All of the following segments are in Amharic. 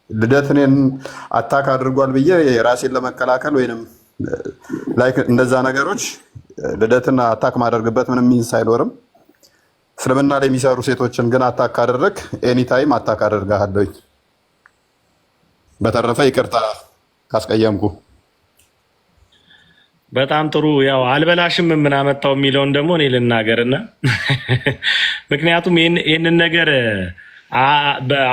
ልደትኔን አታክ አድርጓል ብዬ የራሴን ለመከላከል ወይንም ላይክ እንደዛ ነገሮች ልደትን አታክ ማድረግበት ምንም ሚንስ አይኖርም። እስልምና ላይ የሚሰሩ ሴቶችን ግን አታክ ካደረግ ኤኒ ታይም አታክ አደርጋለሁኝ። በተረፈ ይቅርታ ካስቀየምኩ። በጣም ጥሩ። ያው አልበላሽም ምን አመጣው የሚለውን ደግሞ እኔ ልናገርና ምክንያቱም ይህንን ነገር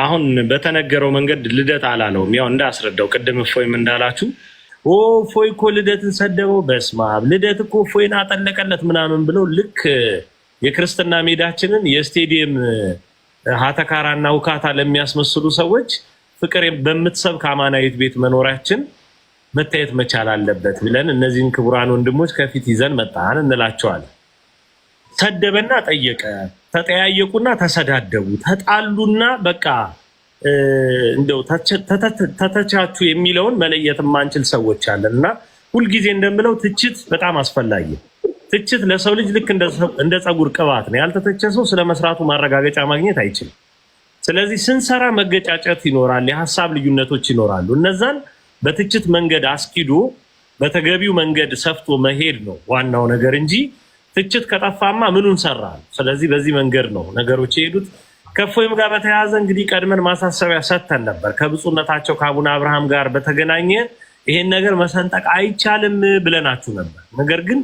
አሁን በተነገረው መንገድ ልደት አላለውም። ያው እንዳስረዳው ቅድም እፎይም እንዳላችሁ እፎይ እኮ ልደትን ሰደበው፣ በስመ አብ ልደት እኮ እፎይን አጠለቀለት ምናምን ብለው ልክ የክርስትና ሜዳችንን የስቴዲየም ሀተካራና ውካታ ለሚያስመስሉ ሰዎች ፍቅር በምትሰብክ አማናዊት ቤት መኖራችን መታየት መቻል አለበት ብለን እነዚህን ክቡራን ወንድሞች ከፊት ይዘን መጣን እንላቸዋለን። ሰደበና ጠየቀ፣ ተጠያየቁና ተሰዳደቡ፣ ተጣሉና በቃ እንደው ተተቻቹ የሚለውን መለየት የማንችል ሰዎች አለን እና ሁልጊዜ እንደምለው ትችት በጣም አስፈላጊ። ትችት ለሰው ልጅ ልክ እንደ ፀጉር ቅባት ነው። ያልተተቸ ሰው ስለመስራቱ ማረጋገጫ ማግኘት አይችልም። ስለዚህ ስንሰራ መገጫጨት ይኖራል፣ የሀሳብ ልዩነቶች ይኖራሉ። እነዛን በትችት መንገድ አስኪዶ በተገቢው መንገድ ሰፍቶ መሄድ ነው ዋናው ነገር እንጂ ትችት ከጠፋማ ምኑን ሰራ። ስለዚህ በዚህ መንገድ ነው ነገሮች የሄዱት። ከእፎይም ጋር በተያያዘ እንግዲህ ቀድመን ማሳሰቢያ ሰጥተን ነበር። ከብፁዕነታቸው ከአቡነ አብርሃም ጋር በተገናኘ ይሄን ነገር መሰንጠቅ አይቻልም ብለናችሁ ነበር። ነገር ግን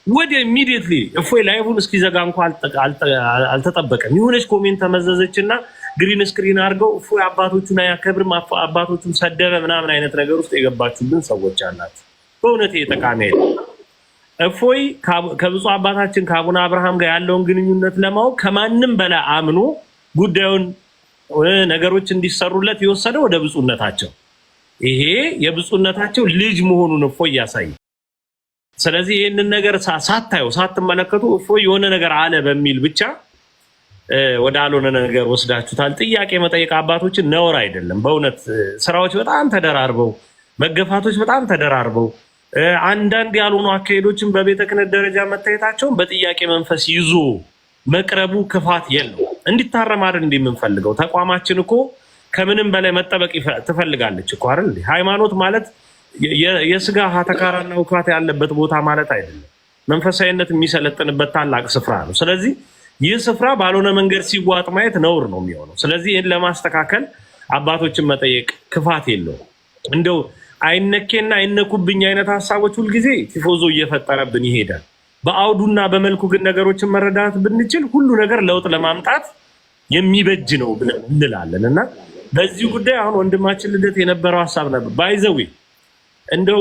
ወደ ኢሚዲየትሊ እፎይ ላይቡን እስኪዘጋ እንኳን አልተጠበቀም። የሆነች ኮሜንት ተመዘዘችና ግሪን ስክሪን አድርገው እፎይ አባቶቹን አያከብርም፣ አባቶቹን ሰደበ ምናምን አይነት ነገር ውስጥ የገባችሁልን ሰዎች አላችሁ። በእውነት የተቃሚ እፎይ ከብፁዕ አባታችን ከአቡነ አብርሃም ጋር ያለውን ግንኙነት ለማወቅ ከማንም በላይ አምኖ ጉዳዩን ነገሮች እንዲሰሩለት የወሰደው ወደ ብፁዕነታቸው፣ ይሄ የብፁዕነታቸው ልጅ መሆኑን እፎይ ያሳይ። ስለዚህ ይህንን ነገር ሳታዩ ሳትመለከቱ እፎይ የሆነ ነገር አለ በሚል ብቻ ወደ አልሆነ ነገር ወስዳችሁታል። ጥያቄ መጠየቅ አባቶችን ነውር አይደለም። በእውነት ስራዎች በጣም ተደራርበው፣ መገፋቶች በጣም ተደራርበው፣ አንዳንድ ያልሆኑ አካሄዶችን በቤተ ክህነት ደረጃ መታየታቸውን በጥያቄ መንፈስ ይዞ መቅረቡ ክፋት የለው። እንዲታረም አይደል እንደምንፈልገው። ተቋማችን እኮ ከምንም በላይ መጠበቅ ትፈልጋለች እኮ አይደል? ሃይማኖት ማለት የስጋ ሀተካራና ውካታ ያለበት ቦታ ማለት አይደለም። መንፈሳዊነት የሚሰለጥንበት ታላቅ ስፍራ ነው። ስለዚህ ይህ ስፍራ ባልሆነ መንገድ ሲዋጥ ማየት ነውር ነው የሚሆነው። ስለዚህ ይህን ለማስተካከል አባቶችን መጠየቅ ክፋት የለው። እንደው አይነኬና አይነኩብኝ አይነት ሀሳቦች ሁልጊዜ ቲፎዞ እየፈጠረብን ይሄዳል። በአውዱና በመልኩ ግን ነገሮችን መረዳት ብንችል ሁሉ ነገር ለውጥ ለማምጣት የሚበጅ ነው ብለን እንላለን እና በዚህ ጉዳይ አሁን ወንድማችን ልደት የነበረው ሀሳብ ነበር ባይዘዊ እንደው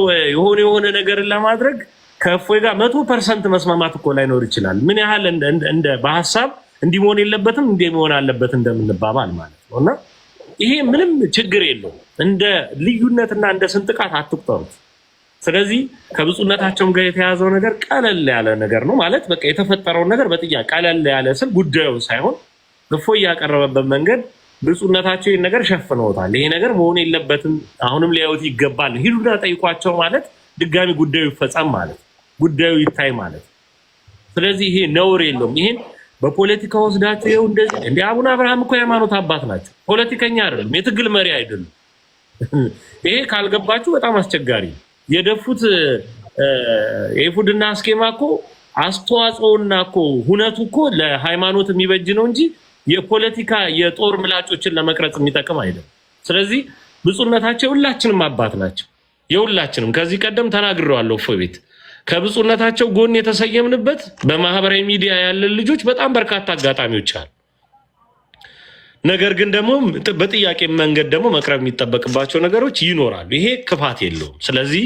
የሆነ ነገርን ለማድረግ ከእፎይ ጋር 100% መስማማት እኮ ላይኖር ይችላል። ምን ያህል እንደ በሐሳብ እንዲሆን የለበትም እንደሚሆን አለበት እንደምንባባል ማለት ነውና ይሄ ምንም ችግር የለውም። እንደ ልዩነትና እንደ ስንጥቃት አትቁጠሩት። ስለዚህ ከብፁዕነታቸውም ጋር የተያዘው ነገር ቀለል ያለ ነገር ነው ማለት በቃ የተፈጠረው ነገር በጥያቄ ቀለል ያለ ስል ጉዳዩ ሳይሆን እፎይ ያቀረበበት መንገድ ብፁዕነታቸው ይሄን ነገር ሸፍነውታል። ይሄ ነገር መሆን የለበትም አሁንም ሊያዩት ይገባል፣ ሂዱና ጠይቋቸው ማለት ድጋሚ ጉዳዩ ይፈጸም ማለት ጉዳዩ ይታይ ማለት። ስለዚህ ይሄ ነውር የለውም። ይሄን በፖለቲካ ወስዳቸው ይኸው እንደዚህ እንደ አቡነ አብርሃም እኮ የሃይማኖት አባት ናቸው፣ ፖለቲከኛ አይደለም፣ የትግል መሪ አይደሉም። ይሄ ካልገባችሁ በጣም አስቸጋሪ። የደፉት የፉድና አስኬማ እኮ አስተዋጽኦና እኮ ሁነቱ እኮ ለሃይማኖት የሚበጅ ነው እንጂ የፖለቲካ የጦር ምላጮችን ለመቅረጽ የሚጠቅም አይደለም። ስለዚህ ብፁዕነታቸው ሁላችንም አባት ናቸው፣ የሁላችንም። ከዚህ ቀደም ተናግሬዋለሁ። እፎይ ቤት ከብፁዕነታቸው ጎን የተሰየምንበት በማህበራዊ ሚዲያ ያለን ልጆች በጣም በርካታ አጋጣሚዎች አሉ። ነገር ግን ደግሞ በጥያቄ መንገድ ደግሞ መቅረብ የሚጠበቅባቸው ነገሮች ይኖራሉ። ይሄ ክፋት የለውም። ስለዚህ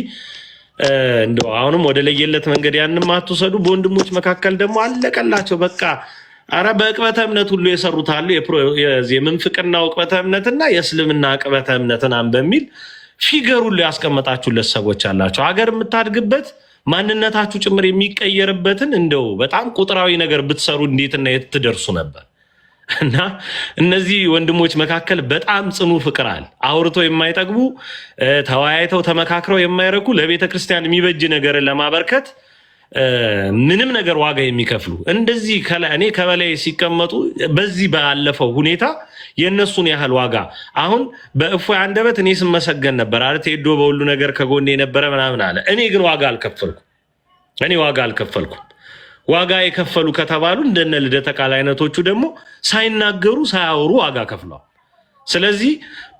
እንደው አሁንም ወደ ለየለት መንገድ ያንም አትወሰዱ። በወንድሞች መካከል ደግሞ አለቀላቸው በቃ። አረ በዕቅበተ እምነት ሁሉ የሰሩት አሉ። የምንፍቅና ዕቅበተ እምነትና የእስልምና ዕቅበተ እምነትን በሚል ፊገር ሁሉ ያስቀመጣችሁለት ሰዎች አላቸው። ሀገር የምታድግበት ማንነታችሁ ጭምር የሚቀየርበትን እንደው በጣም ቁጥራዊ ነገር ብትሰሩ እንዴትና የት ትደርሱ ነበር። እና እነዚህ ወንድሞች መካከል በጣም ጽኑ ፍቅር አለ። አውርተው የማይጠግቡ ተወያይተው ተመካክረው የማይረኩ ለቤተ ክርስቲያን የሚበጅ ነገርን ለማበርከት ምንም ነገር ዋጋ የሚከፍሉ እንደዚህ እኔ ከበላይ ሲቀመጡ በዚህ ባለፈው ሁኔታ የእነሱን ያህል ዋጋ አሁን በእፎይ አንደበት እኔ ስመሰገን ነበር አለ ቴዶ በሁሉ ነገር ከጎኔ የነበረ ምናምን አለ። እኔ ግን ዋጋ አልከፈልኩም። ዋጋ የከፈሉ ከተባሉ እንደነ ልደተ ቃል አይነቶቹ ደግሞ ሳይናገሩ ሳያወሩ ዋጋ ከፍለዋል። ስለዚህ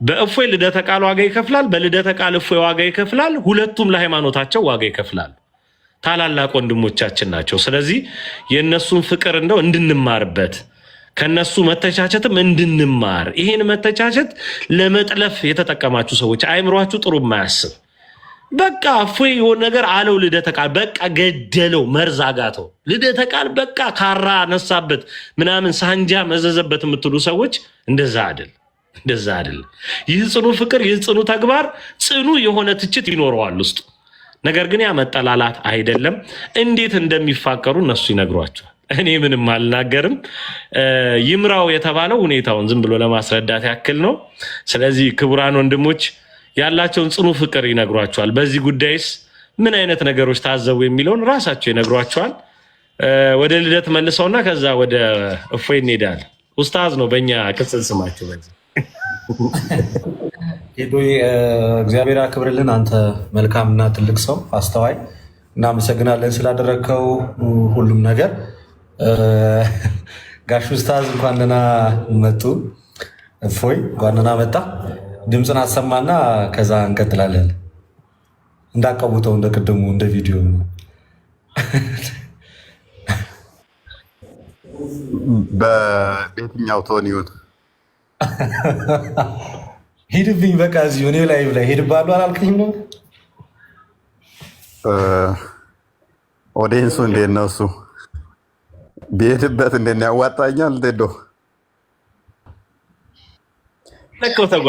በእፎይ ልደተ ቃል ዋጋ ይከፍላል፣ በልደተ ቃል እፎይ ዋጋ ይከፍላል። ሁለቱም ለሃይማኖታቸው ዋጋ ይከፍላሉ። ታላላቅ ወንድሞቻችን ናቸው። ስለዚህ የእነሱን ፍቅር እንደው እንድንማርበት ከነሱ መተቻቸትም እንድንማር ይሄን መተቻቸት ለመጥለፍ የተጠቀማችሁ ሰዎች አይምሯችሁ ጥሩ የማያስብ በቃ እፎይ የሆነ ነገር አለው ልደተ ቃል በቃ ገደለው፣ መርዝ አጋተው ልደተ ቃል በቃ ካራ ነሳበት ምናምን ሳንጃ መዘዘበት የምትሉ ሰዎች እንደዛ አይደል። ይህ ጽኑ ፍቅር፣ ይህ ጽኑ ተግባር ጽኑ የሆነ ትችት ይኖረዋል ውስጡ። ነገር ግን ያ መጠላላት አይደለም። እንዴት እንደሚፋቀሩ እነሱ ይነግሯቸዋል። እኔ ምንም አልናገርም። ይምራው የተባለው ሁኔታውን ዝም ብሎ ለማስረዳት ያክል ነው። ስለዚህ ክቡራን ወንድሞች ያላቸውን ጽኑ ፍቅር ይነግሯቸዋል። በዚህ ጉዳይስ ምን አይነት ነገሮች ታዘቡ የሚለውን ራሳቸው ይነግሯቸዋል። ወደ ልደት መልሰውና ከዛ ወደ እፎይ እንሄዳለን። ኡስታዝ ነው በእኛ ቅጽል ስማቸው። በዚህ ሄዶ እግዚአብሔር አክብርልን። አንተ መልካምና ትልቅ ሰው አስተዋይ፣ እናመሰግናለን ስላደረግከው ሁሉም ነገር። ጋሽ ኡስታዝ እንኳን ደህና መጡ። እፎይ እንኳን ደህና መጣ። ድምፅን አሰማና ከዛ እንቀጥላለን። እንዳቀቡተው እንደ ቅድሙ እንደ ቪዲዮ በየትኛው ቶን ይሁን ሂድብኝ በቃ እዚሁ እኔ ላይ ሄድባሉ አላልከኝም ነው? ኦዲየንሱ እንዴት ነው? እሱ ቢሄድበት እንዴት ነው ያዋጣኛል? እንዴት ነው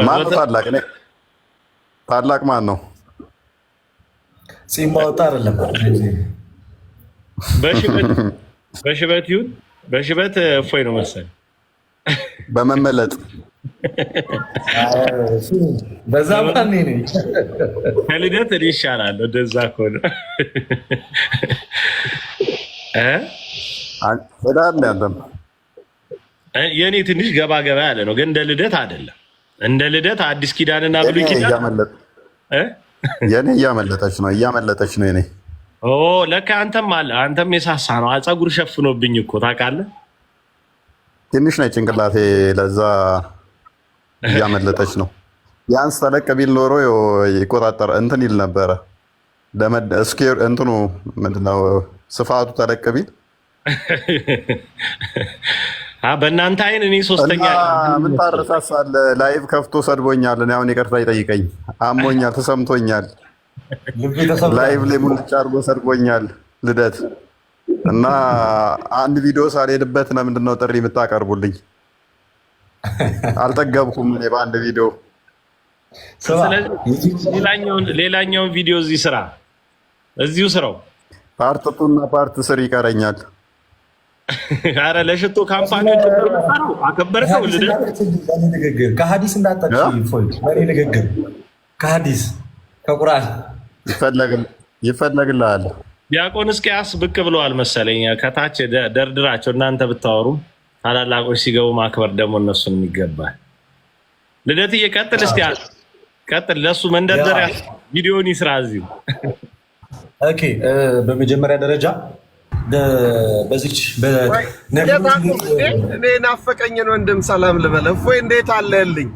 ማነው ታላቅ? ታላቅ ማን ነው? ፂም ማወጣ አይደለም በሽበት ይሁን በሽበት እፎይ ነው መሰለኝ በመመለጥ በዛ ማን ነኝ ከልደት እኔ ይሻላል። እንደዛ ከሆነ የእኔ ትንሽ ገባ ያለ ነው፣ ግን እንደ ልደት አይደለም። እንደ ልደት አዲስ ኪዳንና ብሉይ ኪዳን የኔ እያመለጠች ነው የኔ። ለካ አንተም የሳሳ ነው። ፀጉር ሸፍኖብኝ እኮ ታውቃለህ። ትንሽ ነች ጭንቅላቴ፣ ለዛ እያመለጠች ነው። ቢያንስ ተለቅ ቢል ኖሮ ይቆጣጠር እንትን ይል ነበረ። ስኬር እንትኑ ምንድነው ስፋቱ ተለቅ ቢል በእናንተ አይን እኔ ሶስተኛ ምን ታረሳሳለህ? ላይቭ ከፍቶ ሰድቦኛል። እኔ አሁን ይቅርታ ይጠይቀኝ። አሞኛል፣ ተሰምቶኛል። ላይቭ ላይ ሙልጭ አድርጎ ሰድቦኛል ልደት እና አንድ ቪዲዮ ሳልሄድበት ነው ምንድነው ጥሪ የምታቀርቡልኝ? አልጠገብኩም እኔ በአንድ ቪዲዮ። ሌላኛውን ቪዲዮ እዚሁ ስራው ፓርት 2 እና ፓርት 3 ይቀረኛል። አረ ለሽቶ ካምፓኒዎች አከበርከው ልደት። ንግግር ከሀዲስ እንዳጠቅሽ በእኔ ንግግር ከሀዲስ ከቁርአን ይፈለግልሃል። ዲያቆን እስኪያስ ብቅ ብለዋል መሰለኝ። ከታች ደርድራቸው እናንተ ብታወሩ ታላላቆች ሲገቡ ማክበር ደግሞ እነሱን ይገባል። ልደት እየቀጥል እስኪ ቀጥል። ለሱ መንደርደሪያ ቪዲዮን ይስራ እዚሁ። ኦኬ በመጀመሪያ ደረጃ በዚች እኔ ናፈቀኝን ወንድም ሰላም ልበል። እፎይ እንዴት አለልኝ?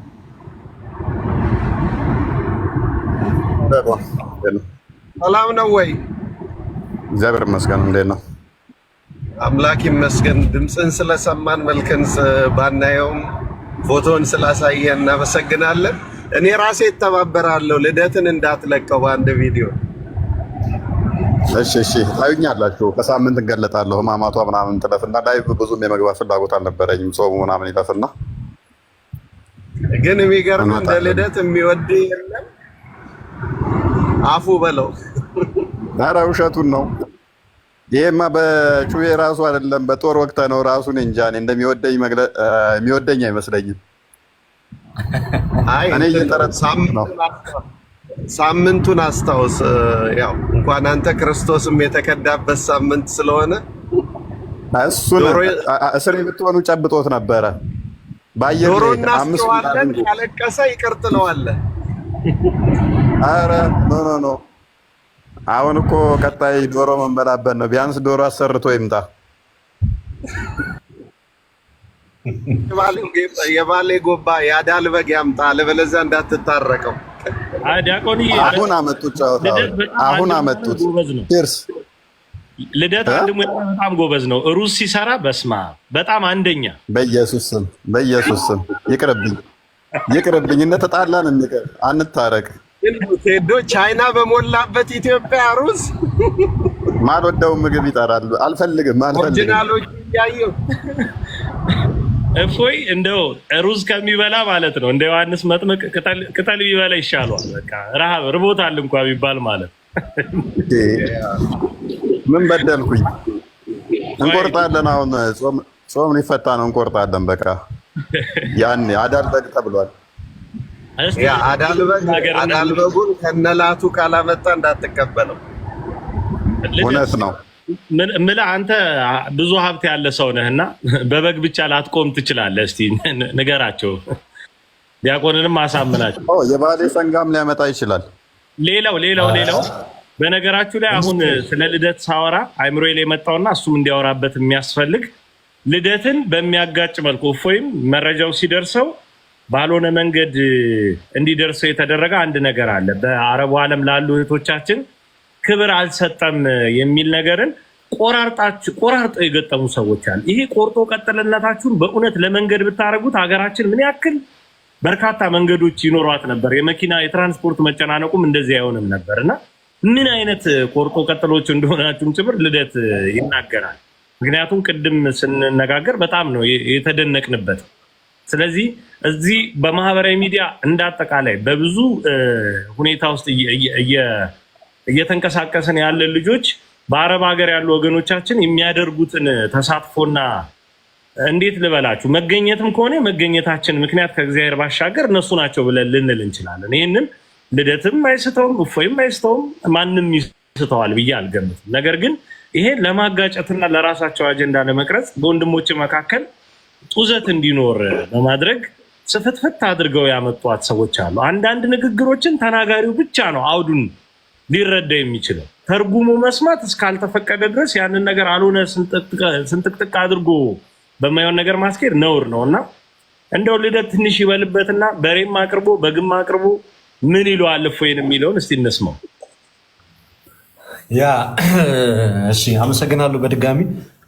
ሰላም ነው ወይ? እግዚአብሔር ይመስገን። እንዴት ነው? አምላክ ይመስገን። ድምፅን ስለሰማን መልክን ባናየውም ፎቶን ስላሳየን እናመሰግናለን። እኔ ራሴ እተባበራለሁ ልደትን እንዳትለቀው በአንድ ቪዲዮ። እሺ ታዩኛላችሁ። ከሳምንት እንገለጣለሁ። ህማማቷ ምናምን ጥለፍና ላይቭ ብዙም የመግባት ፍላጎት አልነበረኝም። ጾሙ ምናምን ይለፍና ግን የሚገርም እንደ ልደት የሚወድ የለም። አፉ በለው። ኧረ ውሸቱን ነው። ይሄማ በጩቤ ራሱ አይደለም በጦር ወቅት ነው ራሱን እንጃ። እኔ እንደሚወደኝ የሚወደኝ አይመስለኝም። አይ እኔ እየጠረጠርኩ ነው። ሳምንቱን አስታውስ። ያው እንኳን አንተ ክርስቶስም የተከዳበት ሳምንት ስለሆነ እሱን እስር ብትሆኑ ጨብጦት ነበረ። ዶሮ እናስጨዋለን፣ ያለቀሰ ይቅር ትለዋለህ። ኧረ ኖ አሁን እኮ ቀጣይ ዶሮ መንበላበት ነው። ቢያንስ ዶሮ አሰርቶ ይምጣ። የባሌ ጎባ ያዳል በግ ያምጣ፣ አለበለዚያ እንዳትታረቀው። ዲያቆንዬ አሁን አመጡት ጨዋታ፣ አሁን አመጡት። ፒርስ ልደት አንድ ሙያ በጣም ጎበዝ ነው። ሩዝ ሲሰራ በስማ በጣም አንደኛ። በኢየሱስ ስም ይቅርብኝ። እንደተጣላን አንታረቅ። ቴዶ ቻይና በሞላበት ኢትዮጵያ ሩዝ ማልወደው ምግብ ይጠራል። አልፈልግም። ኦሪጂናሎች እያየሁ እፎይ እንደው ሩዝ ከሚበላ ማለት ነው እንደ ዮሐንስ መጥምቅ ቅጠል ቢበላ ይሻለዋል። በቃ ረሃብ ርቦታል እንኳን ቢባል ማለት ምን በደልኩኝ? እንቆርጣለን። አሁን ጾም ሊፈታ ነው። እንቆርጣለን። በቃ ያኔ አዳል በግ ተብሏል። አዳል በጉን ከነላቱ ካላመጣ እንዳትቀበለው። እውነት ነው። ምን አንተ ብዙ ሀብት ያለ ሰው ነህና በበግ ብቻ ላትቆም ትችላለህ። እስቲ ንገራቸው፣ ዲያቆንንም አሳምናቸው። የባሌ ሰንጋም ሊያመጣ ይችላል። ሌላው በነገራችሁ ላይ አሁን ስለ ልደት ሳወራ አይምሮ ላይ የመጣውና እሱም እንዲያወራበት የሚያስፈልግ ልደትን በሚያጋጭ መልኩ እፎይም መረጃው ሲደርሰው ባልሆነ መንገድ እንዲደርሰው የተደረገ አንድ ነገር አለ። በአረቡ ዓለም ላሉ እህቶቻችን ክብር አልሰጠም የሚል ነገርን ቆራርጠው የገጠሙ ሰዎች አሉ። ይሄ ቆርጦ ቀጥልነታችሁን በእውነት ለመንገድ ብታደርጉት ሀገራችን ምን ያክል በርካታ መንገዶች ይኖሯት ነበር። የመኪና የትራንስፖርት መጨናነቁም እንደዚህ አይሆንም ነበር እና ምን አይነት ቆርጦ ቀጥሎች እንደሆናችሁም ጭምር ልደት ይናገራል። ምክንያቱም ቅድም ስንነጋገር በጣም ነው የተደነቅንበት። ስለዚህ እዚህ በማህበራዊ ሚዲያ እንዳጠቃላይ በብዙ ሁኔታ ውስጥ እየተንቀሳቀስን ያለን ልጆች በአረብ ሀገር ያሉ ወገኖቻችን የሚያደርጉትን ተሳትፎና እንዴት ልበላችሁ መገኘትም ከሆነ መገኘታችን ምክንያት ከእግዚአብሔር ባሻገር እነሱ ናቸው ብለን ልንል እንችላለን። ይህንን ልደትም አይስተውም፣ እፎይም አይስተውም፣ ማንም ይስተዋል ብዬ አልገምትም። ነገር ግን ይሄን ለማጋጨትና ለራሳቸው አጀንዳ ለመቅረጽ በወንድሞች መካከል ጡዘት እንዲኖር በማድረግ ስፍትፍት አድርገው ያመጧት ሰዎች አሉ። አንዳንድ ንግግሮችን ተናጋሪው ብቻ ነው አውዱን ሊረዳ የሚችለው። ተርጉሞ መስማት እስካልተፈቀደ ድረስ ያንን ነገር አልሆነ ስንጥቅጥቅ አድርጎ በማይሆን ነገር ማስኬድ ነውር ነው እና እንደው ልደት ትንሽ ይበልበትና በሬም አቅርቦ በግም አቅርቦ ምን ይለዋል እፎይን የሚለውን እስቲ እንስማው። ያ እሺ፣ አመሰግናለሁ በድጋሚ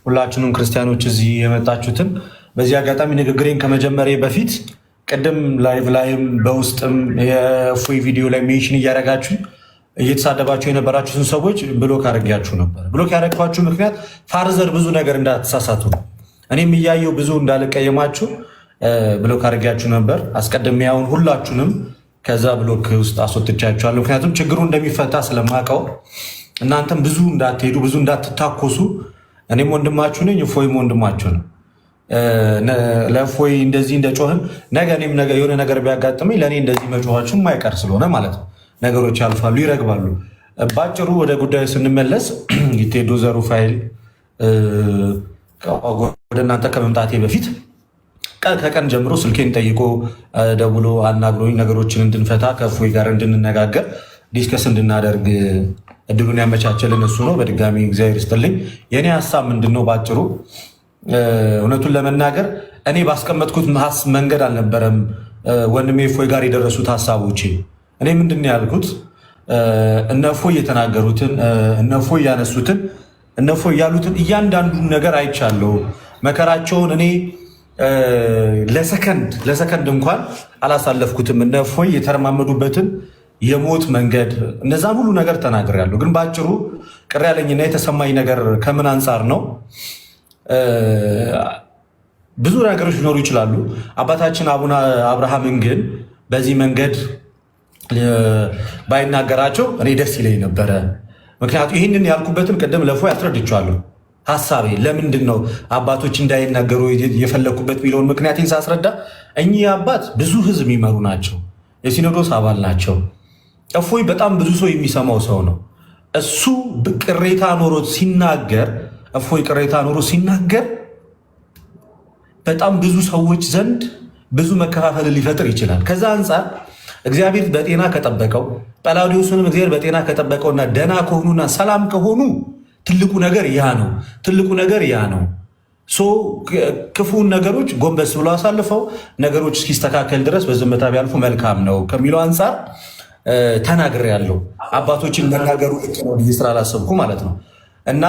ሁላችሁንም ክርስቲያኖች እዚህ የመጣችሁትን። በዚህ አጋጣሚ ንግግሬን ከመጀመሬ በፊት ቅድም ላይቭ ላይም በውስጥም የእፎይ ቪዲዮ ላይ ሜንሽን እያደረጋችሁ እየተሳደባችሁ የነበራችሁትን ሰዎች ብሎክ አድርጊያችሁ ነበር። ብሎክ ያደረግኳችሁ ምክንያት ፋርዘር ብዙ ነገር እንዳትሳሳቱ ነው። እኔም እያየው ብዙ እንዳልቀየማችሁ ብሎክ አድርጊያችሁ ነበር። አስቀድሜ አሁን ሁላችሁንም ከዛ ብሎክ ውስጥ አስወጥቻችኋለሁ። ምክንያቱም ችግሩ እንደሚፈታ ስለማውቀው እናንተም ብዙ እንዳትሄዱ ብዙ እንዳትታኮሱ። እኔም ወንድማችሁ ነኝ፣ እፎይም ወንድማችሁ ነው። ለእፎይ እንደዚህ እንደጮህን ነገ እኔም ነገ የሆነ ነገር ቢያጋጥመኝ ለእኔ እንደዚህ መጮኋችሁ የማይቀር ስለሆነ ማለት ነው። ነገሮች ያልፋሉ፣ ይረግባሉ። በአጭሩ ወደ ጉዳዩ ስንመለስ ቴዶ ዘሩፋኤል ወደ እናንተ ከመምጣቴ በፊት ከቀን ጀምሮ ስልኬን ጠይቆ ደውሎ አናግሮኝ ነገሮችን እንድንፈታ ከእፎይ ጋር እንድንነጋገር ዲስከስ እንድናደርግ እድሉን ያመቻቸልን እሱ ነው። በድጋሚ እግዚአብሔር ይስጥልኝ። የእኔ ሀሳብ ምንድን ነው? በአጭሩ እውነቱን ለመናገር እኔ ባስቀመጥኩት መንገድ አልነበረም ወንድሜ እፎይ ጋር የደረሱት ሀሳቦቼ። እኔ ምንድን ነው ያልኩት? እነ እፎይ የተናገሩትን እነ እፎይ ያነሱትን እነ እፎይ ያሉትን እያንዳንዱን ነገር አይቻለሁ። መከራቸውን እኔ ለሰከንድ እንኳን አላሳለፍኩትም። እነ እፎይ የተረማመዱበትን የሞት መንገድ እነዛን ሁሉ ነገር ተናግሬያለሁ። ግን በአጭሩ ቅር ያለኝና የተሰማኝ ነገር ከምን አንጻር ነው? ብዙ ነገሮች ሊኖሩ ይችላሉ። አባታችን አቡነ አብርሃምን ግን በዚህ መንገድ ባይናገራቸው እኔ ደስ ይለኝ ነበረ። ምክንያቱም ይህንን ያልኩበትን ቅድም ለእፎይ አስረድቼዋለሁ። ሀሳቤ ለምንድን ነው አባቶች እንዳይናገሩ የፈለግኩበት የሚለውን ምክንያቴን ሳስረዳ እኚህ አባት ብዙ ሕዝብ የሚመሩ ናቸው። የሲኖዶስ አባል ናቸው። እፎይ በጣም ብዙ ሰው የሚሰማው ሰው ነው። እሱ ቅሬታ ኖሮት ሲናገር እፎይ ቅሬታ ኖሮ ሲናገር በጣም ብዙ ሰዎች ዘንድ ብዙ መከፋፈል ሊፈጥር ይችላል። ከዛ አንጻር እግዚአብሔር በጤና ከጠበቀው ጳላዲዮስንም እግዚአብሔር በጤና ከጠበቀውና ደና ከሆኑና ሰላም ከሆኑ ትልቁ ነገር ያ ነው። ትልቁ ነገር ያ ነው። ክፉን ነገሮች ጎንበስ ብሎ አሳልፈው ነገሮች እስኪስተካከል ድረስ በዝምታ ቢያልፉ መልካም ነው ከሚለው አንጻር ተናግሬያለሁ። አባቶችን መናገሩ ልክ ነው ብዬ ስላላሰብኩ ማለት ነው። እና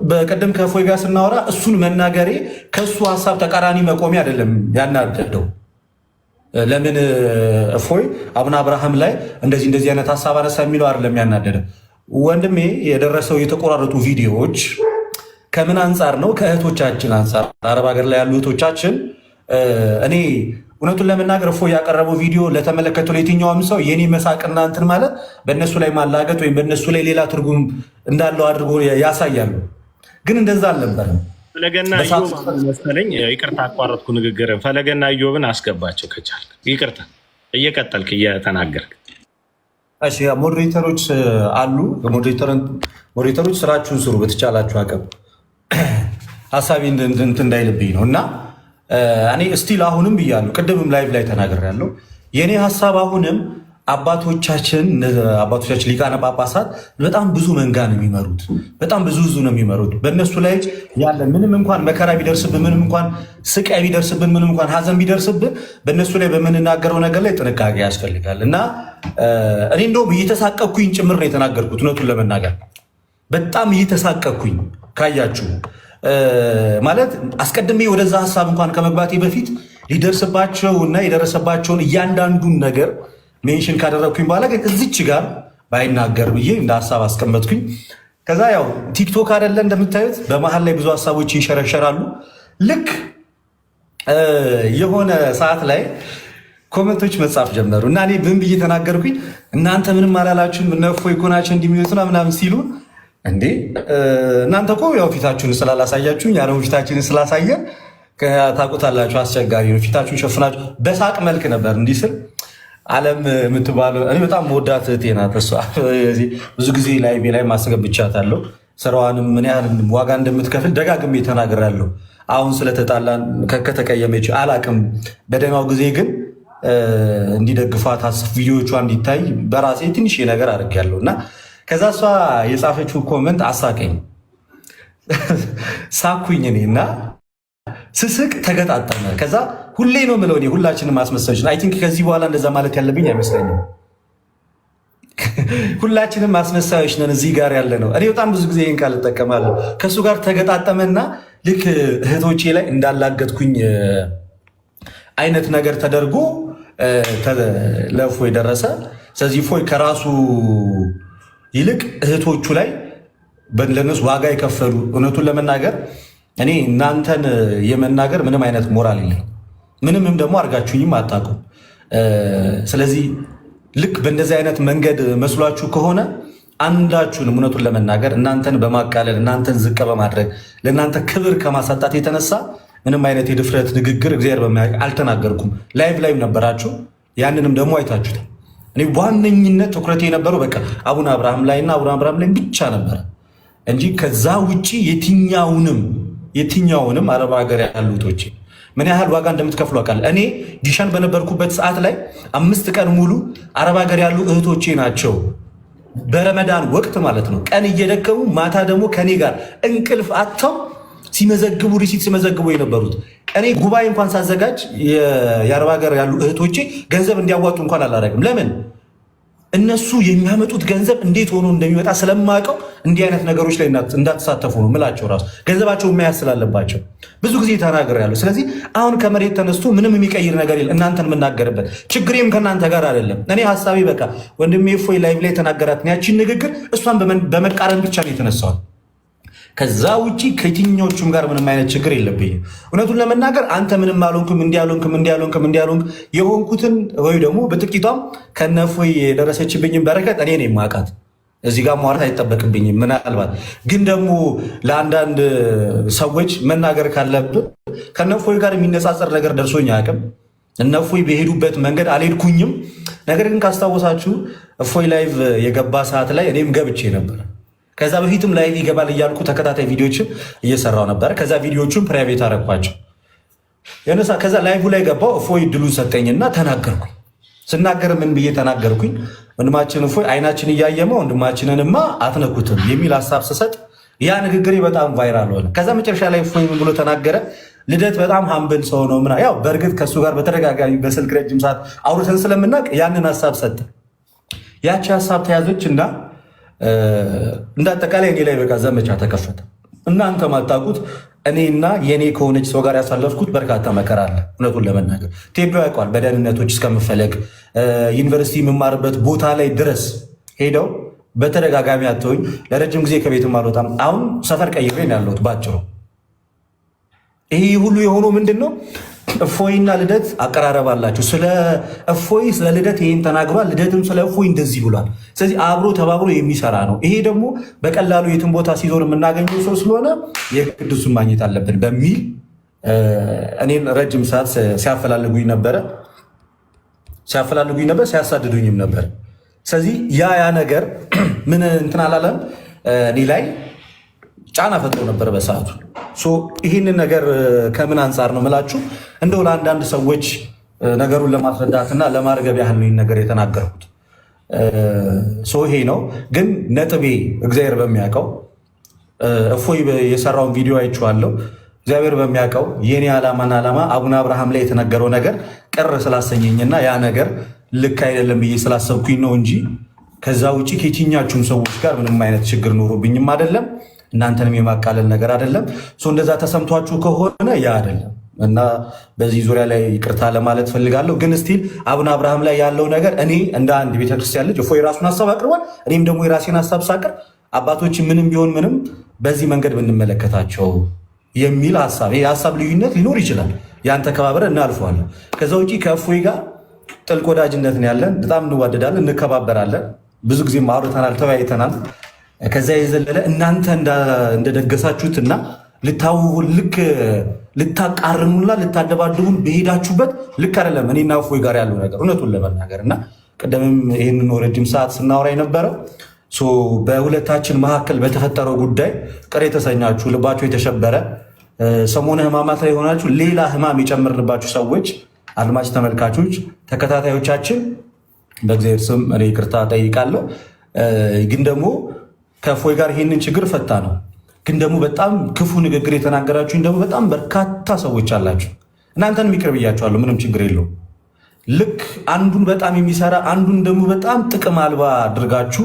በቀደም ከእፎይ ጋር ስናወራ እሱን መናገሬ ከእሱ ሀሳብ ተቃራኒ መቆሚ አይደለም ያናደደው። ለምን እፎይ አቡነ አብርሃም ላይ እንደዚህ አይነት ሀሳብ አነሳ የሚለው አይደለም ያናደደ። ወንድሜ የደረሰው የተቆራረጡ ቪዲዮዎች ከምን አንጻር ነው? ከእህቶቻችን አንጻር፣ አረብ ሀገር ላይ ያሉ እህቶቻችን እኔ እውነቱን ለመናገር እፎይ ያቀረበው ቪዲዮ ለተመለከቱ ለየትኛውም ሰው የኔ መሳቅና እንትን ማለት በእነሱ ላይ ማላገጥ ወይም በእነሱ ላይ ሌላ ትርጉም እንዳለው አድርጎ ያሳያሉ። ግን እንደዛ አልነበረም። ፈለገና ኢዮብ መሰለኝ። ይቅርታ አቋረጥኩ ንግግር። ፈለገና ኢዮብን አስገባቸው ከቻልክ። ይቅርታ እየቀጠልክ እየተናገርክ። እሺ ሞዴሬተሮች አሉ። ሞዴሬተሮች ስራችሁን ስሩ በተቻላችሁ አቅም። ሀሳቢ እንዳይልብኝ ነው እና እኔ እስቲል አሁንም ብያለሁ፣ ቅድምም ላይቭ ላይ ተናግሬያለሁ። የእኔ ሀሳብ አሁንም አባቶቻችን ሊቃነ ጳጳሳት በጣም ብዙ መንጋ ነው የሚመሩት፣ በጣም ብዙ ነው የሚመሩት። በእነሱ ላይ ያለ ምንም እንኳን መከራ ቢደርስብን፣ ምንም እንኳን ስቃይ ቢደርስብን፣ ምንም እንኳን ሀዘን ቢደርስብን በእነሱ ላይ በምንናገረው ነገር ላይ ጥንቃቄ ያስፈልጋል እና እኔ እንደውም እየተሳቀኩኝ ጭምር ነው የተናገርኩት። እውነቱን ለመናገር በጣም እየተሳቀኩኝ ካያችሁ ማለት አስቀድሜ ወደዛ ሀሳብ እንኳን ከመግባቴ በፊት ሊደርስባቸው እና የደረሰባቸውን እያንዳንዱን ነገር ሜንሽን ካደረግኩኝ በኋላ ግን እዚች ጋር ባይናገር ብዬ እንደ ሀሳብ አስቀመጥኩኝ። ከዛ ያው ቲክቶክ አይደለ እንደምታዩት በመሀል ላይ ብዙ ሀሳቦች ይሸረሸራሉ። ልክ የሆነ ሰዓት ላይ ኮመንቶች መጻፍ ጀመሩ እና እኔ ምን ብዬ ተናገርኩኝ? እናንተ ምንም አላላችሁም እነ እፎይ እኮ ናቸው እንዲሚሉትና ምናምን ሲሉ እንዴ እናንተ እኮ ያው ፊታችሁን ስላላሳያችሁኝ ያለው ፊታችንን ስላሳየን ታውቁታላችሁ። አስቸጋሪ ነው። ፊታችሁን ሸፍናችሁ በሳቅ መልክ ነበር እንዲህ ስል ዓለም የምትባለው እኔ በጣም መወዳት እህቴ ናት። እሷ ብዙ ጊዜ ላይቬ ላይ ማስገብቻታለሁ። ስራዋንም ምን ያህል ዋጋ እንደምትከፍል ደጋግሜ ተናግራለሁ። አሁን ስለተጣላን ከተቀየመች አላቅም። በደህናው ጊዜ ግን እንዲደግፏት ቪዲዮቿ እንዲታይ በራሴ ትንሽ ነገር አድርጌያለሁ እና ከዛ እሷ የጻፈችው ኮመንት አሳቀኝ። ሳኩኝ እኔ እና ስስቅ ተገጣጠመ። ከዛ ሁሌ ነው የምለው እኔ ሁላችንም አስመሳዮች ነን። አይ ቲንክ ከዚህ በኋላ እንደዛ ማለት ያለብኝ አይመስለኝም። ሁላችንም አስመሳዮች ነን እዚህ ጋር ያለ ነው። እኔ በጣም ብዙ ጊዜ ይህን ቃል እጠቀማለሁ። ከእሱ ጋር ተገጣጠመና ልክ እህቶቼ ላይ እንዳላገጥኩኝ አይነት ነገር ተደርጎ ለእፎይ ደረሰ። ስለዚህ እፎይ ከራሱ ይልቅ እህቶቹ ላይ ለነሱ ዋጋ የከፈሉ እውነቱን ለመናገር እኔ እናንተን የመናገር ምንም አይነት ሞራል የለኝ፣ ምንምም ደግሞ አድርጋችሁኝም አታውቁም። ስለዚህ ልክ በእንደዚህ አይነት መንገድ መስሏችሁ ከሆነ አንዳችሁንም እውነቱን ለመናገር እናንተን በማቃለል እናንተን ዝቅ በማድረግ ለእናንተ ክብር ከማሳጣት የተነሳ ምንም አይነት የድፍረት ንግግር እግዚአብሔር በሚያውቅ አልተናገርኩም። ላይቭ ላይም ነበራችሁ፣ ያንንም ደግሞ አይታችሁታል። እኔ በዋነኝነት ትኩረቴ የነበረው በቃ አቡነ አብርሃም ላይና አቡነ አብርሃም ላይ ብቻ ነበረ እንጂ ከዛ ውጭ የትኛውንም አረብ ሀገር ያሉቶች ምን ያህል ዋጋ እንደምትከፍሉ አውቃለሁ። እኔ ጊሻን በነበርኩበት ሰዓት ላይ 5 ቀን ሙሉ አረብ ሀገር ያሉ እህቶቼ ናቸው በረመዳን ወቅት ማለት ነው ቀን እየደከሙ ማታ ደግሞ ከኔ ጋር እንቅልፍ አጥተው ሲመዘግቡ ሪሲት ሲመዘግቡ የነበሩት። እኔ ጉባኤ እንኳን ሳዘጋጅ የአረብ ሀገር ያሉ እህቶቼ ገንዘብ እንዲያዋጡ እንኳን አላደረግም። ለምን? እነሱ የሚያመጡት ገንዘብ እንዴት ሆኖ እንደሚመጣ ስለማውቀው እንዲህ አይነት ነገሮች ላይ እንዳትሳተፉ ነው ምላቸው። ራሱ ገንዘባቸው መያዝ ስላለባቸው ብዙ ጊዜ ተናግሬያለሁ። ስለዚህ አሁን ከመሬት ተነስቶ ምንም የሚቀይር ነገር የለም። እናንተን የምናገርበት ችግሬም ከእናንተ ጋር አይደለም። እኔ ሀሳቤ በቃ ወንድሜ እፎይ ላይቭ ላይ የተናገራትን ያቺን ንግግር እሷን በመቃረን ብቻ ነው የተነሳዋል። ከዛ ውጭ ከየትኞቹም ጋር ምንም አይነት ችግር የለብኝም። እውነቱን ለመናገር አንተ ምንም አልሆንክም እንዲያልሆንክም የሆንኩትን ወይ ደግሞ በጥቂቷም ከነ እፎይ የደረሰችብኝም በረከት እኔ ነው የማውቃት። እዚህ ጋር ማውራት አይጠበቅብኝም። ምናልባት ግን ደግሞ ለአንዳንድ ሰዎች መናገር ካለብን ከነ እፎይ ጋር የሚነጻጸር ነገር ደርሶኝ አያውቅም። እነ እፎይ በሄዱበት መንገድ አልሄድኩኝም። ነገር ግን ካስታወሳችሁ እፎይ ላይቭ የገባ ሰዓት ላይ እኔም ገብቼ ነበር። ከዛ በፊትም ላይቭ ይገባል እያልኩ ተከታታይ ቪዲዮችን እየሰራው ነበር። ከዛ ቪዲዮቹን ፕራይቬት አረኳቸው። ከዛ ላይቭ ላይ ገባው። እፎይ ድሉን ሰጠኝና ተናገርኩኝ። ስናገር ምን ብዬ ተናገርኩኝ? ወንድማችን እፎይ አይናችን እያየመ ወንድማችንንማ አትነኩትም የሚል ሀሳብ ስሰጥ ያ ንግግሬ በጣም ቫይራል ሆነ። ከዛ መጨረሻ ላይ እፎይ ምን ብሎ ተናገረ? ልደት በጣም ሀምብል ሰው ነው ምናምን። ያው በእርግጥ ከእሱ ጋር በተደጋጋሚ በስልክ ረጅም ሰዓት አውርተን ስለምናውቅ ያንን ሀሳብ ሰጠ። ያቺ ሀሳብ ተያዘች እና እንዳጠቃላይ እኔ ላይ በቃ ዘመቻ ተከፈተ። እናንተ ማታውቁት እኔና የኔ ከሆነች ሰው ጋር ያሳለፍኩት በርካታ መከራ አለ። እውነቱን ለመናገር ቴዶ ያውቋል። በደህንነቶች እስከምፈለግ ዩኒቨርሲቲ የምማርበት ቦታ ላይ ድረስ ሄደው በተደጋጋሚ አተውኝ። ለረጅም ጊዜ ከቤትም አልወጣም። አሁን ሰፈር ቀይሬ ያለሁት ባጭሩ። ይሄ ሁሉ የሆነው ምንድን ነው? እፎይና ልደት አቀራረብ አላቸው። ስለ እፎይ ስለ ልደት ይህን ተናግሯል፣ ልደትም ስለ እፎይ እንደዚህ ብሏል። ስለዚህ አብሮ ተባብሮ የሚሰራ ነው። ይሄ ደግሞ በቀላሉ የትን ቦታ ሲዞር የምናገኘው ሰው ስለሆነ የቅዱሱን ማግኘት አለብን በሚል እኔን ረጅም ሰዓት ሲያፈላልጉኝ ነበር፣ ሲያሳድዱኝም ነበር። ስለዚህ ያ ነገር ምን እንትን አላለም፣ እኔ ላይ ጫና ፈጥሮ ነበር በሰዓቱ። ይህንን ነገር ከምን አንጻር ነው ምላችሁ? እንደው ለአንዳንድ ሰዎች ነገሩን ለማስረዳትና ለማርገብ ያህል ነው ነገር የተናገርኩት። ይሄ ነው ግን ነጥቤ። እግዚአብሔር በሚያውቀው እፎይ የሰራውን ቪዲዮ አይቼዋለሁ። እግዚአብሔር በሚያውቀው የኔ ዓላማና ዓላማ አቡነ አብርሃም ላይ የተነገረው ነገር ቅር ስላሰኘኝና ያ ነገር ልክ አይደለም ብዬ ስላሰብኩኝ ነው እንጂ ከዛ ውጭ ከየትኛችሁም ሰዎች ጋር ምንም አይነት ችግር ኖሮብኝም አይደለም። እናንተንም የማቃለል ነገር አይደለም። እንደዛ ተሰምቷችሁ ከሆነ ያ አይደለም እና በዚህ ዙሪያ ላይ ይቅርታ ለማለት ፈልጋለሁ። ግን ስቲል አቡነ አብርሃም ላይ ያለው ነገር እኔ እንደ አንድ ቤተክርስቲያን ልጅ እፎይ የራሱን ሀሳብ አቅርቧል። እኔም ደግሞ የራሴን ሀሳብ ሳቅር አባቶች ምንም ቢሆን ምንም በዚህ መንገድ ብንመለከታቸው የሚል ሀሳብ የሀሳብ ልዩነት ሊኖር ይችላል። ያን ተከባብረን እናልፈዋለን። ከዛ ውጭ ከእፎይ ጋር ጥልቅ ወዳጅነት ነው ያለን። በጣም እንዋደዳለን፣ እንከባበራለን። ብዙ ጊዜም አውርተናል፣ ተወያይተናል። ከዛ የዘለለ እናንተ እንደደገሳችሁትና ልክ ልታቃርኑና ልታደባድቡን በሄዳችሁበት ልክ አይደለም። እኔና እፎይ ጋር ያለው ነገር እውነቱን ለመናገር እና ቅድምም ይህንን ረጅም ሰዓት ስናወራ የነበረው በሁለታችን መካከል በተፈጠረው ጉዳይ ቅር የተሰኛችሁ፣ ልባችሁ የተሸበረ፣ ሰሞነ ሕማማት ላይ የሆናችሁ ሌላ ሕማም የጨመርንባችሁ ሰዎች፣ አድማጭ ተመልካቾች፣ ተከታታዮቻችን በእግዚአብሔር ስም እኔ ይቅርታ ጠይቃለሁ። ግን ደግሞ ከእፎይ ጋር ይህንን ችግር ፈታ ነው። ግን ደግሞ በጣም ክፉ ንግግር የተናገራችሁኝ ደግሞ በጣም በርካታ ሰዎች አላችሁ። እናንተንም ይቅር ብያችኋለሁ። ምንም ችግር የለውም። ልክ አንዱን በጣም የሚሰራ አንዱን ደግሞ በጣም ጥቅም አልባ አድርጋችሁ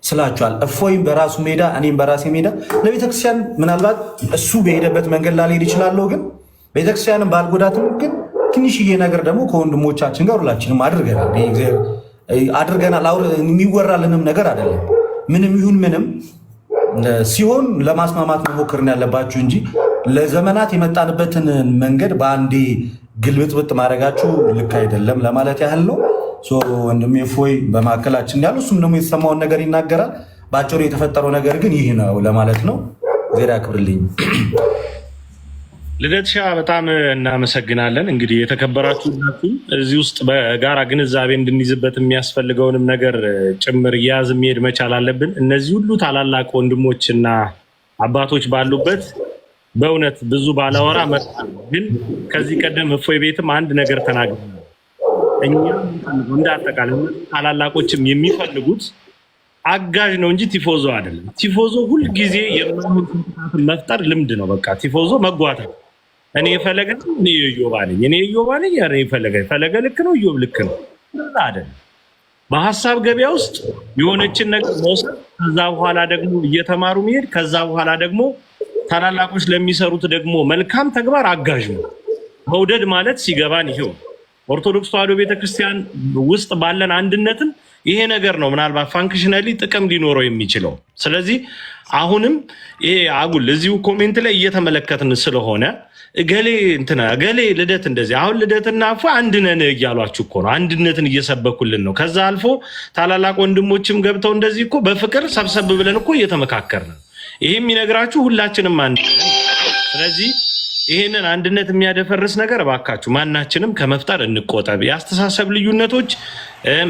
ስላችኋል። እፎይም በራሱ ሜዳ እኔም በራሴ ሜዳ ለቤተክርስቲያን ምናልባት እሱ በሄደበት መንገድ ላልሄድ ይችላለሁ። ግን ቤተክርስቲያንም ባልጎዳትም ግን ትንሽዬ ነገር ደግሞ ከወንድሞቻችን ጋር ሁላችንም አድርገናል። የሚወራልንም ነገር አይደለም። ምንም ይሁን ምንም ሲሆን ለማስማማት መሞከርን ያለባችሁ እንጂ ለዘመናት የመጣንበትን መንገድ በአንዴ ግልብጥብጥ ማድረጋችሁ ልክ አይደለም ለማለት ያህል ነው። ወንድሜ እፎይ በማዕከላችን ያሉ እሱም ደግሞ የተሰማውን ነገር ይናገራል። በአጭሩ የተፈጠረው ነገር ግን ይህ ነው ለማለት ነው። ዜና ያክብርልኝ። ልደት ሻ በጣም እናመሰግናለን። እንግዲህ የተከበራችሁ እዚህ ውስጥ በጋራ ግንዛቤ እንድንይዝበት የሚያስፈልገውንም ነገር ጭምር እያያዝ መሄድ መቻል አለብን። እነዚህ ሁሉ ታላላቅ ወንድሞችና አባቶች ባሉበት በእውነት ብዙ ባላወራ መጣል። ግን ከዚህ ቀደም እፎይ ቤትም አንድ ነገር ተናግረናል። እኛ እንዳጠቃላይ ታላላቆችም የሚፈልጉት አጋዥ ነው እንጂ ቲፎዞ አይደለም። ቲፎዞ ሁልጊዜ የማይሆን መፍጠር ልምድ ነው። በቃ ቲፎዞ መጓተት እኔ የፈለገ እኔ የዮባ ነኝ፣ እኔ የዮባ ነኝ፣ እኔ ፈለገ ልክ ነው፣ ዮብ ልክ ነው አይደለም። በሀሳብ ገበያ ውስጥ የሆነችን ነገር መውሰድ፣ ከዛ በኋላ ደግሞ እየተማሩ መሄድ፣ ከዛ በኋላ ደግሞ ታላላቆች ለሚሰሩት ደግሞ መልካም ተግባር አጋዥ ነው። መውደድ ማለት ሲገባን ይሄው ኦርቶዶክስ ተዋሕዶ ቤተክርስቲያን ውስጥ ባለን አንድነትም ይሄ ነገር ነው ምናልባት ፋንክሽናሊ ጥቅም ሊኖረው የሚችለው። ስለዚህ አሁንም ይሄ አጉል እዚሁ ኮሜንት ላይ እየተመለከትን ስለሆነ እገሌ ልደት እንደዚህ አሁን ልደትና እፎይ አንድ ነን እያሏችሁ እኮ ነው። አንድነትን እየሰበኩልን ነው። ከዛ አልፎ ታላላቅ ወንድሞችም ገብተው እንደዚህ እኮ በፍቅር ሰብሰብ ብለን እኮ እየተመካከርን ነው። ይሄ የሚነግራችሁ ሁላችንም አንድ ነን። ስለዚህ ይህንን አንድነት የሚያደፈርስ ነገር እባካችሁ ማናችንም ከመፍጠር እንቆጠብ። የአስተሳሰብ ልዩነቶች፣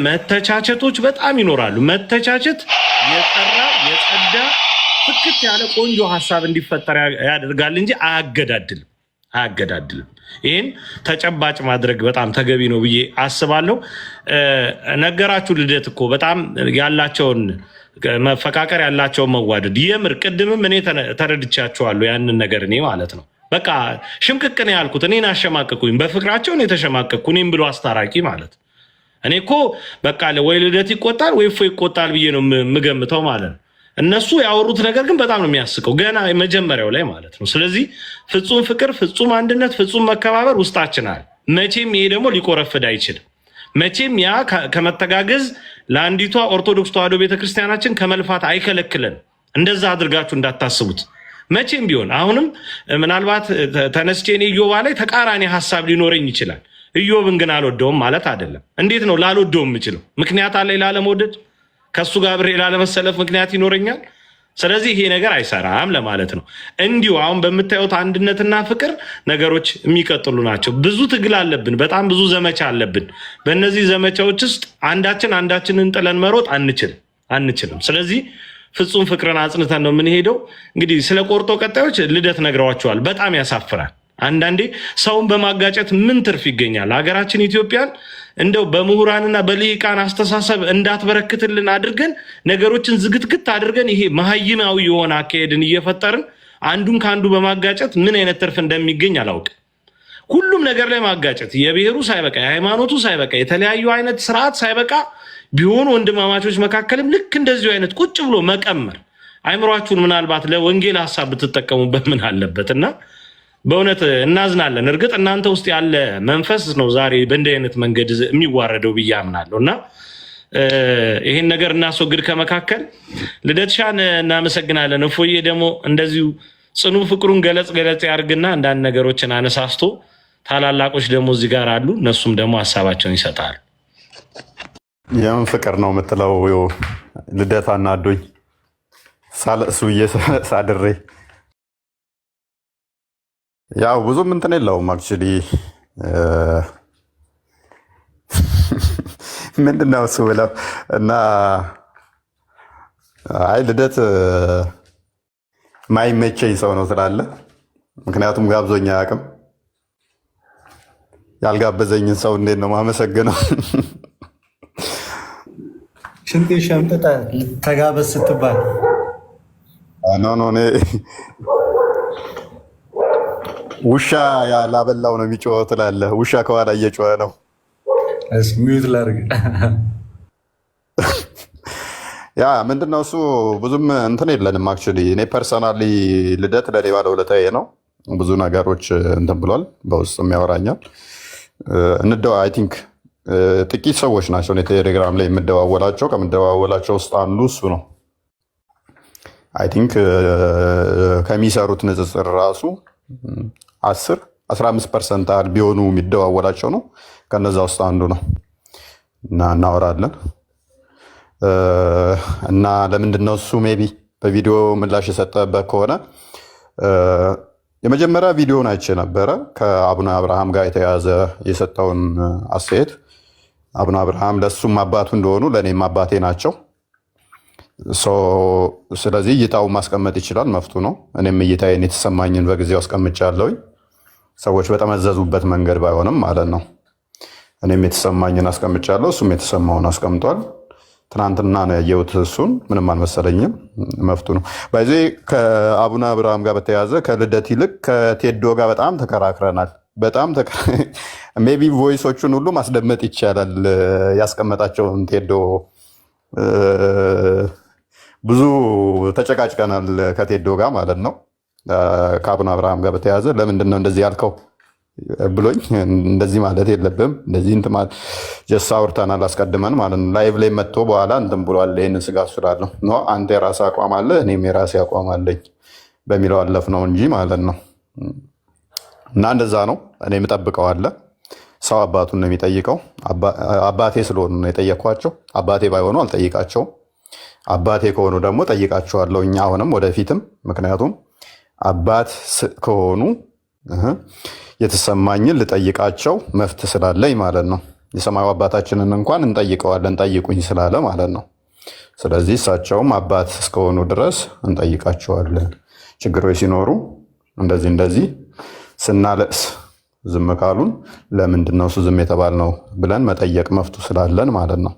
መተቻቸቶች በጣም ይኖራሉ። መተቻቸት የጠራ የጸዳ ፍክት ያለ ቆንጆ ሀሳብ እንዲፈጠር ያደርጋል እንጂ አያገዳድልም። ይህን ተጨባጭ ማድረግ በጣም ተገቢ ነው ብዬ አስባለሁ። ነገራችሁ ልደት እኮ በጣም ያላቸውን መፈቃቀር ያላቸውን መዋደድ የምር ቅድምም እኔ ተረድቻቸዋለሁ ያንን ነገር እኔ ማለት ነው። በቃ ሽምቅቅ ነው ያልኩት። እኔን አሸማቀቁኝ፣ በፍቅራቸው ነው የተሸማቀቅኩ። እኔም ብሎ አስታራቂ ማለት እኔ እኮ በቃ ወይ ልደት ይቆጣል ወይ እፎ ይቆጣል ብዬ ነው የምገምተው ማለት ነው። እነሱ ያወሩት ነገር ግን በጣም ነው የሚያስቀው ገና መጀመሪያው ላይ ማለት ነው። ስለዚህ ፍጹም ፍቅር፣ ፍጹም አንድነት፣ ፍጹም መከባበር ውስጣችን አለ። መቼም ይሄ ደግሞ ሊቆረፍድ አይችልም። መቼም ያ ከመተጋገዝ ለአንዲቷ ኦርቶዶክስ ተዋሕዶ ቤተክርስቲያናችን ከመልፋት አይከለክለን። እንደዛ አድርጋችሁ እንዳታስቡት መቼም ቢሆን። አሁንም ምናልባት ተነስቼ እኔ ኢዮባ ላይ ተቃራኒ ሀሳብ ሊኖረኝ ይችላል። ኢዮብን ግን አልወደውም ማለት አይደለም። እንዴት ነው ላልወደውም የምችለው? ምክንያት አለኝ ላለመውደድ? ከሱ ጋር ብሬ ላለመሰለፍ ምክንያት ይኖረኛል? ስለዚህ ይሄ ነገር አይሰራም ለማለት ነው። እንዲሁ አሁን በምታዩት አንድነትና ፍቅር ነገሮች የሚቀጥሉ ናቸው። ብዙ ትግል አለብን፣ በጣም ብዙ ዘመቻ አለብን። በእነዚህ ዘመቻዎች ውስጥ አንዳችንን ጥለን መሮጥ አንችልም። ስለዚህ ፍጹም ፍቅርን አጽንተን ነው የምንሄደው። እንግዲህ ስለ ቆርጦ ቀጣዮች ልደት ነግረዋቸዋል። በጣም ያሳፍራል። አንዳንዴ ሰውን በማጋጨት ምን ትርፍ ይገኛል? ሀገራችን ኢትዮጵያን እንደው በምሁራንና በልሂቃን አስተሳሰብ እንዳትበረክትልን አድርገን ነገሮችን ዝግትግት አድርገን ይሄ መሀይማዊ የሆነ አካሄድን እየፈጠርን አንዱን ከአንዱ በማጋጨት ምን አይነት ትርፍ እንደሚገኝ አላውቅም። ሁሉም ነገር ላይ ማጋጨት፣ የብሔሩ ሳይበቃ የሃይማኖቱ ሳይበቃ የተለያዩ አይነት ስርዓት ሳይበቃ ቢሆኑ ወንድማማቾች መካከልም ልክ እንደዚሁ አይነት ቁጭ ብሎ መቀመር። አይምሯችሁን ምናልባት ለወንጌል ሀሳብ ብትጠቀሙበት ምን አለበት? እና በእውነት እናዝናለን። እርግጥ እናንተ ውስጥ ያለ መንፈስ ነው ዛሬ በእንዲህ አይነት መንገድ የሚዋረደው ብዬ አምናለሁ። እና ይሄን ነገር እናስወግድ ከመካከል። ልደትሻን እናመሰግናለን። እፎዬ ደግሞ እንደዚሁ ጽኑ ፍቅሩን ገለጽ ያድርግና አንዳንድ ነገሮችን አነሳስቶ ታላላቆች ደግሞ እዚህ ጋር አሉ፣ እነሱም ደግሞ ሀሳባቸውን ይሰጣሉ። የምን ፍቅር ነው የምትለው? ልደት አናዶኝ ሳለእሱ ሳድሬ ያው ብዙም እንትን የለውም አክቹዋሊ ምንድነው እሱ ብለው እና አይ ልደት ማይመቸኝ ሰው ነው ስላለ፣ ምክንያቱም ጋብዞኛ አያውቅም። ያልጋበዘኝን ሰው እንዴት ነው ማመሰግነው? ሽንጤ ሸምጥጠ ተጋበዝ ስትባል ኖ ውሻ ላበላው ነው የሚጮኸው ትላለህ። ውሻ ከኋላ እየጮኸ ነው። ሚዩት ላድርግ። ያ ምንድነው እሱ ብዙም እንትን የለንም አክቹዋሊ። እኔ ፐርሰናሊ ልደት ለኔ ባለውለታዬ ነው። ብዙ ነገሮች እንትን ብሏል፣ በውስጥም ያወራኛል። አይ ቲንክ ጥቂት ሰዎች ናቸው እኔ ቴሌግራም ላይ የምደዋወላቸው። ከምደዋወላቸው ውስጥ አንዱ እሱ ነው። አይ ቲንክ ከሚሰሩት ንጽጽር ራሱ 10-15% ያህል ቢሆኑ የሚደዋወላቸው ነው። ከነዛ ውስጥ አንዱ ነው እና እናወራለን። እና ለምንድነው እሱ ሜቢ በቪዲዮ ምላሽ የሰጠበት ከሆነ የመጀመሪያ ቪዲዮን አይቼ ነበረ ከአቡነ አብርሃም ጋር የተያዘ የሰጠውን አስተያየት። አቡነ አብርሃም ለእሱም አባቱ እንደሆኑ ለእኔም አባቴ ናቸው። ስለዚህ እይታውን ማስቀመጥ ይችላል፣ መፍቱ ነው። እኔም እይታዬን የተሰማኝን በጊዜው አስቀምጫለሁኝ። ሰዎች በተመዘዙበት መንገድ ባይሆንም ማለት ነው። እኔም የተሰማኝን አስቀምጫለሁ፣ እሱም የተሰማውን አስቀምጧል። ትናንትና ነው ያየሁት፣ እሱን ምንም አልመሰለኝም፣ መፍቱ ነው። በዚህ ከአቡነ አብርሃም ጋር በተያያዘ ከልደት ይልቅ ከቴዶ ጋር በጣም ተከራክረናል። በጣም ሜይ ቢ ቮይሶቹን ሁሉ ማስደመጥ ይቻላል። ያስቀመጣቸውን ቴዶ ብዙ ተጨቃጭቀናል ከቴዶ ጋር ማለት ነው። ከአቡነ አብርሃም ጋር በተያያዘ ለምንድን ነው እንደዚህ ያልከው ብሎኝ፣ እንደዚህ ማለት የለብም እንደዚህ እንትን ማለት ጀስት አውርተናል አስቀድመን ማለት ነው። ላይቭ ላይ መጥቶ በኋላ እንትን ብሏል። ይህንን ስጋት ስላለሁ ነው። አንተ የራስህ አቋም አለ፣ እኔም የራሴ አቋም አለኝ በሚለው አለፍ ነው እንጂ ማለት ነው። እና እንደዛ ነው። እኔ የምጠብቀው አለ። ሰው አባቱን ነው የሚጠይቀው። አባቴ ስለሆኑ ነው የጠየኳቸው። አባቴ ባይሆኑ አልጠይቃቸውም። አባቴ ከሆኑ ደግሞ ጠይቃቸዋለሁ፣ እኛ አሁንም ወደፊትም። ምክንያቱም አባት ከሆኑ የተሰማኝን ልጠይቃቸው መፍት ስላለኝ ማለት ነው። የሰማዩ አባታችንን እንኳን እንጠይቀዋለን ጠይቁኝ ስላለ ማለት ነው። ስለዚህ እሳቸውም አባት እስከሆኑ ድረስ እንጠይቃቸዋለን። ችግሮች ሲኖሩ እንደዚህ ስናለቅስ ዝም ካሉን ለምንድን ነው እሱ ዝም የተባልነው ብለን መጠየቅ መፍቱ ስላለን ማለት ነው።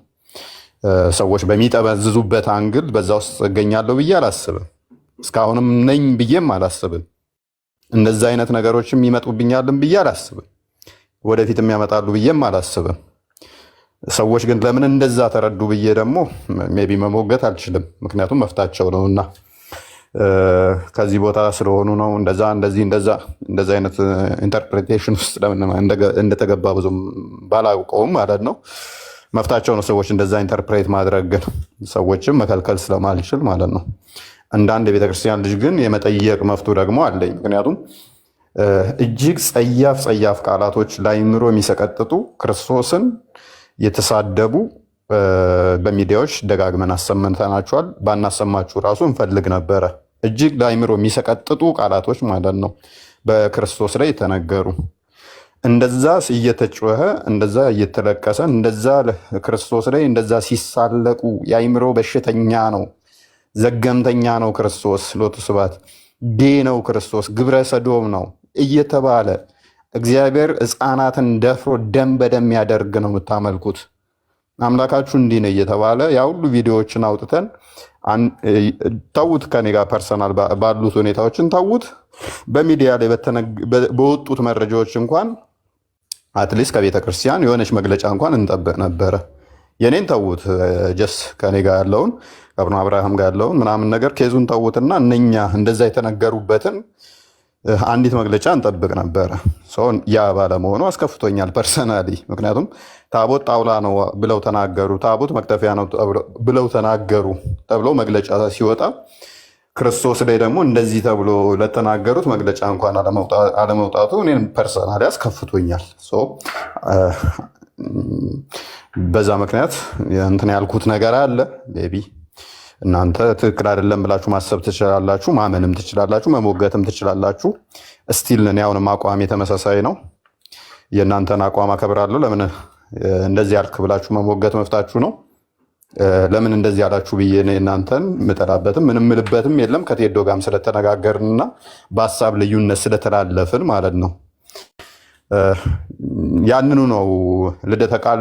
ሰዎች በሚጠመዝዙበት አንግል በዛ ውስጥ እገኛለሁ ብዬ አላስብም። እስካሁንም ነኝ ብዬም አላስብም። እንደዛ አይነት ነገሮችም ይመጡብኛልን ብዬ አላስብም። ወደፊትም ያመጣሉ ብዬም አላስብም። ሰዎች ግን ለምን እንደዛ ተረዱ ብዬ ደግሞ ሜቢ መሞገት አልችልም። ምክንያቱም መፍታቸው ነውና ከዚህ ቦታ ስለሆኑ ነው እንደዛ አይነት ኢንተርፕሬቴሽን ውስጥ እንደተገባ ብዙም ባላውቀውም ማለት ነው። መፍታቸው ነው ሰዎች እንደዛ ኢንተርፕሬት ማድረግ፣ ግን ሰዎችም መከልከል ስለማልችል ማለት ነው። እንዳንድ የቤተክርስቲያን ልጅ ግን የመጠየቅ መፍቱ ደግሞ አለኝ። ምክንያቱም እጅግ ጸያፍ ቃላቶች ለአእምሮ የሚሰቀጥጡ ክርስቶስን የተሳደቡ በሚዲያዎች ደጋግመን አሰምተናቸዋል። ባናሰማችሁ ራሱ እንፈልግ ነበረ። እጅግ ለአእምሮ የሚሰቀጥጡ ቃላቶች ማለት ነው በክርስቶስ ላይ የተነገሩ። እንደዛ እየተጮኸ እንደዛ እየተለቀሰ እንደዛ ክርስቶስ ላይ እንደዛ ሲሳለቁ የአእምሮ በሽተኛ ነው፣ ዘገምተኛ ነው ክርስቶስ፣ ሎቱ ስብሐት ዴ ነው ክርስቶስ፣ ግብረ ሰዶም ነው እየተባለ እግዚአብሔር ሕፃናትን ደፍሮ ደም በደም ያደርግ ነው የምታመልኩት። አምላካችሁ እንዲህ ነው እየተባለ ያ ሁሉ ቪዲዮዎችን አውጥተን ተዉት። ከኔ ጋር ፐርሰናል ባሉት ሁኔታዎችን ተዉት። በሚዲያ ላይ በወጡት መረጃዎች እንኳን አትሊስት ከቤተ ክርስቲያን የሆነች መግለጫ እንኳን እንጠብቅ ነበረ። የኔን ተዉት። ጀስ ከኔ ጋር ያለውን ከአቡነ አብርሃም ጋር ያለውን ምናምን ነገር ኬዙን ተዉትና እነኛ እንደዛ የተነገሩበትን አንዲት መግለጫ እንጠብቅ ነበረ። ያ ባለመሆኑ አስከፍቶኛል ፐርሰናሊ። ምክንያቱም ታቦት ጣውላ ነው ብለው ተናገሩ፣ ታቦት መክተፊያ ነው ብለው ተናገሩ ተብሎ መግለጫ ሲወጣ ክርስቶስ ላይ ደግሞ እንደዚህ ተብሎ ለተናገሩት መግለጫ እንኳን አለመውጣቱ እኔን ፐርሰናሊ አስከፍቶኛል። በዛ ምክንያት እንትን ያልኩት ነገር አለ። ቤቢ እናንተ ትክክል አይደለም ብላችሁ ማሰብ ትችላላችሁ፣ ማመንም ትችላላችሁ፣ መሞገትም ትችላላችሁ። እስቲል እኔ አሁንም አቋም የተመሳሳይ ነው። የእናንተን አቋም አከብራለሁ። ለምን እንደዚህ ያልክ ብላችሁ መሞገት መፍታችሁ ነው። ለምን እንደዚህ ያላችሁ ብዬ እናንተን ምጠላበትም ምንም ምልበትም የለም። ከቴዶ ጋርም ስለተነጋገርንና በሀሳብ ልዩነት ስለተላለፍን ማለት ነው። ያንኑ ነው ልደተ ቃል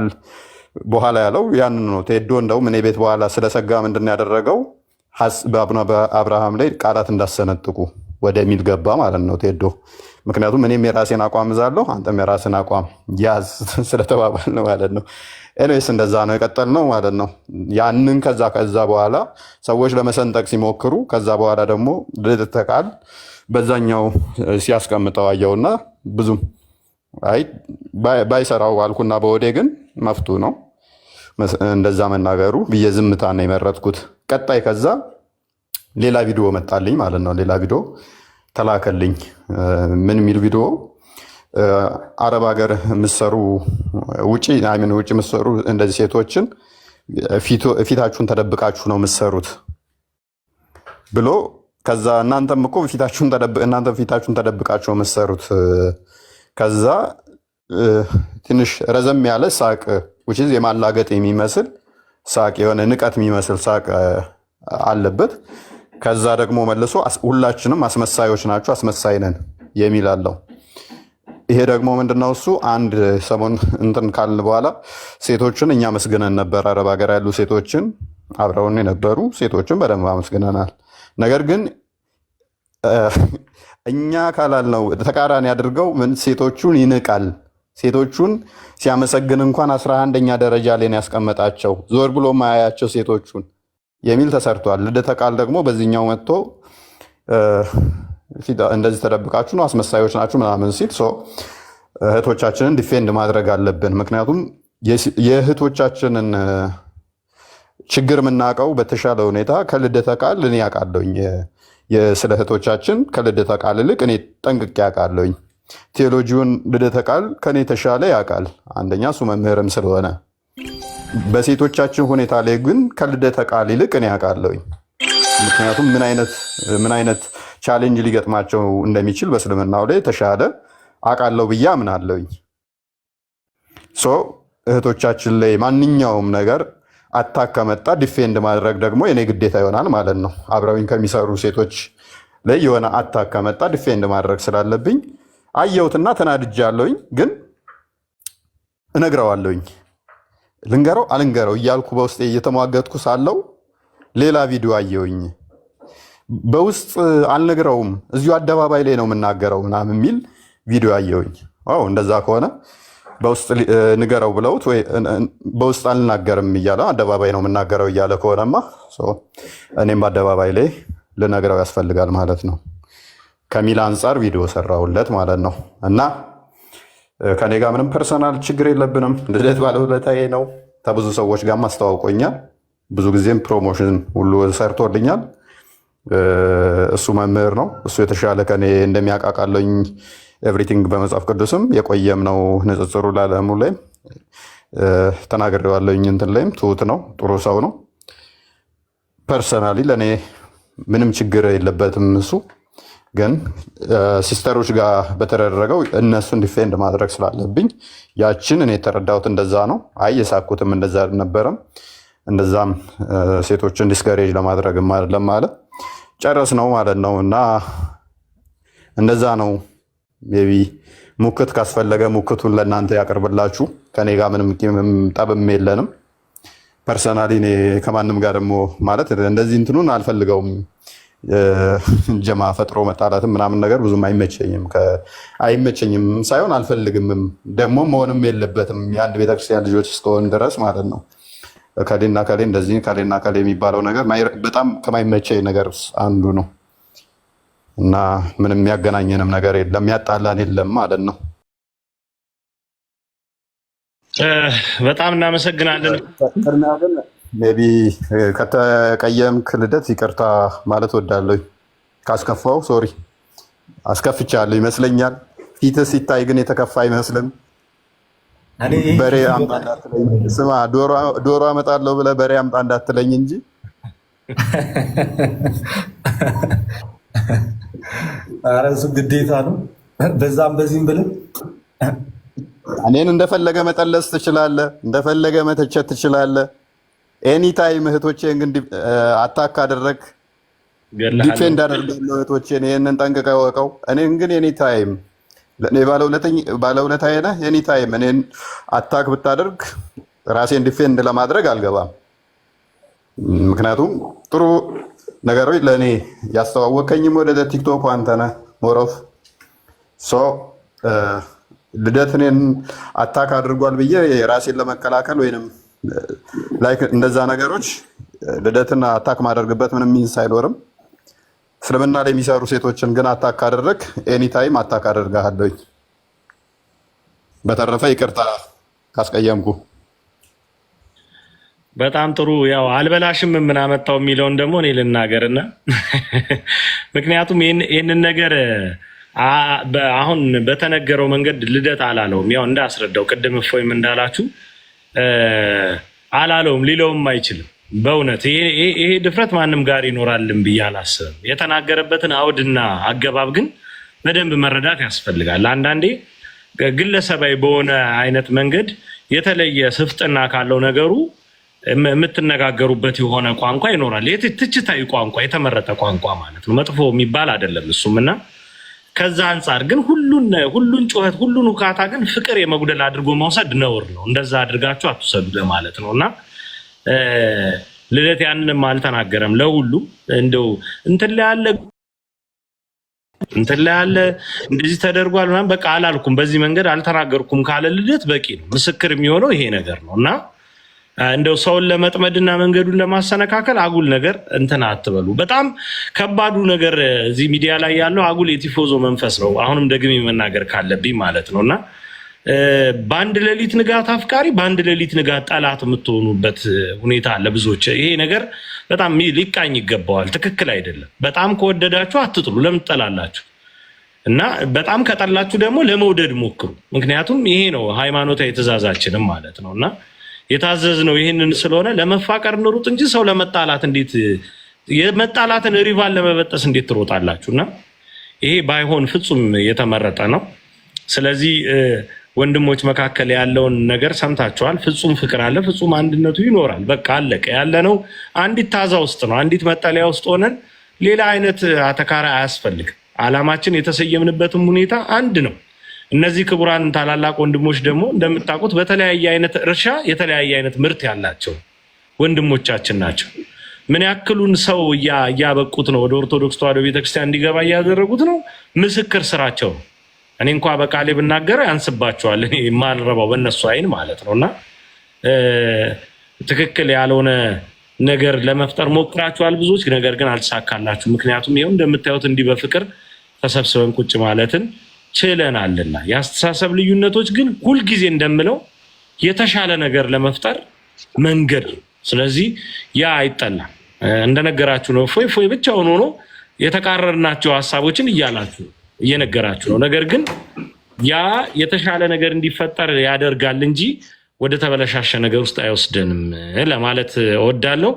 በኋላ ያለው ያንኑ ነው። ቴዶ እንደውም እኔ ቤት በኋላ ስለሰጋ ምንድን ያደረገው በአቡነ አብርሃም ላይ ቃላት እንዳሰነጥቁ ወደሚል ገባ ማለት ነው ቴዶ። ምክንያቱም እኔም የራሴን አቋም እዛለሁ፣ አንተም የራስን አቋም ያዝ ስለተባባልን ማለት ነው። ኤኒዌይስ እንደዛ ነው የቀጠልነው ማለት ነው። ያንን ከዛ በኋላ ሰዎች ለመሰንጠቅ ሲሞክሩ ከዛ በኋላ ደግሞ ልደተ ቃል በዛኛው ሲያስቀምጠው አየውና ብዙም አይ ባይሰራው አልኩና በወዴ ግን መፍቱ ነው እንደዛ መናገሩ ብዬ ዝምታ ነው የመረጥኩት። ቀጣይ ከዛ ሌላ ቪዲዮ መጣልኝ ማለት ነው። ሌላ ቪዲዮ ተላከልኝ። ምን የሚል ቪዲዮ? አረብ ሀገር የምትሰሩ ውጭ የምትሰሩ እንደዚህ ሴቶችን ፊታችሁን ተደብቃችሁ ነው የምትሰሩት ብሎ ከዛ እናንተም እኮ ፊታችሁን ተደብቃችሁ ነው የምትሰሩት። ከዛ ትንሽ ረዘም ያለ ሳቅ የማላገጥ የሚመስል ሳቅ፣ የሆነ ንቀት የሚመስል ሳቅ አለበት። ከዛ ደግሞ መልሶ ሁላችንም አስመሳዮች ናቸው፣ አስመሳይ ነን የሚል አለው። ይሄ ደግሞ ምንድነው? እሱ አንድ ሰሞን እንትን ካልን በኋላ ሴቶችን እኛ መስግነን ነበር። አረብ ሀገር ያሉ ሴቶችን አብረውን የነበሩ ሴቶችን በደንብ አመስግነናል። ነገር ግን እኛ ካላልነው ተቃራኒ አድርገው ምን ሴቶቹን ይንቃል። ሴቶቹን ሲያመሰግን እንኳን 11ኛ ደረጃ ላይ ነው ያስቀመጣቸው፣ ዞር ብሎ ማያያቸው ሴቶቹን የሚል ተሰርቷል። ልደተ ቃል ደግሞ በዚህኛው መጥቶ እንደዚህ ተደብቃችሁ ነው አስመሳዮች ናችሁ ምናምን ሲል እህቶቻችንን ዲፌንድ ማድረግ አለብን። ምክንያቱም የእህቶቻችንን ችግር የምናውቀው በተሻለ ሁኔታ ከልደተ ቃል እኔ ያውቃለሁኝ። ስለ እህቶቻችን ከልደተ ቃል ይልቅ እኔ ጠንቅቄ ያውቃለሁኝ። ቴዎሎጂውን ልደተ ቃል ከኔ የተሻለ ያውቃል። አንደኛ እሱ መምህርም ስለሆነ፣ በሴቶቻችን ሁኔታ ላይ ግን ከልደተ ቃል ይልቅ እኔ ያውቃለሁኝ። ምክንያቱም ምን አይነት ቻሌንጅ ሊገጥማቸው እንደሚችል በእስልምናው ላይ የተሻለ አውቃለሁ ብዬ አምናለሁኝ። ሶ እህቶቻችን ላይ ማንኛውም ነገር አታክ ከመጣ ዲፌንድ ማድረግ ደግሞ የኔ ግዴታ ይሆናል ማለት ነው። አብረውኝ ከሚሰሩ ሴቶች ላይ የሆነ አታክ ከመጣ ዲፌንድ ማድረግ ስላለብኝ አየሁትና ተናድጃለሁኝ፣ ግን እነግረዋለሁኝ። ልንገረው አልንገረው እያልኩ በውስጤ እየተሟገጥኩ ሳለው ሌላ ቪዲዮ አየሁኝ። በውስጥ አልነግረውም እዚሁ አደባባይ ላይ ነው የምናገረው ምናምን የሚል ቪዲዮ አየሁኝ። እንደዛ ከሆነ በውስጥ ንገረው ብለውት ወይ በውስጥ አልናገርም እያለ አደባባይ ነው የምናገረው እያለ ከሆነማ እኔም በአደባባይ ላይ ልነግረው ያስፈልጋል ማለት ነው ከሚል አንጻር ቪዲዮ ሰራውለት ማለት ነው። እና ከኔ ጋር ምንም ፐርሰናል ችግር የለብንም። ልደት ባለውለታዬ ነው። ከብዙ ሰዎች ጋር አስተዋውቆኛል። ብዙ ጊዜም ፕሮሞሽን ሁሉ ሰርቶልኛል። እሱ መምህር ነው። እሱ የተሻለ ከኔ እንደሚያቃቃለኝ ኤቭሪቲንግ በመጽሐፍ ቅዱስም የቆየም ነው። ንጽጽሩ ላለሙ ላይም ተናግሬዋለሁኝ። እንትን ላይም ትሁት ነው፣ ጥሩ ሰው ነው። ፐርሰናሊ ለእኔ ምንም ችግር የለበትም። እሱ ግን ሲስተሮች ጋር በተደረገው እነሱን ዲፌንድ ማድረግ ስላለብኝ ያችን እኔ የተረዳሁት እንደዛ ነው። አይ የሳኩትም እንደዛ አልነበረም። እንደዛም ሴቶችን ዲስከሬጅ ለማድረግ ለማለት ጨረስ ነው ማለት ነው። እና እንደዛ ነው። ሜይ ቢ ሙክት ካስፈለገ ሙክቱን ለእናንተ ያቀርብላችሁ። ከኔ ጋር ምንም ጠብም የለንም። ፐርሰናሊ እኔ ከማንም ጋር ደግሞ ማለት እንደዚህ እንትኑን አልፈልገውም። ጀማ ፈጥሮ መጣላትም ምናምን ነገር ብዙም አይመቸኝም ሳይሆን አልፈልግምም። ደግሞ መሆንም የለበትም የአንድ ቤተክርስቲያን ልጆች እስከሆን ድረስ ማለት ነው። ከሌና ከሌ እንደዚህ ከሌና ከሌ የሚባለው ነገር በጣም ከማይመቸኝ ነገር አንዱ ነው እና ምንም የሚያገናኘንም ነገር የለም፣ የሚያጣላን የለም ማለት ነው። በጣም እናመሰግናለን። ቅድሚያ ግን ሜይ ቢ ከተቀየምክ ልደት ይቅርታ ማለት ወዳለሁ። ካስከፋው ሶሪ፣ አስከፍቻለሁ ይመስለኛል። ፊት ሲታይ ግን የተከፋ አይመስልም። በሬ አምጣ እንዳትለኝ፣ ስማ ዶሮ አመጣለሁ ብለህ በሬ አምጣ እንዳትለኝ እንጂ ኧረ እሱ ግዴታ ነው። በዛም በዚህም ብለህ እኔን እንደፈለገ መጠለስ ትችላለህ፣ እንደፈለገ መተቸት ትችላለህ። ኤኒታይም እህቶቼን ግን አታክ አደረግ ዲፌንድ አደርጋለሁ እህቶቼን። ይህንን ጠንቅቀህ እወቀው። እኔን ግን ኤኒታይም ለእኔ ባለውለታዬ ነህ። ኤኒታይም እኔን አታክ ብታደርግ ራሴን ዲፌንድ ለማድረግ አልገባም። ምክንያቱም ጥሩ ነገሮች ለእኔ ያስተዋወቀኝም ወደ ቲክቶክ አንተ ነህ ሞሮፍ ልደት እኔን አታክ አድርጓል ብዬ ራሴን ለመከላከል ወይንም ላይክ እንደዛ ነገሮች ልደትን አታክ ማደርግበት ምንም ሚንስ አይኖርም። እስልምና ላይ የሚሰሩ ሴቶችን ግን አታክ ካደረግ ኤኒታይም አታክ አደርግሃለሁ። በተረፈ ይቅርታ ካስቀየምኩ። በጣም ጥሩ። ያው አልበላሽም ምን አመጣው የሚለውን ደግሞ እኔ ልናገርና ምክንያቱም ይህንን ነገር አሁን በተነገረው መንገድ ልደት አላለውም። ያው እንዳስረዳው ቅድም እፎይም እንዳላችሁ አላለውም፣ ሊለውም አይችልም። በእውነት ይሄ ድፍረት ማንም ጋር ይኖራልን ብዬ አላስብም። የተናገረበትን አውድና አገባብ ግን በደንብ መረዳት ያስፈልጋል። አንዳንዴ ግለሰባዊ በሆነ አይነት መንገድ የተለየ ስፍጥና ካለው ነገሩ የምትነጋገሩበት የሆነ ቋንቋ ይኖራል። ትችታዊ ቋንቋ፣ የተመረጠ ቋንቋ ማለት ነው። መጥፎ የሚባል አይደለም እሱም እና ከዛ አንጻር ግን ሁሉን ጩኸት ሁሉን ውካታ ግን ፍቅር የመጉደል አድርጎ መውሰድ ነውር ነው። እንደዛ አድርጋችሁ አትውሰዱ ለማለት ነው። እና ልደት ያንንም አልተናገረም። ለሁሉ እንደው እንትን ላይ ያለ እንደዚህ ተደርጓል ምናምን በቃ አላልኩም፣ በዚህ መንገድ አልተናገርኩም ካለ ልደት በቂ ነው። ምስክር የሚሆነው ይሄ ነገር ነው። እና እንደው ሰውን ለመጥመድና መንገዱን ለማሰነካከል አጉል ነገር እንትን አትበሉ። በጣም ከባዱ ነገር እዚህ ሚዲያ ላይ ያለው አጉል የቲፎዞ መንፈስ ነው። አሁንም ደግሜ መናገር ካለብኝ ማለት ነው። እና በአንድ ሌሊት ንጋት አፍቃሪ፣ በአንድ ሌሊት ንጋት ጠላት የምትሆኑበት ሁኔታ አለ ብዙዎች። ይሄ ነገር በጣም ሊቃኝ ይገባዋል። ትክክል አይደለም። በጣም ከወደዳችሁ አትጥሉ። ለምን ትጠላላችሁ? እና በጣም ከጠላችሁ ደግሞ ለመውደድ ሞክሩ። ምክንያቱም ይሄ ነው ሃይማኖታዊ ትእዛዛችንም ማለት ነው። እና የታዘዝነው ይህንን ስለሆነ ለመፋቀር እንሩጥ እንጂ ሰው ለመጣላት እንዴት የመጣላትን ሪቫን ለመበጠስ እንዴት ትሮጣላችሁና ይሄ ባይሆን ፍጹም የተመረጠ ነው። ስለዚህ ወንድሞች መካከል ያለውን ነገር ሰምታችኋል። ፍጹም ፍቅር አለ፣ ፍጹም አንድነቱ ይኖራል። በቃ አለቀ። ያለነው አንዲት ታዛ ውስጥ ነው፣ አንዲት መጠለያ ውስጥ ሆነን ሌላ አይነት አተካራ አያስፈልግም። ዓላማችን የተሰየምንበትም ሁኔታ አንድ ነው። እነዚህ ክቡራን ታላላቅ ወንድሞች ደግሞ እንደምታውቁት በተለያየ አይነት እርሻ የተለያየ አይነት ምርት ያላቸው ወንድሞቻችን ናቸው። ምን ያክሉን ሰው እያበቁት ነው፣ ወደ ኦርቶዶክስ ተዋሕዶ ቤተክርስቲያን እንዲገባ እያደረጉት ነው። ምስክር ስራቸው ነው። እኔ እንኳ በቃሌ ብናገር ያንስባቸዋል፣ እኔ የማልረባው በእነሱ አይን ማለት ነው። እና ትክክል ያልሆነ ነገር ለመፍጠር ሞክራችኋል ብዙዎች፣ ነገር ግን አልተሳካላችሁ። ምክንያቱም ይኸው እንደምታዩት እንዲህ በፍቅር ተሰብስበን ቁጭ ማለትን ችለናልና። የአስተሳሰብ ልዩነቶች ግን ሁልጊዜ እንደምለው የተሻለ ነገር ለመፍጠር መንገድ። ስለዚህ ያ አይጠላም። እንደነገራችሁ ነው። ፎይ ብቻውን ሆኖ የተቃረርናቸው ሀሳቦችን እየነገራችሁ ነው። ነገር ግን ያ የተሻለ ነገር እንዲፈጠር ያደርጋል እንጂ ወደ ተበለሻሸ ነገር ውስጥ አይወስደንም ለማለት እወዳለሁ።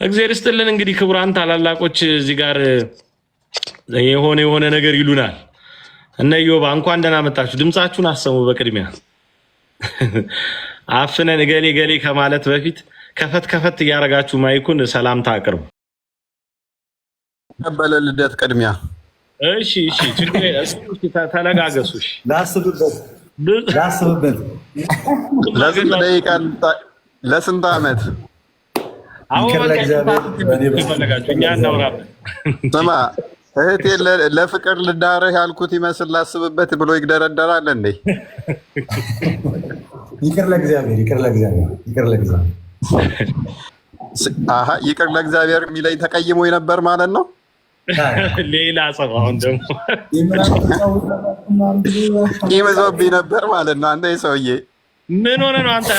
እግዚአብሔር ይስጥልን። እንግዲህ ክቡራን ታላላቆች እዚህ ጋር የሆነ ነገር ይሉናል። እነ ኢዮባ እንኳን ደህና መጣችሁ። ድምጻችሁን አሰሙ። በቅድሚያ አፍነን ገሌ ከማለት በፊት ከፈት እያደረጋችሁ ማይኩን ሰላምታ አቅርቡ። ቀበለ ልደት ቅድሚያ እሺ ተለጋገሱ። ላስብበት። ለስንት ደቂቃ ለስንት ዓመት? ስማ እህቴ ለፍቅር ልዳርህ ያልኩት ይመስል ላስብበት ብሎ ይግደረደራል እንዴ? ይቅር ለእግዚአብሔር የሚለኝ ተቀይሞ ነበር ማለት ነው። ሌላ ሰው አሁን ደግሞ ይመዞብኝ ነበር ማለት ነው። አንተ ሰውዬ ምን ሆነ ነው አንተ?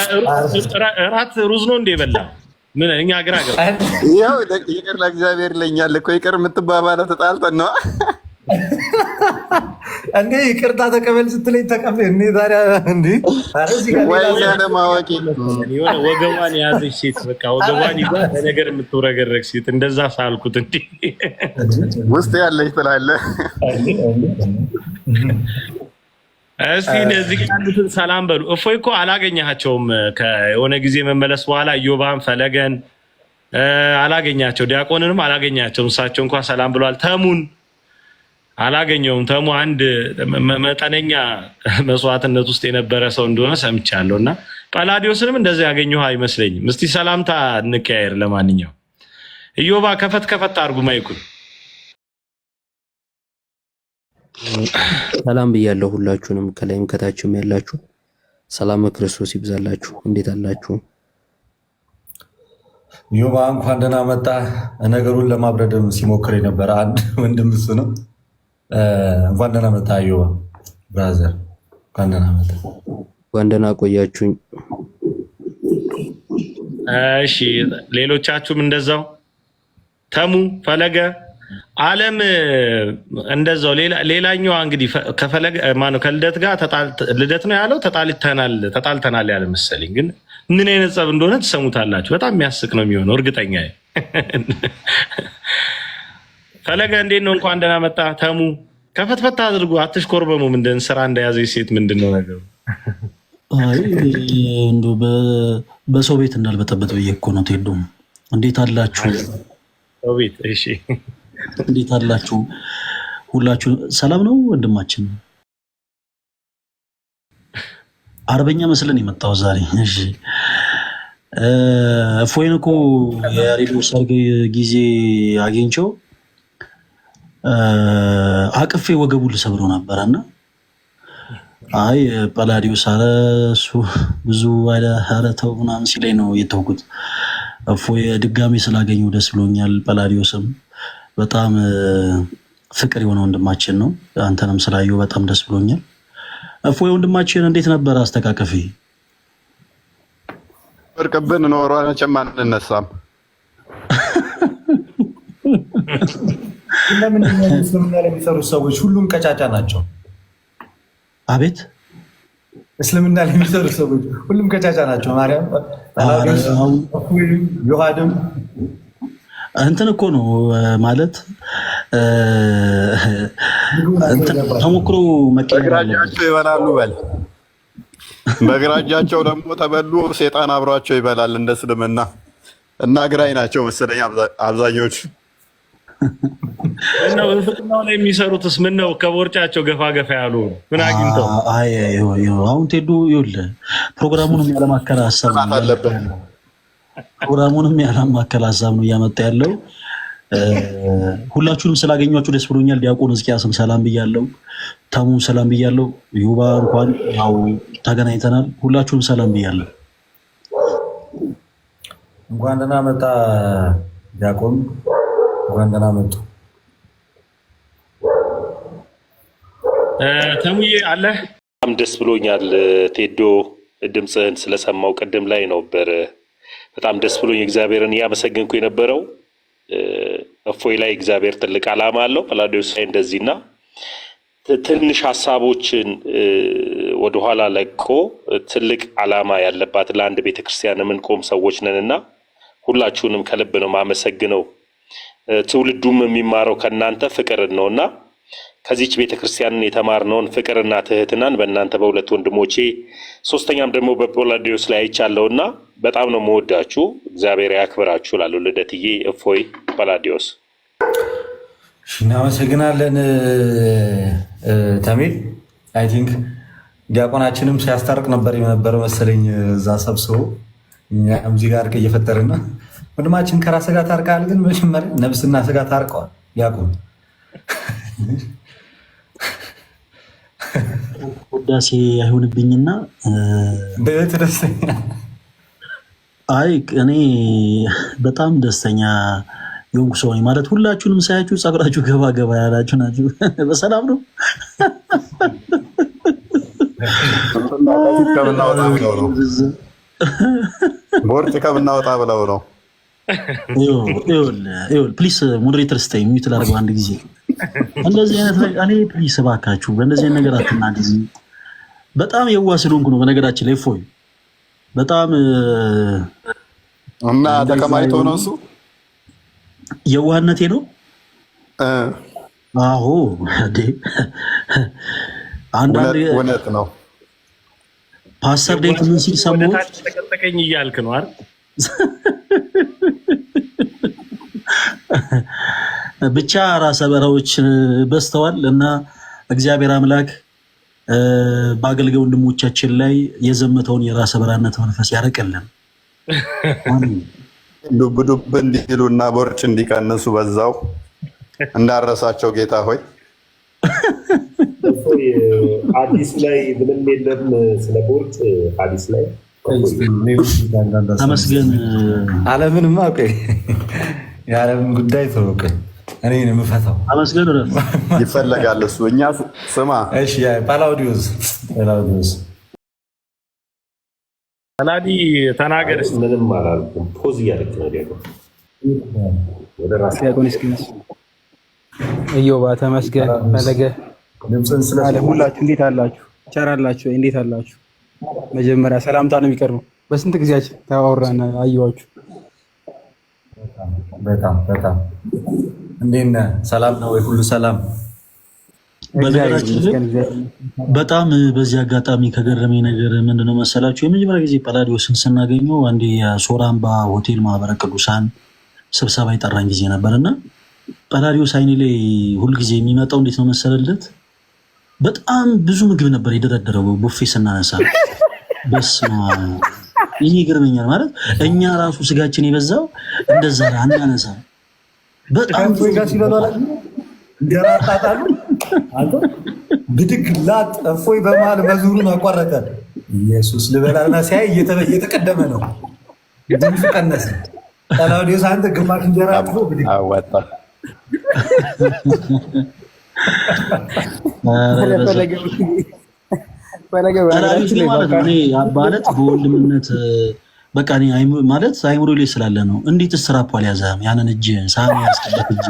እራት ሩዝ ነው እንደ በላ ምን? እኛ ግራ ገባ። ይኸው ይቅር ለእግዚአብሔር ይለኛል እኮ። ይቅር የምትባባለው ተጣልተን ነው እንዴ? ይቅርታ ተቀበል ስትለኝ ተቀበል እንዴ? ታዲያ እንዴ ወይ ያለማወቅ የሆነ ወገቧን የያዘች ሴት በቃ ወገቧን ይዛ ነገር የምትወረገረግ ሴት እንደዛ ሳልኩት እንዴ ውስጥ ያለች ትላለህ። እስቲ እነዚህ ያሉትን ሰላም በሉ። እፎይ እኮ አላገኛቸውም ከሆነ ጊዜ መመለስ በኋላ ኢዮባን ፈለገን አላገኛቸው፣ ዲያቆንንም አላገኛቸውም። እሳቸው እንኳን ሰላም ብሏል። ተሙን አላገኘውም። ተሙ አንድ መጠነኛ መስዋዕትነት ውስጥ የነበረ ሰው እንደሆነ ሰምቻለሁ እና ጳላዲዮስንም እንደዚህ ያገኘሁ አይመስለኝም። እስቲ ሰላምታ እንቀያየር። ለማንኛውም ኢዮባ ከፈት አድርጉ ማይኩን። ሰላም ብያለሁ ሁላችሁንም፣ ከላይም ከታችም ያላችሁ ሰላም ክርስቶስ ይብዛላችሁ። እንዴት አላችሁ? ኢዮባ እንኳን ደህና መጣ። ነገሩን ለማብረድም ሲሞክር የነበረ አንድ ወንድም እሱ ነው። እንኳን ደህና መጣ ኢዮባ ብራዘር፣ እንኳን ደህና መጣ። እንኳን ደህና ቆያችሁኝ። እሺ ሌሎቻችሁም እንደዛው ተሙ ፈለገ ዓለም እንደዛው። ሌላኛዋ እንግዲህ ከፈለገ ማነው ከልደት ጋር ልደት ነው ያለው ተጣልተናል ያለ መሰለኝ። ግን ምን አይነት ጸብ እንደሆነ ትሰሙታላችሁ። በጣም የሚያስቅ ነው የሚሆነው እርግጠኛ። ፈለገ እንዴት ነው? እንኳን ደህና መጣ። ተሙ ከፈትፈታ አድርጉ፣ አትሽኮርበሙ። ምንድን ስራ እንደያዘች ሴት ምንድን ነው ነገሩ? አይ እንደው በሰው ቤት እንዳልበጠበጥ ብዬ እኮ ነው። ቴዶ እንዴት አላችሁ? ሰው ቤት እሺ፣ እንዴት አላችሁ? ሁላችሁ ሰላም ነው? ወንድማችን አርበኛ መስለን የመጣው ዛሬ። እሺ እፎይን እኮ የሬዲዮ ሰርግ ጊዜ አግኝቼው አቅፌ ወገቡ ልሰብረው ነበረና አይ ጳላዲዮስ አረ እሱ ብዙ ኧረ ተው ምናምን ሲለኝ ነው የተውኩት። እፎይ ድጋሚ ስላገኘው ደስ ብሎኛል። ጳላዲዮስም በጣም ፍቅር የሆነ ወንድማችን ነው። አንተንም ስላየው በጣም ደስ ብሎኛል። እፎይ ወንድማችን እንዴት ነበር አስተቃቀፊ? ወርቅብን ኖሮ መቼም አንነሳም። ለምን እስልምና ላይ የሚሰሩ ሰዎች ሁሉም ቀጫጫ ናቸው? አቤት እስልምና ላይ የሚሰሩ ሰዎች ሁሉም ቀጫጫ ናቸው። ማርያም ዮሐድም እንትን እኮ ነው ማለት ተሞክሮ መቀየር አለበት። በግራጃቸው ይበላሉ በል። በግራጃቸው ደግሞ ተበሉ፣ ሴጣን አብሯቸው ይበላል። እንደ እስልምና እና ግራኝ ናቸው መሰለኝ አብዛኞቹ። እነው ፍቅናው ላይ የሚሰሩትስ ምን ነው? ከቦርጫቸው ገፋ ገፋ ያሉ ምን አግኝተው? አይ አሁን ቴዶ ይኸውልህ ፕሮግራሙንም ያለማከል ሀሳብ ነው አለበት። ፕሮግራሙንም ያለማከል ሀሳብ ነው እያመጣ ያለው። ሁላችሁንም ስላገኟችሁ ደስ ብሎኛል። ዲያቆን ሕዝቅያስም ሰላም ብያለሁ፣ ተሙም ሰላም ብያለሁ። ዩባ እንኳን ያው ተገናኝተናል። ሁላችሁንም ሰላም ብያለሁ። እንኳን ደህና መጣ ዲያቆን፣ እንኳን ደህና መጡ። ተሙዬ አለ። በጣም ደስ ብሎኛል ቴዶ፣ ድምፅህን ስለሰማው ቅድም ላይ ነበር። በጣም ደስ ብሎኝ እግዚአብሔርን እያመሰገንኩ የነበረው እፎይ ላይ እግዚአብሔር ትልቅ ዓላማ አለው። ጳላዲዮስ ላይ እንደዚህና ትንሽ ሀሳቦችን ወደኋላ ለቆ ትልቅ ዓላማ ያለባት ለአንድ ቤተክርስቲያን የምንቆም ሰዎች ነንና ሁላችሁንም ከልብ ነው ማመሰግነው። ትውልዱም የሚማረው ከእናንተ ፍቅርን ነውና ከዚች ቤተክርስቲያንን የተማርነውን ፍቅርና ትህትናን በእናንተ በሁለት ወንድሞቼ ሶስተኛም ደግሞ በጳላዲዮስ ላይ አይቻለሁና በጣም ነው መወዳችሁ። እግዚአብሔር ያክብራችሁ እላለሁ። ልደትዬ፣ እፎይ፣ ጳላዲዮስ እናመሰግናለን። ተሜል አይ ቲንክ ዲያቆናችንም ሲያስታርቅ ነበር የነበረው መሰለኝ እዛ ሰብስቦ እኛም እዚህ ጋር እየፈጠርና ወንድማችን ከራስ ጋር ታርቀሃል። ግን መጀመሪያ ነፍስና ስጋ ታርቀዋል ዲያቆን። ውዳሴ አይሆንብኝና ደስተኛ አይ እኔ በጣም ደስተኛ የሆንኩ ሰው ነኝ። ማለት ሁላችሁንም ሳያችሁ ጸጉራችሁ ገባ ገባ ያላችሁ ናችሁ። በሰላም ነው። ቦርጭ ከምናወጣ ብለው ነው። ፕሊስ ሞዴሬተር ስታይ ሚዩት ላድርገው አንድ ጊዜ። እንደዚህ አይነት እኔ ፕሊስ እባካችሁ በእንደዚህ አይነት ነገር አትናገሩ። በጣም የዋህ ስለሆንኩ ነው። በነገራችን ላይ እፎይ በጣም እና ተከማይቶ ነው እሱ የዋህነቴ ነው። አዎ አንዳንድ እውነት ነው። ፓስተር ዴት ምን ሲል ሰሞኑን ተቀጠቀኝ እያልክ ነው አይደል? ብቻ ራሰ በራዎች በስተዋል እና እግዚአብሔር አምላክ በአገልጋይ ወንድሞቻችን ላይ የዘመተውን የራሰ በራነት መንፈስ ያርቅልን። ዱብ ዱብ እንዲሉና ቦርጭ እንዲቀንሱ በዛው እንዳረሳቸው ጌታ ሆይ። አዲስ ላይ ምንም የለም ስለ ቦርጭ። አዲስ ላይ ተመስገን። ዓለምንማ የዓለምን ጉዳይ ተወቅ እኔ ነው የምፈታው። ተመስገን ይፈለጋል እሱ። እኛ ስማ እሺ ጳላዲዮስ ጳላዲ ተናገር። ምንም አላልኩም። ፖዝ እያደረክ ነው ደግሞ ወደ ራስ እዮባ ተመስገን ፈለገ ሁላችሁ እንዴት አላችሁ? ቸራላችሁ? እንዴት አላችሁ? መጀመሪያ ሰላምታ ነው የሚቀርበው። በስንት ጊዜያችን ታወራን አየኋችሁ። በጣም እንዴት ነህ? ሰላም ነው ወይ? ሁሉ ሰላም? በጣም በዚህ አጋጣሚ ከገረመኝ ነገር ምንድነው መሰላችሁ? የመጀመሪያ ጊዜ ጳላዲዮስን ስናገኘው አንዴ የሶራምባ ሆቴል ማህበረ ቅዱሳን ስብሰባ የጠራኝ ጊዜ ነበርና ጳላዲዮስ አይኔ ላይ ሁልጊዜ የሚመጣው እንዴት ነው መሰለለት? በጣም ብዙ ምግብ ነበር የደረደረው ቡፌ ስናነሳ። በስመ አብ ይሄ ይገርመኛል። ማለት እኛ ራሱ ስጋችን የበዛው እንደዛ አናነሳ። በጣም እንደራጣጣሉ አንተ ብድግ ላጥ እፎይ በመሃል መዝሙሩን አቋረጠ። ኢየሱስ ልበላና ሲያይ እየተቀደመ ነው። ድምፁ ቀነሰ። ጳላዲዮስ አንተ ግማሽ እንጀራ አጥፎ ብድግ አወጣ። ማለት በወንድምነት በቃ ማለት አይምሮ ላይ ስላለ ነው። እንዴት ስራፖ አልያዘህም? ያንን እጅ ሳህን ያስቀበት እጅ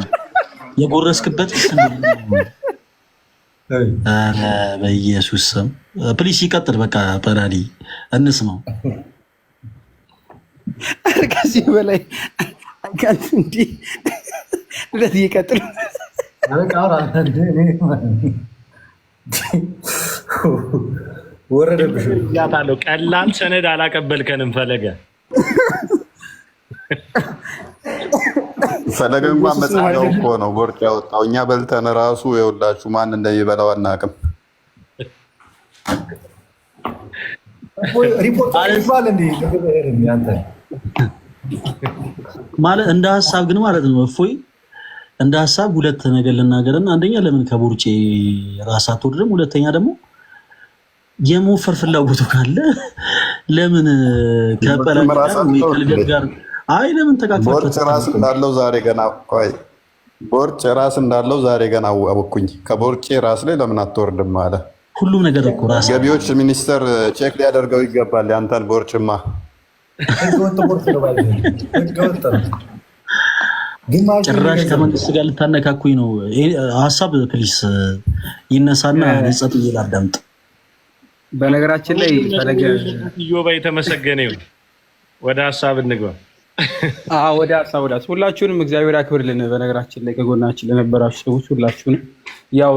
የጎረስክበት በኢየሱስ ስም ፕሊስ ይቀጥል። በቃ ጳላዲ እንስማው። ከዚህ በላይ እንዲ ልደት እየቀጥሉ ወረደብሽ ያታለው ቀላል ሰነድ አላቀበልከንም ፈለገ ፈለገ እንኳን መጻጋው እኮ ነው ቦርጭ ያወጣው። እኛ በልተን ራሱ የውላችሁ ማን እንደሚበላው አናውቅም። ሪፖርት አይባል እንዴ ያንተ ማለት እንደ ሀሳብ ግን ማለት ነው። እፎይ እንደ ሀሳብ ሁለት ነገር ልናገርና አንደኛ ለምን ከቦርጬ ራስ አትወርድም? ሁለተኛ ደግሞ የመወፈር ፍላጎቱ ካለ ለምን ከበላጭ ከልደት ጋር አይ ለምን ተቃቅፈው ቦርጭ ራስ እንዳለው ዛሬ ገና ቆይ ቦርጭ ራስ እንዳለው ዛሬ ገና አወኩኝ። ከቦርጬ ራስ ላይ ለምን አትወርድም አለ። ሁሉም ነገር እኮ ራስ ገቢዎች ሚኒስተር ቼክ ሊያደርገው ይገባል። ያንተን ቦርጭማ ጭራሽ ከመንግስት ጋር ልታነካኩኝ ነው። ሀሳብ ፕሊስ ይነሳና ንጸት ይላዳምጥ። በነገራችን ላይ ፈለገ ኢዮባ የተመሰገነ ይሁን። ወደ ሀሳብ እንግባ። ወደ ሀሳብ ሁላችሁንም እግዚአብሔር ያክብርልን። በነገራችን ላይ ከጎናችን ለነበራችሁ ሰዎች ሁላችሁንም ያው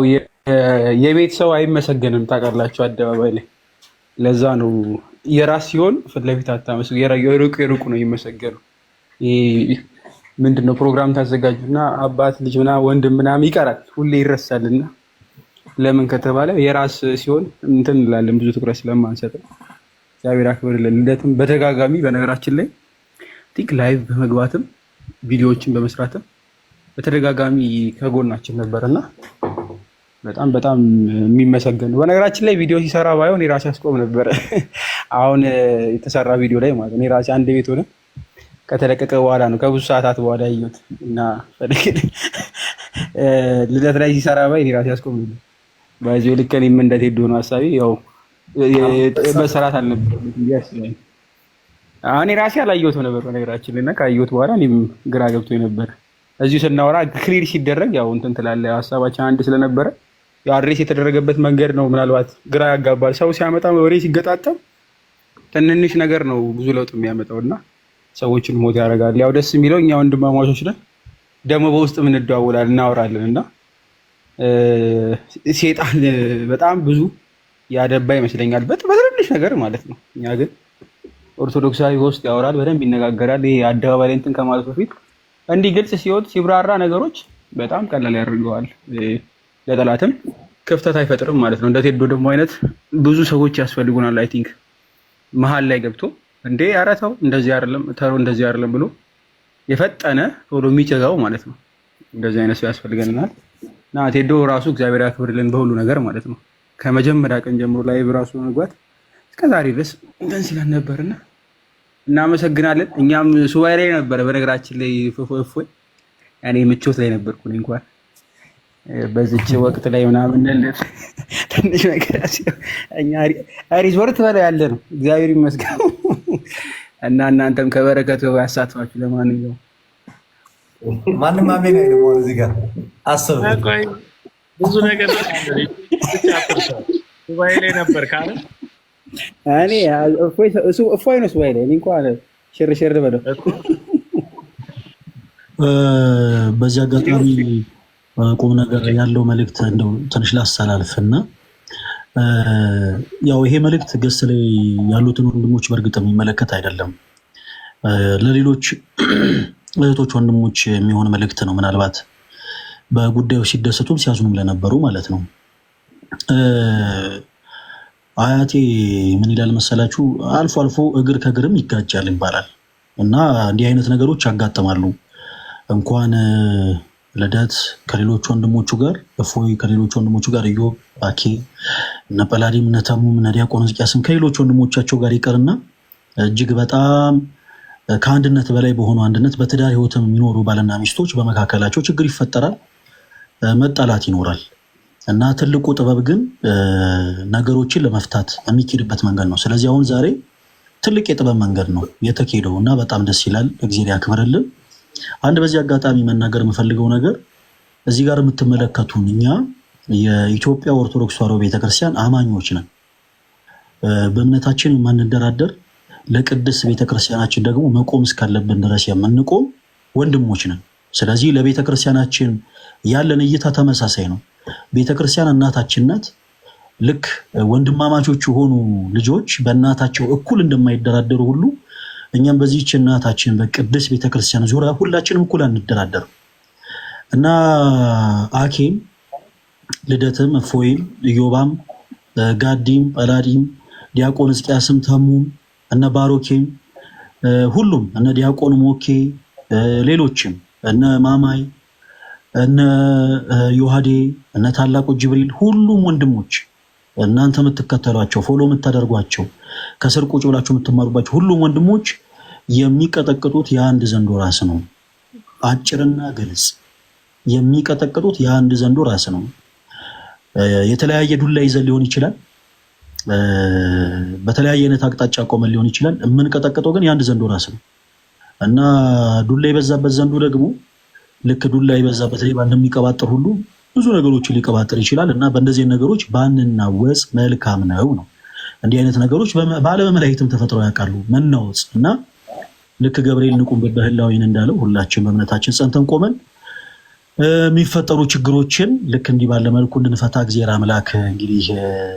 የቤት ሰው አይመሰገንም ታውቃላችሁ፣ አደባባይ ላይ ለዛ ነው የራስ ሲሆን ፊት ለፊት አታመስሉ፣ የሩቁ ነው ይመሰገኑ። ምንድነው ፕሮግራም ታዘጋጁና አባት ልጅ ምናምን ወንድም ምናምን ይቀራል፣ ሁሌ ይረሳልና ለምን ከተባለ የራስ ሲሆን እንትን እንላለን፣ ብዙ ትኩረት ስለማንሰጥ። እግዚአብሔር ያክብርልን። ልደትም በተጋጋሚ በነገራችን ላይ ቲክ ላይቭ በመግባትም ቪዲዮዎችን በመስራትም በተደጋጋሚ ከጎናችን ነበርና በጣም በጣም የሚመሰገን። በነገራችን ላይ ቪዲዮ ሲሰራ ባይሆን የራሴ አስቆም ነበር። አሁን የተሰራ ቪዲዮ ላይ ማለት ነው የራሴ አንድ ቤት ሆነ ከተለቀቀ በኋላ ነው ከብዙ ሰዓታት በኋላ ያየሁት እና ልደት ላይ ሲሰራ ባይ የራሴ አስቆም ነበር። ባይዘው ልክ እኔም እንደቴዶ ነው ሀሳቤ ያው መሰራት አልነበረም ያስለኝ። እኔ ራሴ አላየሁትም ነበር በነገራችን ላይ እና ካየሁት በኋላ እኔም ግራ ገብቶኝ ነበር። እዚሁ ስናወራ ክሊር ሲደረግ ያው እንትን ትላለህ ሀሳባችን አንድ ስለነበረ ያው አድሬስ የተደረገበት መንገድ ነው ምናልባት ግራ ያጋባል። ሰው ሲያመጣ ወሬ ሲገጣጠም ትንንሽ ነገር ነው ብዙ ለውጥ የሚያመጣውና ሰዎችን ሞት ያደርጋል። ያው ደስ የሚለው እኛ ወንድማማቾች ነን፣ ደግሞ በውስጥም እንደዋወላለን እናወራለን እና ሴጣን በጣም ብዙ ያደባ ይመስለኛል በትንሽ ነገር ማለት ነው። እኛ ግን ኦርቶዶክሳዊ ውስጥ ያወራል፣ በደንብ ይነጋገራል። ይሄ አደባባይ ላይ እንትን ከማለት በፊት እንዲህ ግልጽ ሲወጥ ሲብራራ ነገሮች በጣም ቀላል ያደርገዋል። ለጠላትም ክፍተት አይፈጥርም ማለት ነው። እንደ ቴዶ ደግሞ አይነት ብዙ ሰዎች ያስፈልጉናል። አይ ቲንክ መሀል ላይ ገብቶ እንዴ ኧረ ተው እንደዚህ አይደለም ተሮ እንደዚህ አይደለም ብሎ የፈጠነ ቶሎ የሚጨጋው ማለት ነው። እንደዚህ አይነት ሰው ያስፈልገናል እና ቴዶ ራሱ እግዚአብሔር ያክብርልን በሁሉ ነገር ማለት ነው። ከመጀመሪያ ቀን ጀምሮ ላይ በራሱ መግባት እስከዛሬ ድረስ እንትን ሲለን ነበርና እናመሰግናለን። እኛም ሱባኤ ላይ ነበረ በነገራችን ላይ እፎይ እኔ ምቾት ላይ ነበርኩ እንኳን በዚች ወቅት ላይ ምናምን ትንሽ ነገር እኛ ሪዞርት በላይ ያለ ነው እግዚአብሔር ይመስገን። እና እናንተም ከበረከቱ ያሳትፋችሁ። ለማንኛውም ማንም አሜን አይደለም። እዚህ ጋር አስብ ብዙ ነገር ሱባኤ ላይ ነበር ካለ እኔ እፎይ ነው ሱባኤ ላይ እንኳን ሽርሽር በለው። በዚህ አጋጣሚ ቁም ነገር ያለው መልእክት እንደው ትንሽ ላስተላልፍና ያው ይሄ መልእክት ገስ ላይ ያሉትን ወንድሞች በእርግጥ የሚመለከት አይደለም፣ ለሌሎች እህቶች ወንድሞች የሚሆን መልእክት ነው። ምናልባት በጉዳዩ ሲደሰቱም ሲያዝኑም ለነበሩ ማለት ነው። አያቴ ምን ይላል መሰላችሁ? አልፎ አልፎ እግር ከእግርም ይጋጫል ይባላል እና እንዲህ አይነት ነገሮች ያጋጥማሉ። እንኳን ልደት ከሌሎች ወንድሞቹ ጋር እፎይ ከሌሎች ወንድሞቹ ጋር ኢዮብ፣ አኬ፣ እነ ጰላዲም፣ እነ ተሙም፣ እነ ዲያቆን ሕዝቅያስም ከሌሎች ወንድሞቻቸው ጋር ይቀርና እጅግ በጣም ከአንድነት በላይ በሆነው አንድነት በትዳር ህይወትም የሚኖሩ ባልና ሚስቶች በመካከላቸው ችግር ይፈጠራል፣ መጣላት ይኖራል እና ትልቁ ጥበብ ግን ነገሮችን ለመፍታት የሚኬድበት መንገድ ነው። ስለዚህ አሁን ዛሬ ትልቅ የጥበብ መንገድ ነው የተኬደው እና በጣም ደስ ይላል። እግዚአብሔር ያክብርልን። አንድ በዚህ አጋጣሚ መናገር የምፈልገው ነገር እዚህ ጋር የምትመለከቱን እኛ የኢትዮጵያ ኦርቶዶክስ ተዋሕዶ ቤተክርስቲያን አማኞች ነን። በእምነታችን የማንደራደር ለቅድስት ቤተክርስቲያናችን ደግሞ መቆም እስካለብን ድረስ የምንቆም ወንድሞች ነን። ስለዚህ ለቤተ ክርስቲያናችን ያለን እይታ ተመሳሳይ ነው። ቤተ ክርስቲያን እናታችን ናት። ልክ ወንድማማቾች የሆኑ ልጆች በእናታቸው እኩል እንደማይደራደሩ ሁሉ እኛም በዚህች እናታችን በቅድስት ቤተክርስቲያን ዙሪያ ሁላችንም እኩል አንደራደር እና አኬም፣ ልደትም፣ እፎይም፣ ኢዮባም፣ ጋዲም፣ ጳላዲም፣ ዲያቆን እስቂያስም፣ ተሙም፣ እነ ባሮኬም፣ ሁሉም እነ ዲያቆን ሞኬ፣ ሌሎችም እነ ማማይ፣ እነ ዮሐዴ፣ እነ ታላቁ ጅብሪል፣ ሁሉም ወንድሞች እናንተ የምትከተሏቸው ፎሎ የምታደርጓቸው ከስር ቁጭ ብላችሁ የምትማሩባቸው ሁሉም ወንድሞች የሚቀጠቅጡት የአንድ ዘንዶ ራስ ነው። አጭርና ግልጽ፣ የሚቀጠቅጡት የአንድ ዘንዶ ራስ ነው። የተለያየ ዱላ ይዘን ሊሆን ይችላል፣ በተለያየ አይነት አቅጣጫ ቆመን ሊሆን ይችላል። የምንቀጠቅጠው ግን የአንድ ዘንዶ ራስ ነው እና ዱላ የበዛበት ዘንዶ ደግሞ ልክ ዱላ የበዛበት ሌባ እንደሚቀባጥር ሁሉ ብዙ ነገሮችን ሊቀባጥር ይችላል እና በእንደዚህ ነገሮች ባንናወጽ መልካም ነው። እንዲህ አይነት ነገሮች ባለመላእክትም ተፈጥረው ያውቃሉ፣ መናወጽ እና ልክ ገብርኤል ንቁምበት በህላዊን እንዳለው ሁላችን በእምነታችን ጸንተን ቆመን የሚፈጠሩ ችግሮችን ልክ እንዲህ ባለ መልኩ እንድንፈታ እግዚአብሔር አምላክ እንግዲህ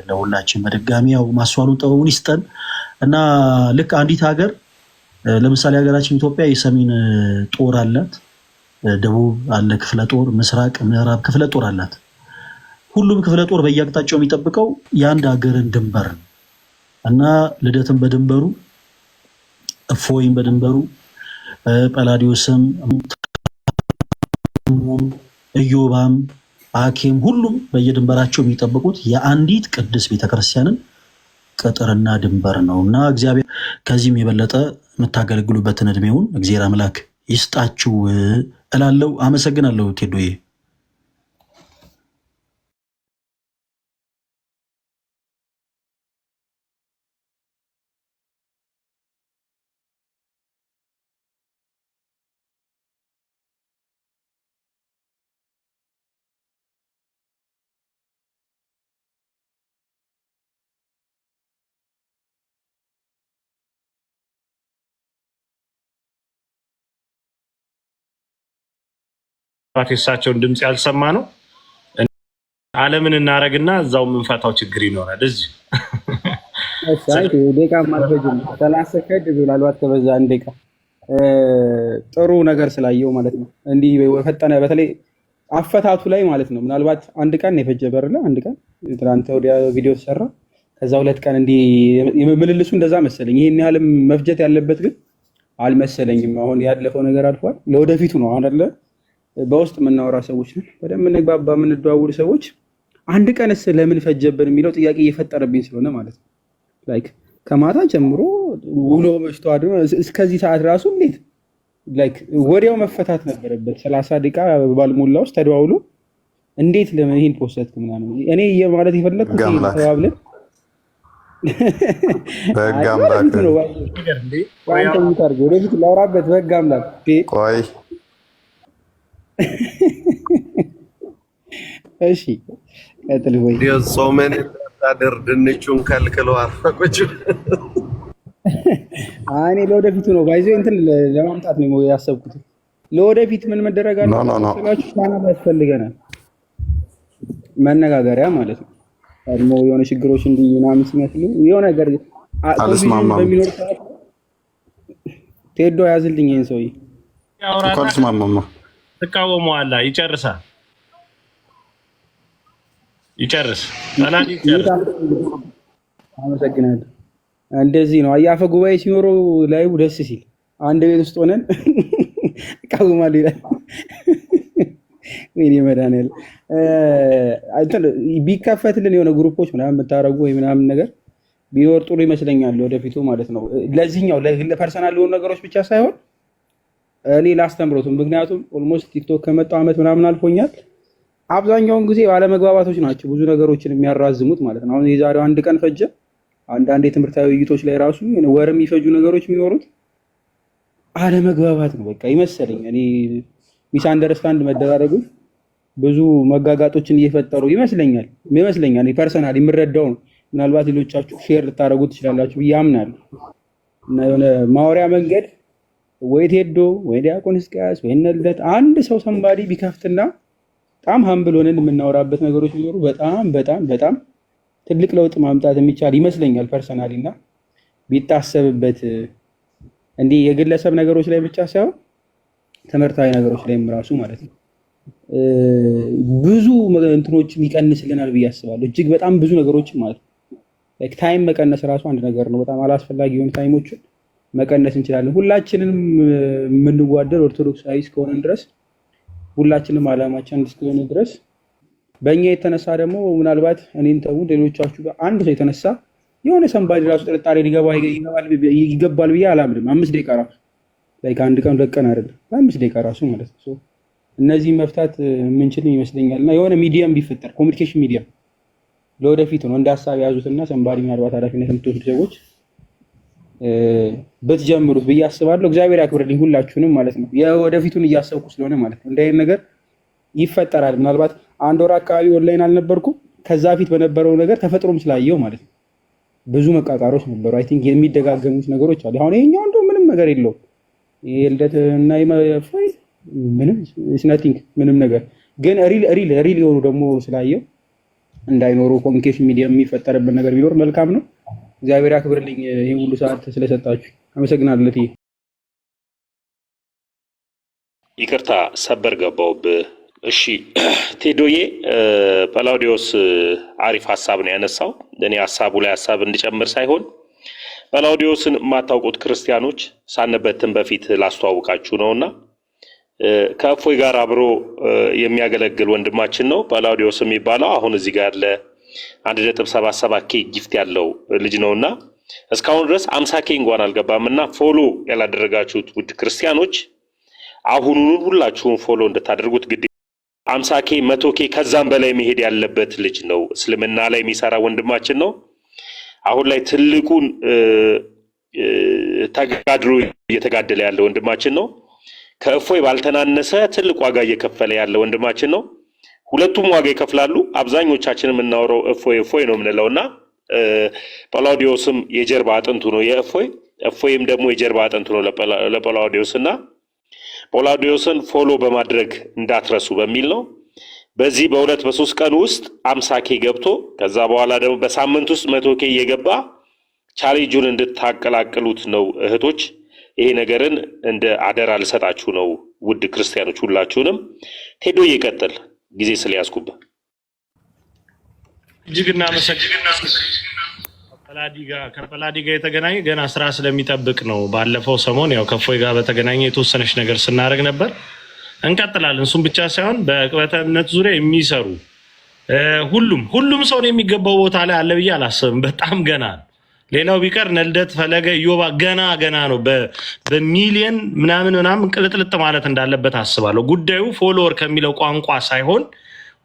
ለሁላችን በድጋሚ ያው ማስተዋሉን ጥበቡን ይስጠን እና ልክ አንዲት ሀገር ለምሳሌ ሀገራችን ኢትዮጵያ የሰሜን ጦር አላት፣ ደቡብ አለ ክፍለ ጦር፣ ምስራቅ ምዕራብ ክፍለ ጦር አላት። ሁሉም ክፍለ ጦር በየአቅጣጫው የሚጠብቀው የአንድ ሀገርን ድንበር እና ልደትም በድንበሩ፣ እፎይም በድንበሩ፣ ጳላዲዮስም፣ ኢዮባም፣ አኬም ሁሉም በየድንበራቸው የሚጠብቁት የአንዲት ቅድስት ቤተክርስቲያንን ቅጥርና ድንበር ነው እና እግዚአብሔር ከዚህም የበለጠ የምታገለግሉበትን እድሜውን እግዚአብሔር አምላክ ይስጣችሁ እላለሁ። አመሰግናለሁ ቴዶዬ። የእሳቸውን ድምፅ ያልሰማ ነው ዓለምን እናረግና እዛው የምንፈታው ችግር ይኖራል። እዚህ ደቂቃ ማልፈጅም 30 ሰከንድ ምናልባት ከበዛ አንድ ደቂቃ ጥሩ ነገር ስላየው ማለት ነው። እንዲህ ፈጠነ፣ በተለይ አፈታቱ ላይ ማለት ነው። ምናልባት አንድ ቀን የፈጀ በርለ አንድ ቀን ትናንት ወዲያ ቪዲዮ ተሰራ፣ ከዛ 2 ቀን እንዲህ ምልልሱ እንደዛ መሰለኝ። ይሄን ያህልም መፍጀት ያለበት ግን አልመሰለኝም። አሁን ያለፈው ነገር አልፏል። ለወደፊቱ ነው አሁን አይደለ በውስጥ የምናወራ ሰዎች ነን፣ በደንብ እንግባባ የምንደዋውል ሰዎች። አንድ ቀንስ ለምን ፈጀብን የሚለው ጥያቄ እየፈጠረብኝ ስለሆነ ማለት ነው። ላይክ ከማታ ጀምሮ ውሎ መሽቶ አድሮ እስከዚህ ሰዓት ራሱ እንዴት ላይክ ወዲያው መፈታት ነበረበት። 30 ደቂቃ ባልሞላ ውስጥ ተደዋውሎ እንዴት ለምን ይሄን ፖስትክ ምናምን እኔ ማለት የፈለኩት ተባብለን በሕግ አምላክ ነው ወደፊት ላውራበት በሕግ አምላክ ቆይ እሺ ቀጥል ወይ ጾመን ታደር ድንቹን ከልክሎ አፈቁጭ እኔ ለወደፊቱ ነው ባይዘው እንትን ለማምጣት ነው ያሰብኩት። ለወደፊት ምን መደረግ አለበት ቻናል ያስፈልገናል፣ መነጋገሪያ ማለት ነው። ደግሞ የሆነ ችግሮች እንዲህ ምናምን ሲመስሉ የሆነ ነገር አልስማማም በሚኖር ሰዓት ቴዶ ያዝልኝ ይሄን ሰውዬ ያውራና አልስማማም ተቃወመዋላ ይጨርሳል። ይጨርስ ሰላም ይጨርስ። አመሰግናለሁ። እንደዚህ ነው አያፈ ጉባኤ ሲኖሩ ላይ ደስ ሲል አንድ ቤት ውስጥ ሆነን ተቃውማለሁ ይላል። ወይኔ መድኃኒዓለም እንትን ቢከፈትልን የሆነ ግሩፖች ምናምን የምታረጉ ወይ ምናምን ነገር ቢኖር ጥሩ ይመስለኛል ወደፊቱ ማለት ነው። ለዚህኛው ለፐርሰናል የሆኑ ነገሮች ብቻ ሳይሆን እኔ ላስተምሮትም፣ ምክንያቱም ኦልሞስት ቲክቶክ ከመጣው ዓመት ምናምን አልፎኛል። አብዛኛውን ጊዜ ባለመግባባቶች ናቸው ብዙ ነገሮችን የሚያራዝሙት ማለት ነው። አሁን የዛሬው አንድ ቀን ፈጀ። አንዳንድ የትምህርታዊ ውይይቶች ላይ ራሱ ወር የሚፈጁ ነገሮች የሚኖሩት አለመግባባት ነው በቃ ይመስለኝ። እኔ ሚስ አንደርስታንድ መደራረጎች ብዙ መጋጋጦችን እየፈጠሩ ይመስለኛል ፐርሰናል የምረዳው ነው። ምናልባት ሌሎቻችሁ ሼር ልታደርጉት ትችላላችሁ ብዬ አምናለሁ። እና የሆነ ማወሪያ መንገድ ወይ ቴዶ ወይ ዲያቆን ሕዝቅያስ ወይ እነ ልደት አንድ ሰው ሰንባዲ ቢከፍትና በጣም ሀምብል ሆነን የምናወራበት ነገሮች ቢኖሩ በጣም በጣም በጣም ትልቅ ለውጥ ማምጣት የሚቻል ይመስለኛል ፐርሰናሊ። እና ቢታሰብበት እንዲህ የግለሰብ ነገሮች ላይ ብቻ ሳይሆን ትምህርታዊ ነገሮች ላይም ራሱ ማለት ነው ብዙ እንትኖችን ይቀንስልናል ብዬ አስባለሁ። እጅግ በጣም ብዙ ነገሮችን ማለት ነው። ታይም መቀነስ ራሱ አንድ ነገር ነው። በጣም አላስፈላጊ የሆኑ ታይሞችን መቀነስ እንችላለን። ሁላችንም የምንዋደድ ኦርቶዶክሳዊ እስከሆነ ድረስ ሁላችንም ዓላማችን እስከሆነ ድረስ በእኛ የተነሳ ደግሞ ምናልባት እኔን ተው ሌሎቻችሁ አንድ ሰው የተነሳ የሆነ ሰንባዲ ራሱ ጥርጣሬ ይገባል ብዬ አላምንም። 5 ደቂቃ ራሱ ላይ ከአንድ ቀን 2 ቀን አይደለም 5 ደቂቃ ራሱ ማለት ነው። እነዚህ መፍታት የምንችል ይመስለኛል። እና የሆነ ሚዲየም ቢፈጠር ኮሚኒኬሽን ሚዲየም ለወደፊቱ ነው እንደ ሀሳብ የያዙትና ሰንባዲ ምናልባት ኃላፊነት የምትወስዱ ሰዎች ብትጀምሩት ብዬ አስባለሁ። እግዚአብሔር ያክብርልኝ ሁላችሁንም ማለት ነው። የወደፊቱን እያሰብኩ ስለሆነ ማለት ነው። እንዲህ አይነት ነገር ይፈጠራል። ምናልባት 1 ወር አካባቢ ኦንላይን አልነበርኩም። ከዛ ፊት በነበረው ነገር ተፈጥሮም ስላየው ማለት ነው ብዙ መቃቃሮች ነበሩ። አይ ቲንክ የሚደጋገሙት ነገሮች አሉ። አሁን ይሄኛው እንደው ምንም ነገር የለውም። የልደት እና ምንም ስናቲንግ ምንም ነገር ግን ሪል የሆኑ ደግሞ ስላየው እንዳይኖሩ ኮሚኒኬሽን ሚዲያ የሚፈጠርበት ነገር ቢኖር መልካም ነው። እግዚአብሔር ያክብርልኝ ይሄን ሁሉ ሰዓት ስለሰጣችሁ አመሰግናለሁ። ይቅርታ ሰበር ገባውብህ። እሺ ቴዶዬ፣ ጳላውዲዮስ አሪፍ ሀሳብ ነው ያነሳው። እኔ ሀሳቡ ላይ ሀሳብ እንድጨምር ሳይሆን ጳላውዲዮስን የማታውቁት ክርስቲያኖች ሳንበትን በፊት ላስተዋውቃችሁ ነውና ከእፎይ ጋር አብሮ የሚያገለግል ወንድማችን ነው ጳላውዲዮስ የሚባለው። አሁን እዚህ ጋር ያለ 1.77 ኬ ጊፍት ያለው ልጅ ነውና እስካሁን ድረስ 50 ኬ እንኳን አልገባምና ፎሎ ያላደረጋችሁት ውድ ክርስቲያኖች አሁኑኑ ሁላችሁም ፎሎ እንድታደርጉት ግድ 50 ኬ 100 ኬ ከዛም በላይ መሄድ ያለበት ልጅ ነው። እስልምና ላይ የሚሰራ ወንድማችን ነው። አሁን ላይ ትልቁን ተጋድሎ እየተጋደለ ያለ ወንድማችን ነው። ከእፎይ ባልተናነሰ ትልቅ ዋጋ እየከፈለ ያለ ወንድማችን ነው። ሁለቱም ዋጋ ይከፍላሉ። አብዛኞቻችን የምናወራው እፎይ ነው የምንለውና ጳላውዲዮስም የጀርባ አጥንቱ ነው የእፎይ፣ እፎይም ደግሞ የጀርባ አጥንቱ ነው ለጳላውዲዮስና ጳላውዲዮስን ፎሎ በማድረግ እንዳትረሱ በሚል ነው። በዚህ በ2-3 ቀን ውስጥ 50 ኬ ገብቶ ከዛ በኋላ ደግሞ በሳምንት ውስጥ 100 ኬ እየገባ ቻሌንጁን እንድታቀላቅሉት ነው እህቶች። ይሄ ነገርን እንደ አደራ ልሰጣችሁ ነው ውድ ክርስቲያኖች ሁላችሁንም። ቴዶ ይቀጥል፣ ጊዜ ስለያዝኩብህ እጅግ እናመሰግናለን። ከጳላዲ ጋር የተገናኘ ገና ስራ ስለሚጠብቅ ነው። ባለፈው ሰሞን ያው ከእፎይ ጋር በተገናኘ የተወሰነች ነገር ስናደርግ ነበር። እንቀጥላለን። እሱም ብቻ ሳይሆን በዕቅበተ እምነት ዙሪያ የሚሰሩ ሁሉም ሰው የሚገባው ቦታ ላይ አለ ብዬ አላስብም። በጣም ገና ነው። ሌላው ቢቀር ነልደት ፈለገ ኢዮባ ገና ነው። በሚሊየን ምናምን ቅልጥልጥ ማለት እንዳለበት አስባለሁ። ጉዳዩ ፎሎወር ከሚለው ቋንቋ ሳይሆን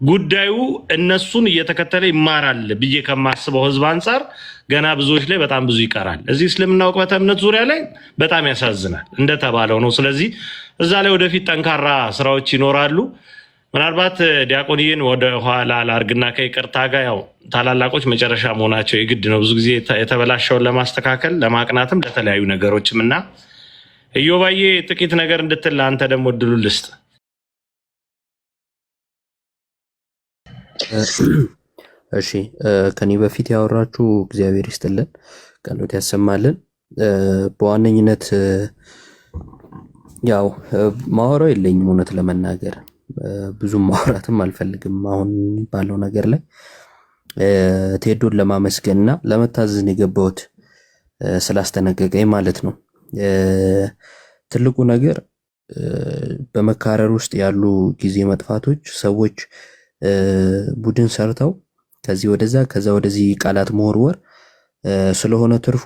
ጉዳዩ እነሱን እየተከተለ ይማራል ብዬ ከማስበው ህዝብ አንጻር ገና ብዙዎች ላይ በጣም ብዙ ይቀራል። እዚህ እስልምና ዕቅበተ እምነት ዙሪያ ላይ በጣም ያሳዝናል እንደተባለው ነው። ስለዚህ እዛ ላይ ወደፊት ጠንካራ ስራዎች ይኖራሉ። ምናልባት ዲያቆንዬን ወደ ኋላ ላርግና ከይቅርታ ጋር ያው ታላላቆች መጨረሻ መሆናቸው የግድ ነው። ብዙ ጊዜ የተበላሸውን ለማስተካከል ለማቅናትም ለተለያዩ ነገሮችም እና ኢዮባዬ ጥቂት ነገር እንድትል ለአንተ ደግሞ እድሉ ልስጥ። እሺ ከኔ በፊት ያወራችሁ እግዚአብሔር ይስጥልን፣ ቀሎት ያሰማልን። በዋነኝነት ያው ማወራው የለኝም እውነት ለመናገር ብዙም ማውራትም አልፈልግም። አሁን ባለው ነገር ላይ ቴዶን ለማመስገንና ለመታዘዝ የገባሁት ስላስተነቀቀኝ ማለት ነው። ትልቁ ነገር በመካረር ውስጥ ያሉ ጊዜ መጥፋቶች ሰዎች ቡድን ሰርተው ከዚህ ወደዛ ከዛ ወደዚህ ቃላት መወርወር ስለሆነ ትርፉ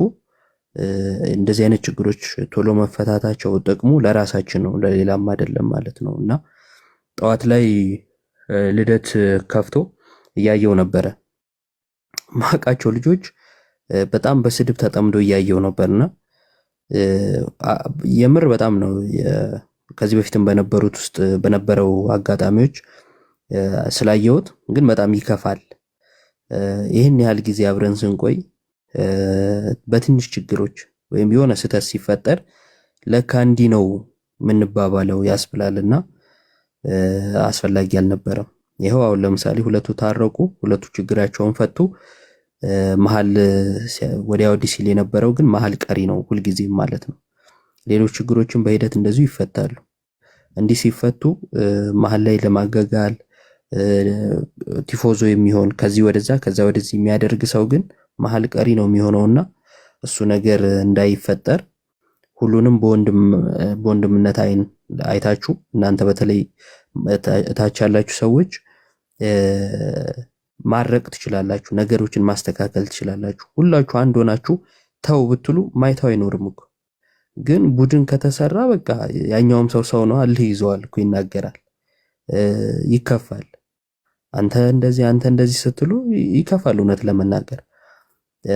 እንደዚህ አይነት ችግሮች ቶሎ መፈታታቸው ጥቅሙ ለራሳችን ነው፣ ለሌላም አይደለም ማለት ነው። እና ጠዋት ላይ ልደት ከፍቶ እያየው ነበረ። ማቃቸው ልጆች በጣም በስድብ ተጠምዶ እያየው ነበርና የምር በጣም ነው ከዚህ በፊትም በነበሩት ውስጥ በነበረው አጋጣሚዎች ስላየሁት ግን በጣም ይከፋል። ይህን ያህል ጊዜ አብረን ስንቆይ በትንሽ ችግሮች ወይም የሆነ ስህተት ሲፈጠር ለካ እንዲህ ነው የምንባባለው ያስብላልና አስፈላጊ አልነበረም። ይኸው አሁን ለምሳሌ ሁለቱ ታረቁ፣ ሁለቱ ችግራቸውን ፈቱ። መሀል ወዲያ ወዲህ ሲል የነበረው ግን መሀል ቀሪ ነው ሁልጊዜም ማለት ነው። ሌሎች ችግሮችን በሂደት እንደዚሁ ይፈታሉ። እንዲህ ሲፈቱ መሀል ላይ ለማገጋል ቲፎዞ የሚሆን ከዚህ ወደዛ ከዛ ወደዚህ የሚያደርግ ሰው ግን መሀል ቀሪ ነው የሚሆነውና እሱ ነገር እንዳይፈጠር ሁሉንም በወንድምነት አይን አይታችሁ እናንተ በተለይ እታች ያላችሁ ሰዎች ማረቅ ትችላላችሁ፣ ነገሮችን ማስተካከል ትችላላችሁ። ሁላችሁ አንድ ሆናችሁ ተው ብትሉ ማይታው አይኖርም እኮ። ግን ቡድን ከተሰራ በቃ ያኛውም ሰው ነው አልህ ይዘዋል እኮ ይናገራል፣ ይከፋል። አንተ እንደዚህ ስትሉ ይከፋል። እውነት ለመናገር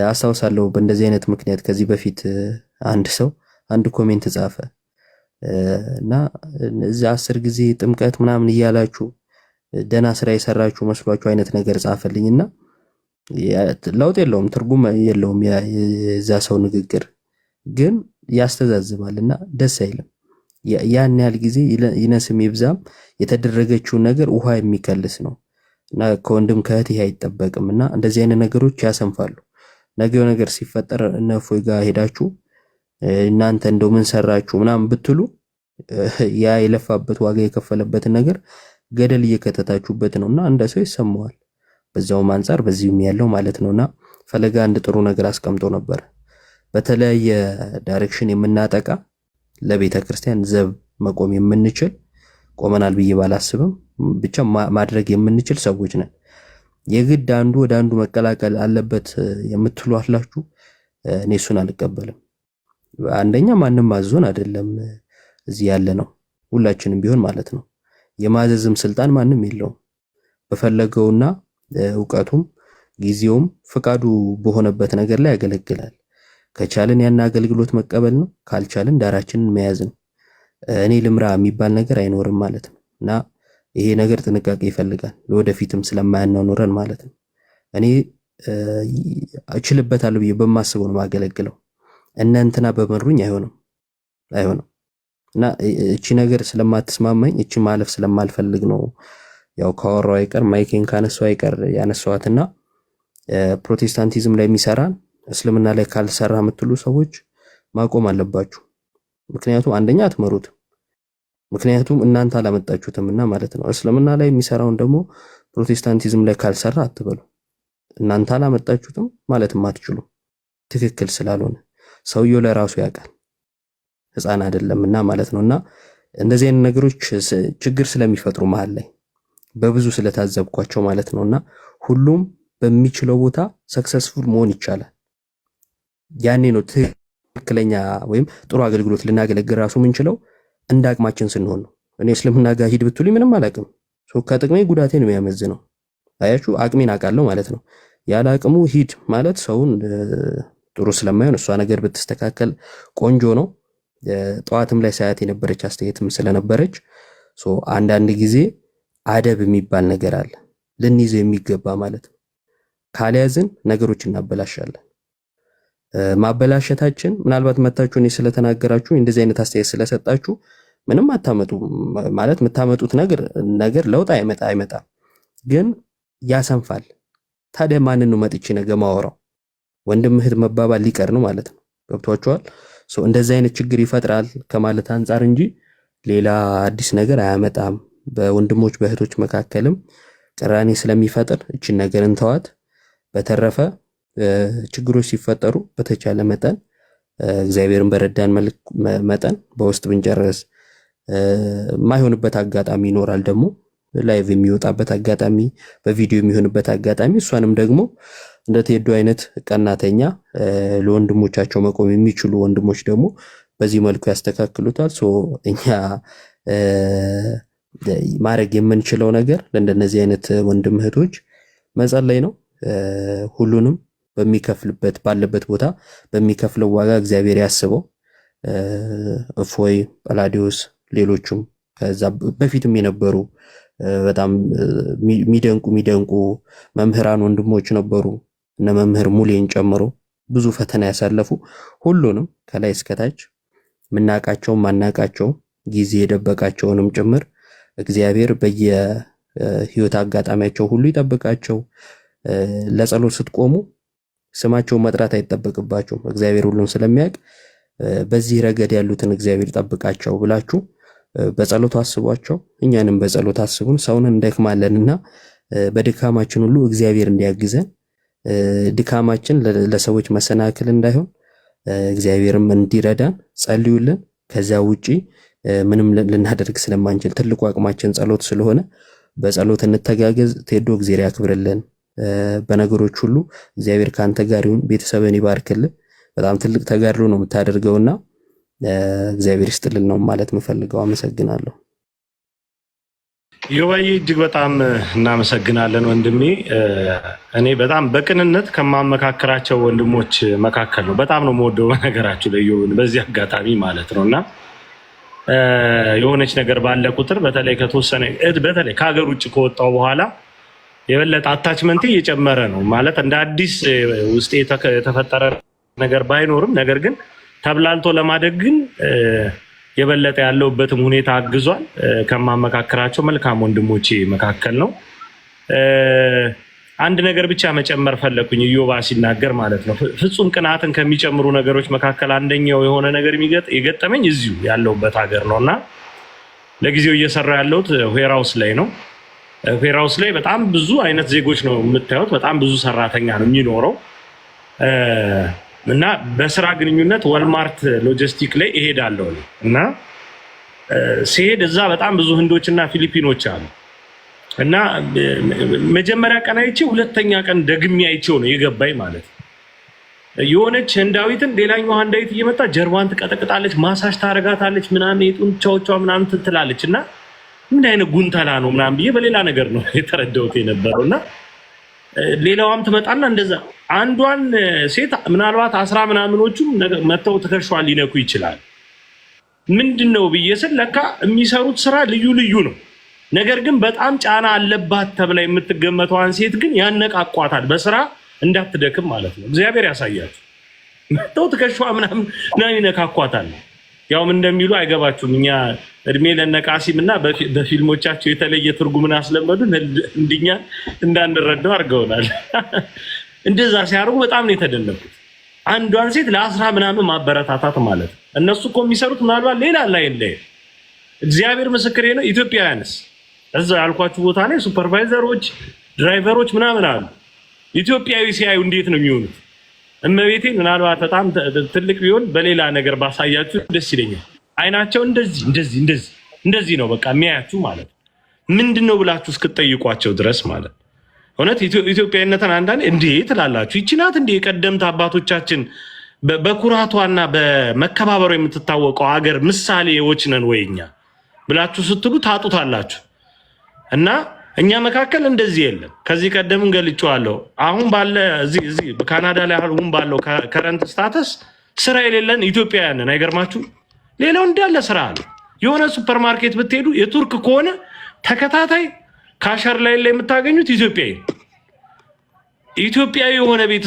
አስታውሳለሁ በእንደዚህ አይነት ምክንያት ከዚህ በፊት አንድ ኮሜንት ጻፈ እና እዚህ 10 ጊዜ ጥምቀት ምናምን እያላችሁ ደና ስራ የሰራችሁ መስሏችሁ አይነት ነገር ጻፈልኝና ለውጥ የለውም፣ ትርጉም የለውም የዛ ሰው ንግግር ግን ያስተዛዝባልና ደስ አይልም። ያን ያህል ጊዜ ይነስም ይብዛም የተደረገችውን ነገር ውሃ የሚከልስ ነው እና ከወንድም ከእህት ይሄ አይጠበቅምና እንደዚህ አይነት ነገሮች ያሰንፋሉ። ነገው ነገር ሲፈጠር እነ እፎይ ጋር ሄዳችሁ እናንተ እንደው ምን ሰራችሁ ምናምን ብትሉ ያ የለፋበት ዋጋ የከፈለበትን ነገር ገደል እየከተታችሁበት ነውና እንደ ሰው ይሰማዋል። በዛውም አንፃር በዚህም ያለው ማለት ነውና ፈለጋ አንድ ጥሩ ነገር አስቀምጦ ነበር። በተለያየ ዳይሬክሽን የምናጠቃ ለቤተ ክርስቲያን ዘብ መቆም የምንችል ቆመናል ብዬ ባላስብም ብቻ ማድረግ የምንችል ሰዎች ነን። የግድ አንዱ ወደ አንዱ መቀላቀል አለበት የምትሉ አላችሁ። እኔ እሱን አልቀበልም። አንደኛ ማንም አዞን አይደለም እዚህ ያለ ነው፣ ሁላችንም ቢሆን ማለት ነው። የማዘዝም ስልጣን ማንም የለውም። በፈለገውና ዕውቀቱም ጊዜውም ፍቃዱ በሆነበት ነገር ላይ ያገለግላል። ከቻልን ያን አገልግሎት መቀበል ነው፣ ካልቻልን ዳራችንን መያዝ ነው። እኔ ልምራ የሚባል ነገር አይኖርም ማለት ነው እና ይሄ ነገር ጥንቃቄ ይፈልጋል። ለወደፊትም ስለማያናኖረን ማለት ነው። እኔ እችልበታለሁ ብዬ በማስበው ነው ማገለግለው። እንትና በመሩኝ አይሆንም እና እቺ ነገር ስለማትስማማኝ እቺ ማለፍ ስለማልፈልግ ነው ያው ካወራው አይቀር ማይኬን ካነሳው አይቀር ያነሳዋትና ፕሮቴስታንቲዝም ላይ የሚሰራን እስልምና ላይ ካልሰራ የምትሉ ሰዎች ማቆም አለባችሁ። ምክንያቱም አንደኛ አትመሩትም፣ ምክንያቱም እናንተ አላመጣችሁትምና ማለት ነው። እስልምና ላይ የሚሰራውን ደግሞ ፕሮቴስታንቲዝም ላይ ካልሰራ አትበሉ። እናንተ አላመጣችሁትም ማለትም አትችሉም፣ ትክክል ስላልሆነ ሰውየው ለራሱ ያውቃል፣ ህፃን አይደለምና ማለት ነውና እንደዚህ አይነት ነገሮች ችግር ስለሚፈጥሩ መሃል ላይ በብዙ ስለታዘብኳቸው ማለት ነውና ሁሉም በሚችለው ቦታ ሰክሰስፉል መሆን ይቻላል። ያኔ ነው ትክክለኛ ወይም ጥሩ አገልግሎት ልናገለግል ራሱ የምንችለው እንደ አቅማችን ስንሆን ነው። እኔ እስልምና ጋር ሂድ ብትሉኝ ምንም አላውቅም፣ ከጥቅሜ ጉዳቴ ነው የሚያመዝነው። አያችሁ አቅሜን አውቃለሁ ማለት ነው። ያለ አቅሙ ሂድ ማለት ሰውን ጥሩ ስለማይሆን እሷ ነገር ብትስተካከል ቆንጆ ነው። ጠዋትም ላይ ሳያት የነበረች አስተያየትም ስለነበረች አንዳንድ ጊዜ አደብ የሚባል ነገር አለ ልንይዘው የሚገባ ማለት ነው። ካልያዝን ነገሮች እናበላሻለን። ማበላሸታችን ምናልባት መታችሁ እኔ ስለተናገራችሁ እንደዚህ አይነት አስተያየት ስለሰጣችሁ ምንም አታመጡ ማለት የምታመጡት ነገር ለውጥ አይመጣም፣ ግን ያሰንፋል። ታዲያ ማንን ነው መጥቼ ነገ ማወራው? ወንድም እህት መባባል ሊቀር ነው ማለት ነው። ገብቷችኋል? እንደዚህ አይነት ችግር ይፈጥራል ከማለት አንጻር እንጂ ሌላ አዲስ ነገር አያመጣም። በወንድሞች በእህቶች መካከልም ቅራኔ ስለሚፈጥር እችን ነገር እንተዋት። በተረፈ ችግሮች ሲፈጠሩ በተቻለ መጠን እግዚአብሔርን በረዳን መጠን በውስጥ ብንጨርስ፣ የማይሆንበት አጋጣሚ ይኖራል ደግሞ ላይቭ የሚወጣበት አጋጣሚ፣ በቪዲዮ የሚሆንበት አጋጣሚ፣ እሷንም ደግሞ እንደ ቴዶ አይነት ቀናተኛ ለወንድሞቻቸው መቆም የሚችሉ ወንድሞች ደግሞ በዚህ መልኩ ያስተካክሉታል። እኛ ማድረግ የምንችለው ነገር ለእንደነዚህ አይነት ወንድም እህቶች መጸለይ ነው። ሁሉንም በሚከፍልበት ባለበት ቦታ በሚከፍለው ዋጋ እግዚአብሔር ያስበው። እፎይ፣ ጳላዲዮስ፣ ሌሎቹም ከዛ በፊትም የነበሩ በጣም የሚደንቁ መምህራን ወንድሞች ነበሩ። እነ መምህር ሙሌን ጨምሮ ብዙ ፈተና ያሳለፉ ሁሉንም ከላይ እስከታች ምናቃቸው ማናቃቸው ጊዜ የደበቃቸውንም ጭምር እግዚአብሔር በየህይወት አጋጣሚያቸው ሁሉ ይጠብቃቸው። ለጸሎት ስትቆሙ ስማቸው መጥራት አይጠበቅባችሁም። እግዚአብሔር ሁሉን ስለሚያውቅ በዚህ ረገድ ያሉትን እግዚአብሔር ጠብቃቸው ብላችሁ በጸሎት አስቧቸው። እኛንም በጸሎት አስቡን። ሰውን እንደክማለንና በድካማችን ሁሉ እግዚአብሔር እንዲያግዘን ድካማችን ለሰዎች መሰናክል እንዳይሆን እግዚአብሔርም እንዲረዳን ጸልዩልን። ከዛ ውጪ ምንም ልናደርግ ስለማንችል ትልቁ አቅማችን ጸሎት ስለሆነ በጸሎት እንተጋገዝ። ቴዶ እግዚአብሔር ያክብርልን። በነገሮች ሁሉ እግዚአብሔር ካንተ ጋር ይሁን። ቤተሰብን ይባርክልን። በጣም ትልቅ ተጋድሎ ነው የምታደርገውና እግዚአብሔር ይስጥልን ነው ማለት የምፈልገው። አመሰግናለሁ። ዮባዬ እጅግ በጣም እናመሰግናለን ወንድሜ። እኔ በጣም በቅንነት ከማመካከራቸው ወንድሞች መካከል ነው። በጣም ነው የምወደው በነገራችሁ ላይ ዮብን በዚህ አጋጣሚ ማለት ነውና የሆነች ነገር ባለ ቁጥር በተለይ ከተወሰነ በተለይ ከሀገር ውጭ ከወጣው በኋላ የበለጠ አታችመንት እየጨመረ ነው ማለት እንደ አዲስ ውስጥ የተፈጠረ ነገር ባይኖርም ነገር ግን ተብላልቶ ለማደግ ግን የበለጠ ያለውበትም ሁኔታ አግዟል። ከማመካከራቸው መልካም ወንድሞቼ መካከል ነው። አንድ ነገር ብቻ መጨመር ፈለኩኝ ኢዮባ ሲናገር ማለት ነው። ፍጹም ቅናትን ከሚጨምሩ ነገሮች መካከል አንደኛው የሆነ ነገር የገጠመኝ እዚሁ ያለውበት ሀገር ነውና ለጊዜው እየሰራ ያለሁት ዌርሃውስ ላይ ነው። ዌርሃውስ ላይ በጣም ብዙ አይነት ዜጎች ነው የምታዩት። በጣም ብዙ ሰራተኛ ነው የሚኖረው እና በስራ ግንኙነት ወልማርት ሎጂስቲክ ላይ እሄዳለሁ እና ሲሄድ እዛ በጣም ብዙ ህንዶችና ፊሊፒኖች አሉ እና መጀመሪያ ቀን አይቼ ሁለተኛ ቀን ደግሜ አይቼው ነው የገባኝ ማለት ነው። የሆነች ህንዳዊትን ሌላኛው ህንዳዊት እየመጣ ጀርባን ትቀጠቅጣለች፣ ማሳጅ ታረጋታለች፣ ምናምን የጡንቻዎቿ ምናምን ትላለች እና ምን አይነት ጉንተላ ነው ምናምን ብዬ በሌላ ነገር ነው የተረዳሁት የነበረውና ሌላዋም ትመጣና እንደዛ አንዷን ሴት ምናልባት 10 ምናምኖቹም መተው ትከሻዋን ሊነኩ ይችላል። ምንድነው ብዬ ስል ለካ የሚሰሩት ስራ ልዩ ልዩ ነው። ነገር ግን በጣም ጫና አለባት ተብላ የምትገመተዋን ሴት ግን ያነቃቋታል፣ በስራ እንዳትደክም ማለት ነው። እግዚአብሔር ያሳያችሁ። መተው ትከሻዋ ምናምን ይነካኳታል። ያውም እንደሚሉ አይገባችሁም። እኛ እድሜ ለነቃሲም እና በፊልሞቻቸው የተለየ ትርጉምን አስለመዱን እንድኛ እንዳንረዳው አድርገውናል። እንደዛ ሲያደርጉ በጣም ነው የተደነቁት። አንዷን ሴት ለ10 ምናምን ማበረታታት ማለት ነው። እነሱ እኮ የሚሰሩት ምናልባት ሌላ ላይ እግዚአብሔር ምስክሬ ነው። ኢትዮጵያውያንስ እዛ ያልኳችሁ ቦታ ላይ ሱፐርቫይዘሮች፣ ድራይቨሮች ምናምን አሉ። ኢትዮጵያዊ ሲያዩ እንዴት ነው የሚሆኑት? እመቤቴ ምናልባት በጣም ትልቅ ቢሆን በሌላ ነገር ባሳያችሁ ደስ ይለኛል። አይናቸው እንደዚህ ነው በቃ የሚያያችሁ ማለት ነው። ምንድነው ብላችሁ እስክትጠይቋቸው ድረስ ማለት ነው። እውነት ኢትዮጵያዊነትን አንዳንዴ እንዴት ትላላችሁ? ይቺ ናት እንደ የቀደምት አባቶቻችን በኩራቷና በመከባበሩ የምትታወቀው ሀገር ምሳሌዎች ነን ወይኛ ብላችሁ ስትሉ ታጡታላችሁ። እና እኛ መካከል እንደዚህ የለም። ከዚህ ቀደም ገልጬዋለሁ። አሁን ባለ እዚህ በካናዳ ላይ አሁን ባለው ከረንት ስታተስ ስራ የሌለን ኢትዮጵያውያን አይገርማችሁ? ሌላው እንዳለ ስራ አለ። የሆነ ሱፐርማርኬት ብትሄዱ የቱርክ ከሆነ ተከታታይ ካሸር ላይ የምታገኙት ኢትዮጵያዊ የሆነ ቤት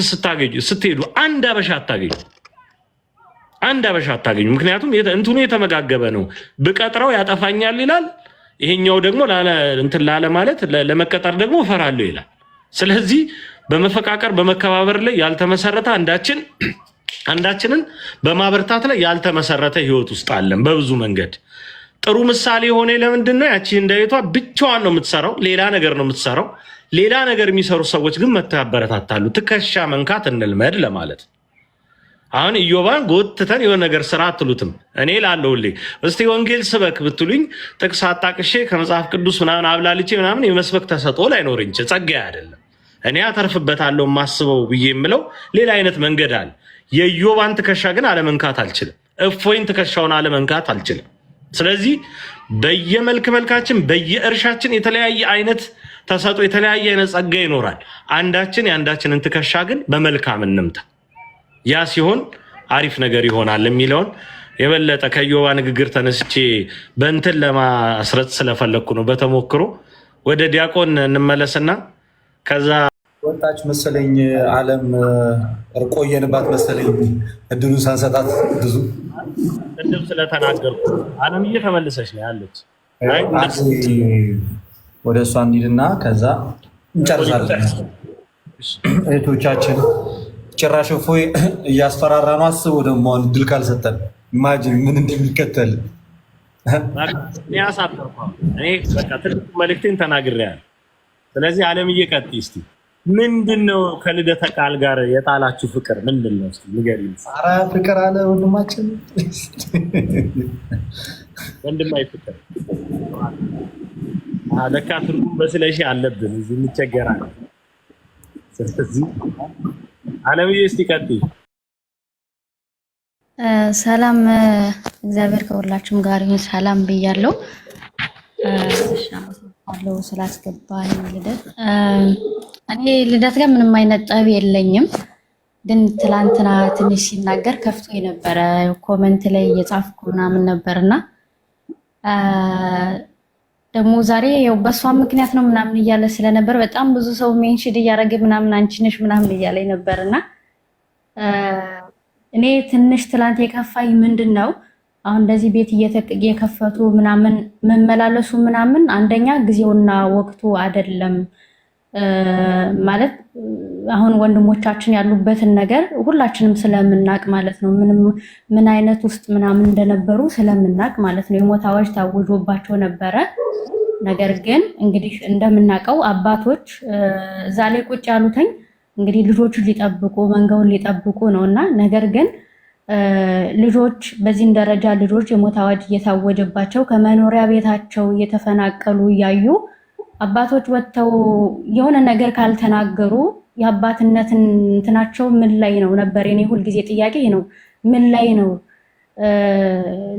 ስትሄዱ አንድ አበሻ አታገኙ። ምክንያቱም እንትኑ የተመጋገበ ነው። ብቀጥረው ያጠፋኛል ይላል፣ ይሄኛው ደግሞ ላለ ማለት ለመቀጠር ደግሞ እፈራለሁ ይላል። ስለዚህ በመፈቃቀር በመከባበር ላይ ያልተመሰረተ አንዳችንን በማበርታት ላይ ያልተመሰረተ ህይወት ውስጥ አለን። በብዙ መንገድ ጥሩ ምሳሌ ሆነ። ለምንድን ነው ያቺ እንዳይቷ ብቻዋን ነው የምትሰራው፣ ሌላ ነገር ነው የምትሰራው። ሌላ ነገር የሚሰሩ ሰዎች ግን መታበረታታሉ። ትከሻ መንካት እንልመድ ለማለት። አሁን ኢዮባን ጎትተን የሆነ ነገር ስራ አትሉትም። እኔ ላለሁልኝ እስቲ ወንጌል ስበክ ብትሉኝ ጥቅስ አጣቅሼ ከመጽሐፍ ቅዱስ ምናምን አብላልቼ ምናምን የመስበክ ተሰጥኦ ላይኖርኝ ጸጋዬ አይደለም። እኔ አተርፍበታለሁ የማስበው ብዬ የምለው ሌላ አይነት መንገድ አለ። የኢዮባን ትከሻ ግን አለመንካት አልችልም። እፎይን ትከሻውን አለመንካት አልችልም። ስለዚህ በየመልካችን በየእርሻችን የተለያየ አይነት ተሰጥኦ የተለያየ አይነት ጸጋ ይኖራል። አንዳችን የአንዳችንን ትከሻ ግን በመልካም እንምታ። ያ ሲሆን አሪፍ ነገር ይሆናል የሚለውን የበለጠ ከኢዮባ ንግግር ተነስቼ በእንትን ለማስረጽ ስለፈለኩ ነው። በተሞክሮ ወደ ዲያቆን እንመለስና ከዛ ወጣች መሰለኝ ዓለም ቆየንባት መሰለኝ እድሉን ሳንሰጣት ብዙ ቅድም ስለተናገርኩ ዓለም እየተመለሰች ነው ያለች። ወደ እሷ እንሂድና ከዛ እንጨርሳለን። እህቶቻችን ጭራሽ እፎይ እያስፈራራ ነው። አስቦ ደግሞ እድል ካልሰጠን ኢማጂን ምን እንደሚከተል እኔ አሳጠርኩ። እኔ በቃ ትልቅ መልእክቴን ተናግሬያለሁ። ስለዚህ ዓለምዬ ቀጥይ እስቲ። ምንድን ነው ከልደተ ቃል ጋር የጣላችሁ ፍቅር ምንድን ነው? እስቲ ንገሪኝ። ኧረ ፍቅር አለ ወንድማችን፣ ወንድማይ ፍቅር ለካ ትርጉም በስለሺ አለብን እዚህ እንቸገራለን። ስለዚህ ዓለምዬ እስቲ ቀጥይ። ሰላም እግዚአብሔር ከሁላችሁም ጋር ይሁን። ሰላም ብያለሁ። አለው ስላስገባኝ ልደት እኔ ልደት ጋር ምንም አይነት ጠብ የለኝም፣ ግን ትላንትና ትንሽ ሲናገር ከፍቶ የነበረ ኮመንት ላይ እየጻፍኩ ምናምን ነበርና ደግሞ ዛሬ ያው በሷ ምክንያት ነው ምናምን እያለ ስለነበር በጣም ብዙ ሰው ሜንሽን እያደረገ ምናምን አንቺ ነሽ ምናምን እያለኝ ነበርና እኔ ትንሽ ትላንት የከፋኝ ምንድን ነው አሁን እንደዚህ ቤት እየከፈቱ ምናምን መመላለሱ ምናምን አንደኛ ጊዜውና ወቅቱ አይደለም ማለት አሁን ወንድሞቻችን ያሉበትን ነገር ሁላችንም ስለምናቅ ማለት ነው። ምን አይነት ውስጥ ምናምን እንደነበሩ ስለምናቅ ማለት ነው። የሞት አዋጅ ታውጆባቸው ነበረ። ነገር ግን እንግዲህ እንደምናውቀው አባቶች እዛ ላይ ቁጭ ያሉትኝ እንግዲህ ልጆቹን ሊጠብቁ መንጋውን ሊጠብቁ ነውና ነገር ግን ልጆች በዚህን ደረጃ ልጆች የሞት አዋጅ እየታወጀባቸው ከመኖሪያ ቤታቸው እየተፈናቀሉ እያዩ አባቶች ወጥተው የሆነ ነገር ካልተናገሩ የአባትነትን እንትናቸው ምን ላይ ነው ነበር የኔ ሁልጊዜ ጥያቄ ነው። ምን ላይ ነው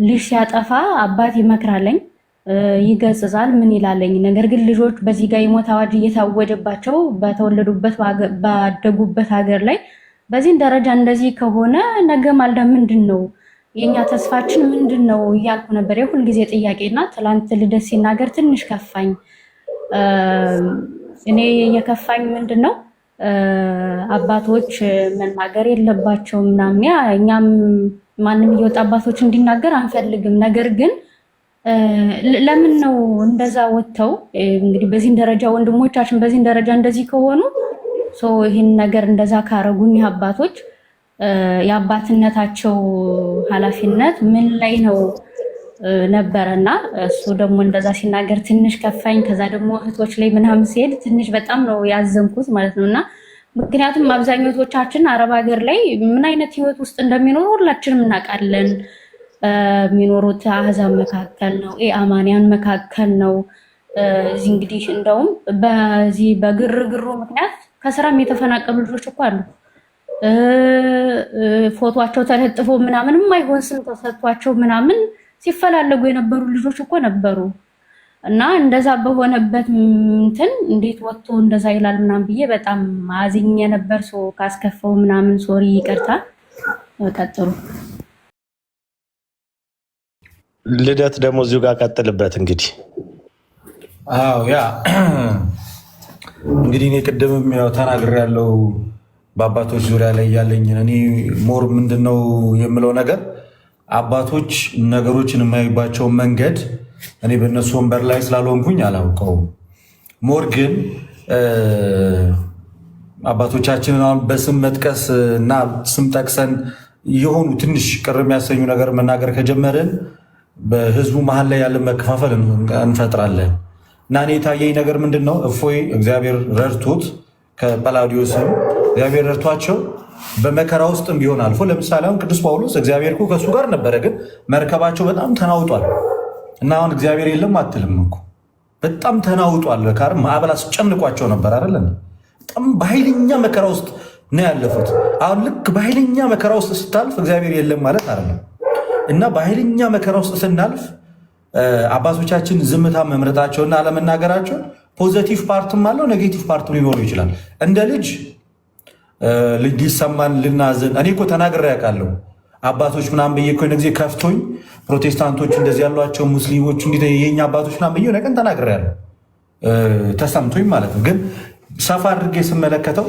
ልጅ ሲያጠፋ አባት ይመክራለኝ ይገስጻል ምን ይላለኝ። ነገር ግን ልጆች በዚህ ጋር የሞት አዋጅ እየታወጀባቸው በተወለዱበት ባደጉበት ሀገር ላይ በዚህ ደረጃ እንደዚህ ከሆነ ነገ ማልዳ ምንድን ነው የኛ ተስፋችን ምንድን ነው እያልኩ ነበር የሁል ጊዜ ጥያቄና ትላንት ልደት ሲናገር ትንሽ ከፋኝ። እኔ የከፋኝ ምንድን ነው አባቶች መናገር የለባቸውም ምናምን እኛም ማንም እየወጣ አባቶች እንዲናገር አንፈልግም። ነገር ግን ለምን ነው እንደዛ ወጥተው እንግዲህ በዚህ ደረጃ ወንድሞቻችን በዚህ ደረጃ እንደዚህ ከሆኑ ይህን ነገር እንደዛ ካረጉኝ አባቶች የአባትነታቸው ኃላፊነት ምን ላይ ነው ነበረና እሱ ደግሞ እንደዛ ሲናገር ትንሽ ከፋኝ። ከዛ ደግሞ እህቶች ላይ ምናምን ሲሄድ ትንሽ በጣም ነው ያዘንኩት ማለት ነውና ምክንያቱም አብዛኞቻችን አረብ ሀገር ላይ ምን አይነት ህይወት ውስጥ እንደሚኖሩ ሁላችንም እናውቃለን። የሚኖሩት አህዛብ መካከል ነው፣ አማንያን መካከል ነው። እዚህ እንግዲህ እንደውም በዚህ በግርግሩ ምክንያት ከስራም የተፈናቀሉ ልጆች እኮ አሉ። ፎቶአቸው ተለጥፎ ምናምን የማይሆን ስም ተሰጥቷቸው ምናምን ሲፈላለጉ የነበሩ ልጆች እኮ ነበሩ። እና እንደዛ በሆነበት እንትን እንዴት ወጥቶ እንደዛ ይላል ምናምን ብዬ በጣም አዝኜ ነበር። ካስከፈው ምናምን ሶሪ ይቅርታ። ቀጥሉ። ልደት ደግሞ እዚሁ ጋር ቀጥልበት እንግዲህ። አዎ ያ እንግዲህ እኔ ቅድምም ያው ተናግሬያለሁ በአባቶች ዙሪያ ላይ ያለኝን እኔ ሞር ምንድነው የምለው ነገር አባቶች ነገሮችን የማይባቸውን መንገድ እኔ በእነሱ ወንበር ላይ ስላልሆንኩኝ አላውቀውም። ሞር ግን አባቶቻችንን አሁን በስም መጥቀስ እና ስም ጠቅሰን የሆኑ ትንሽ ቅር የሚያሰኙ ነገር መናገር ከጀመርን በህዝቡ መሀል ላይ ያለ መከፋፈል እንፈጥራለን። እና እኔ የታየኝ ነገር ምንድን ነው እፎይ እግዚአብሔር ረድቶት ከጳላዲዮስም እግዚአብሔር ረድቷቸው በመከራ ውስጥም ቢሆን አልፎ ለምሳሌ አሁን ቅዱስ ጳውሎስ እግዚአብሔር እኮ ከእሱ ጋር ነበረ፣ ግን መርከባቸው በጣም ተናውጧል። እና አሁን እግዚአብሔር የለም አትልም እኮ በጣም ተናውጧል። ካር ማዕበል አስጨንቋቸው ነበር አይደለ? በጣም በኃይለኛ መከራ ውስጥ ነው ያለፉት። አሁን ልክ በኃይለኛ መከራ ውስጥ ስታልፍ እግዚአብሔር የለም ማለት አይደለም። እና በኃይለኛ መከራ ውስጥ ስናልፍ አባቶቻችን ዝምታ መምረጣቸውና አለመናገራቸው ፖዘቲቭ ፓርትም አለው ኔጌቲቭ ፓርትም ሊኖሩ ይችላል። እንደ ልጅ ሊሰማን ልናዘን እኔ እኮ ተናግሬ ያውቃለሁ። አባቶች ምናምን ብዬ እኮ ጊዜ ከፍቶኝ ፕሮቴስታንቶች እንደዚህ ያሏቸው ሙስሊሞች የኛ አባቶች ምናምን ብዬ ቀን ተናግሬ ያለው ተሰምቶኝ ማለት ነው። ግን ሰፋ አድርጌ ስመለከተው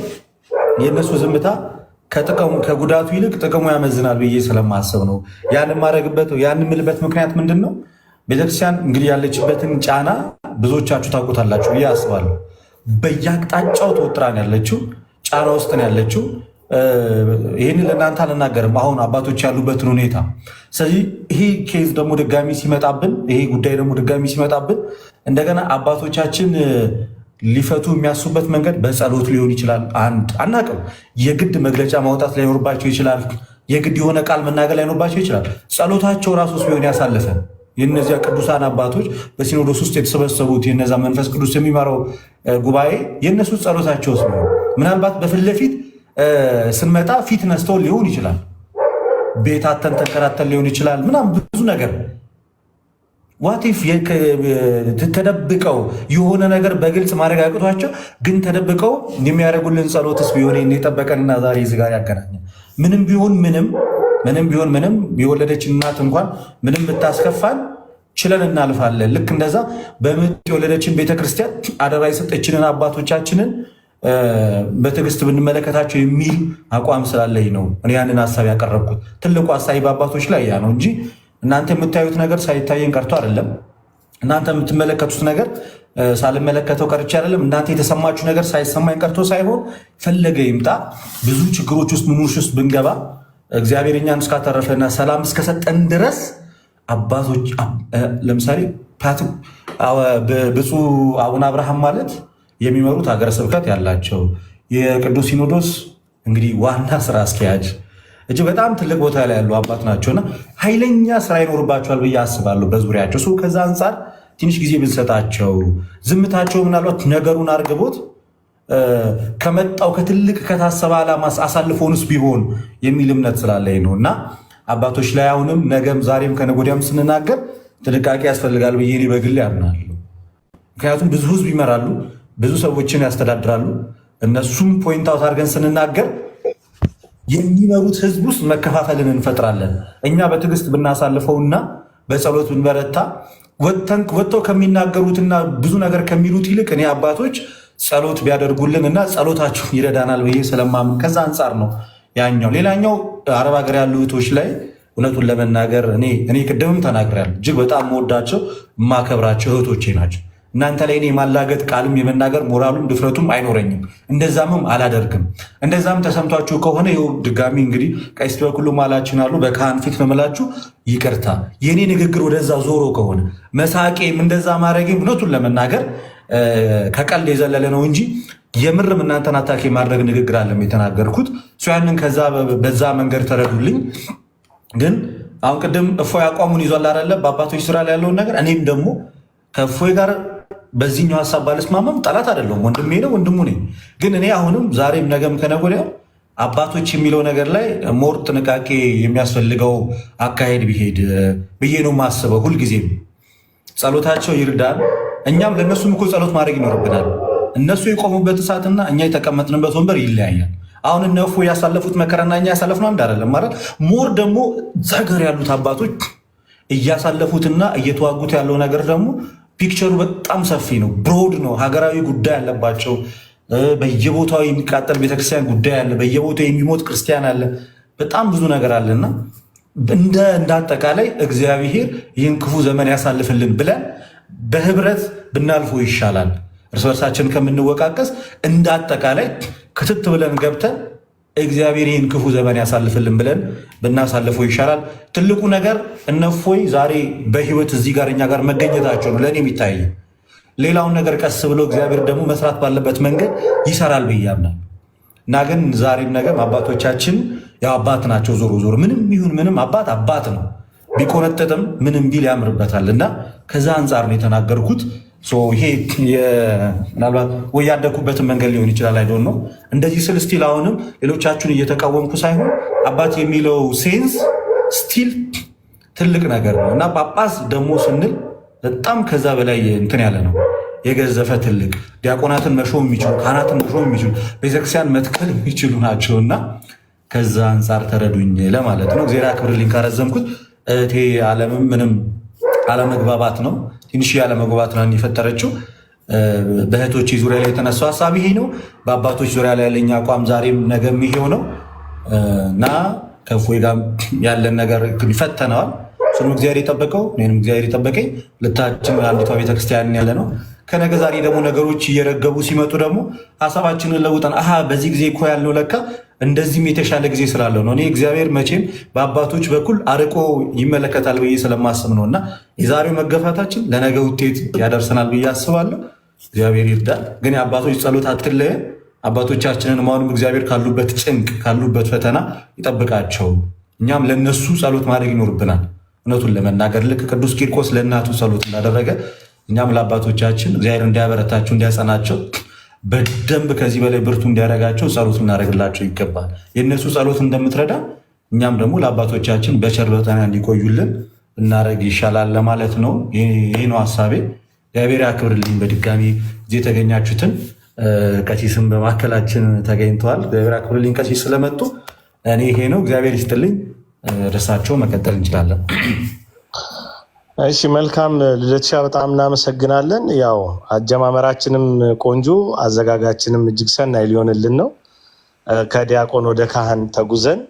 የእነሱ ዝምታ ከጉዳቱ ይልቅ ጥቅሙ ያመዝናል ብዬ ስለማስብ ነው ያን ማድረግበት። ያን የምልበት ምክንያት ምንድን ነው? ቤተክርስቲያን እንግዲህ ያለችበትን ጫና ብዙዎቻችሁ ታውቁታላችሁ ብዬ አስባለሁ። በየአቅጣጫው ተወጥራን ያለችው ጫና ውስጥ ነው ያለችው። ይህንን ለእናንተ አልናገርም፣ አሁን አባቶች ያሉበትን ሁኔታ። ስለዚህ ይሄ ኬዝ ደግሞ ድጋሚ ሲመጣብን፣ ይሄ ጉዳይ ደግሞ ድጋሚ ሲመጣብን እንደገና አባቶቻችን ሊፈቱ የሚያስቡበት መንገድ በጸሎት ሊሆን ይችላል። አናቅም። የግድ መግለጫ ማውጣት ላይኖርባቸው ይችላል። የግድ የሆነ ቃል መናገር ላይኖርባቸው ይችላል። ጸሎታቸው ራሱ ቢሆን ያሳለፈ የነዚያ ቅዱሳን አባቶች በሲኖዶስ ውስጥ የተሰበሰቡት የነዛ መንፈስ ቅዱስ የሚመራው ጉባኤ የእነሱ ጸሎታቸው ስ ምናልባት በፊት ለፊት ስንመጣ ፊት ነስተው ሊሆን ይችላል። ቤታተን ተንከራተን ሊሆን ይችላል። ምናምን ብዙ ነገር ዋቲፍ ተደብቀው የሆነ ነገር በግልጽ ማረጋገጧቸው ግን ተደብቀው የሚያደርጉልን ጸሎትስ ቢሆን የጠበቀንና ዛሬ እዚህ ጋር ያገናኛል። ምንም ቢሆን ምንም የወለደች እናት እንኳን ምንም ብታስከፋን ችለን እናልፋለን። ልክ እንደዛ በምጥ የወለደችን ቤተክርስቲያን አደራ የሰጠችንን አባቶቻችንን በትዕግስት ብንመለከታቸው የሚል አቋም ስላለኝ ነው እኔ ያንን ሀሳብ ያቀረብኩት። ትልቁ ሀሳቢ በአባቶች ላይ ያ ነው እንጂ እናንተ የምታዩት ነገር ሳይታየን ቀርቶ አይደለም። እናንተ የምትመለከቱት ነገር ሳልመለከተው ቀርቼ አይደለም። እናንተ የተሰማችሁ ነገር ሳይሰማኝ ቀርቶ ሳይሆን ፈለገ ይምጣ ብዙ ችግሮች ውስጥ ምኖች ውስጥ ብንገባ እግዚአብሔር እኛን እስካተረፈና ሰላም እስከሰጠን ድረስ አባቶች ለምሳሌ ብፁዕ አቡነ አብርሃም ማለት የሚመሩት ሀገረ ስብከት ያላቸው የቅዱስ ሲኖዶስ እንግዲህ ዋና ስራ አስኪያጅ እጅግ በጣም ትልቅ ቦታ ላይ ያሉ አባት ናቸውና ኃይለኛ ስራ ይኖርባቸዋል ብዬ አስባለሁ በዙሪያቸው ሰው። ከዛ አንጻር ትንሽ ጊዜ ብንሰጣቸው ዝምታቸው ምናልባት ነገሩን አርግቦት ከመጣው ከትልቅ ከታሰበ ዓላማ አሳልፎንስ ቢሆን የሚል እምነት ስላለኝ ነው። እና አባቶች ላይ አሁንም ነገም ዛሬም ከነገ ወዲያም ስንናገር ጥንቃቄ ያስፈልጋል ብዬ እኔ በግሌ አምናለሁ። ምክንያቱም ብዙ ህዝብ ይመራሉ፣ ብዙ ሰዎችን ያስተዳድራሉ። እነሱም ፖይንት አውት አድርገን ስንናገር የሚመሩት ህዝብ ውስጥ መከፋፈልን እንፈጥራለን። እኛ በትዕግስት ብናሳልፈውና በጸሎት ብንበረታ ወጥተው ከሚናገሩትና ብዙ ነገር ከሚሉት ይልቅ እኔ አባቶች ጸሎት ቢያደርጉልን እና ጸሎታቸው ይረዳናል ብዬ ስለማምን ከዛ አንጻር ነው ያኛው። ሌላኛው አረብ ሀገር ያሉ እህቶች ላይ እውነቱን ለመናገር እኔ ቅድምም ተናግሬያለሁ። እጅግ በጣም መወዳቸው የማከብራቸው እህቶቼ ናቸው። እናንተ ላይ እኔ ማላገጥ ቃልም የመናገር ሞራሉም ድፍረቱም አይኖረኝም። እንደዛምም አላደርግም። እንደዛም ተሰምቷችሁ ከሆነ ይኸው ድጋሚ እንግዲህ ቀሲስ በኩሉ ማላችን አሉ በካህን ፊት ነው የምላችሁ፣ ይቅርታ የእኔ ንግግር ወደዛ ዞሮ ከሆነ መሳቄም እንደዛ ማድረጌም እውነቱን ለመናገር ከቀልድ የዘለለ ነው እንጂ የምርም እናንተን አታክ የማድረግ ንግግር አለም የተናገርኩት። ያንን በዛ መንገድ ተረዱልኝ። ግን አሁን ቅድም እፎይ አቋሙን ይዟል አይደለ በአባቶች ስራ ላይ ያለውን ነገር እኔም ደግሞ ከእፎይ ጋር በዚህኛው ሀሳብ ባለስማማም ጠላት አይደለሁም፣ ወንድሜ ነው፣ ወንድሙ ነኝ። ግን እኔ አሁንም ዛሬም ነገም ከነገ ወዲያ አባቶች የሚለው ነገር ላይ ሞር ጥንቃቄ የሚያስፈልገው አካሄድ ቢሄድ ብዬ ነው የማስበው። ሁልጊዜም ጸሎታቸው ይርዳል። እኛም ለእነሱም እኮ ጸሎት ማድረግ ይኖርብናል። እነሱ የቆሙበት እሳትና እኛ የተቀመጥንበት ወንበር ይለያያል። አሁን እነ እፎይ ያሳለፉት መከራና እኛ ያሳለፍነው አንድ አይደለም ማለት ሞር ደግሞ እዛ ጋር ያሉት አባቶች እያሳለፉትና እየተዋጉት ያለው ነገር ደግሞ ፒክቸሩ በጣም ሰፊ ነው፣ ብሮድ ነው። ሀገራዊ ጉዳይ አለባቸው። በየቦታው የሚቃጠል ቤተክርስቲያን ጉዳይ አለ። በየቦታው የሚሞት ክርስቲያን አለ። በጣም ብዙ ነገር አለና እንደ አጠቃላይ እግዚአብሔር ይህን ክፉ ዘመን ያሳልፍልን ብለን በህብረት ብናልፎ ይሻላል። እርስ በርሳችን ከምንወቃቀስ እንደ አጠቃላይ ክትት ብለን ገብተን እግዚአብሔር ይህን ክፉ ዘመን ያሳልፍልን ብለን ብናሳልፈው ይሻላል። ትልቁ ነገር እነ እፎይ ዛሬ በህይወት እዚህ ጋር እኛ ጋር መገኘታቸው ነው ለእኔ የሚታይ። ሌላውን ነገር ቀስ ብሎ እግዚአብሔር ደግሞ መስራት ባለበት መንገድ ይሰራል ብዬ አምናለሁ። እና ግን ዛሬም ነገም አባቶቻችን ያው አባት ናቸው። ዞሮ ዞሮ ምንም ይሁን ምንም አባት ነው። ቢቆነጠጥም ምንም ቢል ያምርበታል። እና ከዛ አንጻር ነው የተናገርኩት። ይሄ ምናልባት ወይ ያደግኩበትን መንገድ ሊሆን ይችላል። አይዶን ነው እንደዚህ ስል ስቲል አሁንም ሌሎቻችሁን እየተቃወምኩ ሳይሆን አባት የሚለው ሴንስ ስቲል ትልቅ ነገር ነው እና ጳጳስ ደግሞ ስንል በጣም ከዛ በላይ እንትን ያለ ነው፣ የገዘፈ ትልቅ ዲያቆናትን መሾም የሚችሉ ካህናትን መሾም የሚችሉ ቤተክርስቲያን መትከል የሚችሉ ናቸው። እና ከዛ አንጻር ተረዱኝ ለማለት ነው። እግዚአብሔር አክብርልኝ ካረዘምኩት። እህቴ ዓለምም ምንም አለመግባባት ነው፣ ትንሽ ያለመግባባት ነው የፈጠረችው። በእህቶች ዙሪያ ላይ የተነሳው ሀሳብ ይሄ ነው። በአባቶች ዙሪያ ላይ ያለኝ አቋም ዛሬም ነገም ይሄው ነው እና ከእፎይ ጋር ያለን ነገር ይፈተነዋል። እሱንም እግዚአብሔር የጠበቀው እኔንም እግዚአብሔር የጠበቀኝ ሁለታችን አንዲቷ ቤተክርስቲያን ያለ ነው። ከነገ ዛሬ ደግሞ ነገሮች እየረገቡ ሲመጡ ደግሞ ሀሳባችንን ለውጠን በዚህ ጊዜ እኮ ያልነው ለካ እንደዚህም የተሻለ ጊዜ ስላለው ነው። እኔ እግዚአብሔር መቼም በአባቶች በኩል አርቆ ይመለከታል ብዬ ስለማስብ ነው እና የዛሬው መገፋታችን ለነገ ውጤት ያደርሰናል ብዬ አስባለሁ። እግዚአብሔር ይርዳል። ግን የአባቶች ጸሎት አትለየን። አባቶቻችንን አሁንም እግዚአብሔር ካሉበት ጭንቅ ካሉበት ፈተና ይጠብቃቸው። እኛም ለነሱ ጸሎት ማድረግ ይኖርብናል። እውነቱን ለመናገር ልክ ቅዱስ ቂርቆስ ለእናቱ ጸሎት እንዳደረገ እኛም ለአባቶቻችን እግዚአብሔር እንዲያበረታቸው እንዲያጸናቸው በደንብ ከዚህ በላይ ብርቱ እንዲያደርጋቸው ጸሎት እናደርግላቸው ይገባል። የእነሱ ጸሎት እንደምትረዳ እኛም ደግሞ ለአባቶቻችን በቸር በጤና እንዲቆዩልን እናደርግ ይሻላል ለማለት ነው። ይህ ነው ሀሳቤ። እግዚአብሔር ያክብርልኝ። በድጋሚ እዚህ የተገኛችሁትን ቀሲስም በማዕከላችን ተገኝተዋል። እግዚአብሔር ያክብርልኝ ቀሲስ ስለመጡ። እኔ ይሄ ነው። እግዚአብሔር ይስጥልኝ። እርሳቸው መቀጠል እንችላለን። እሺ መልካም ልደትሻ፣ በጣም እናመሰግናለን። ያው አጀማመራችንም ቆንጆ አዘጋጋችንም እጅግ ሰናይ ሊሆንልን ነው። ከዲያቆን ወደ ካህን ተጉዘን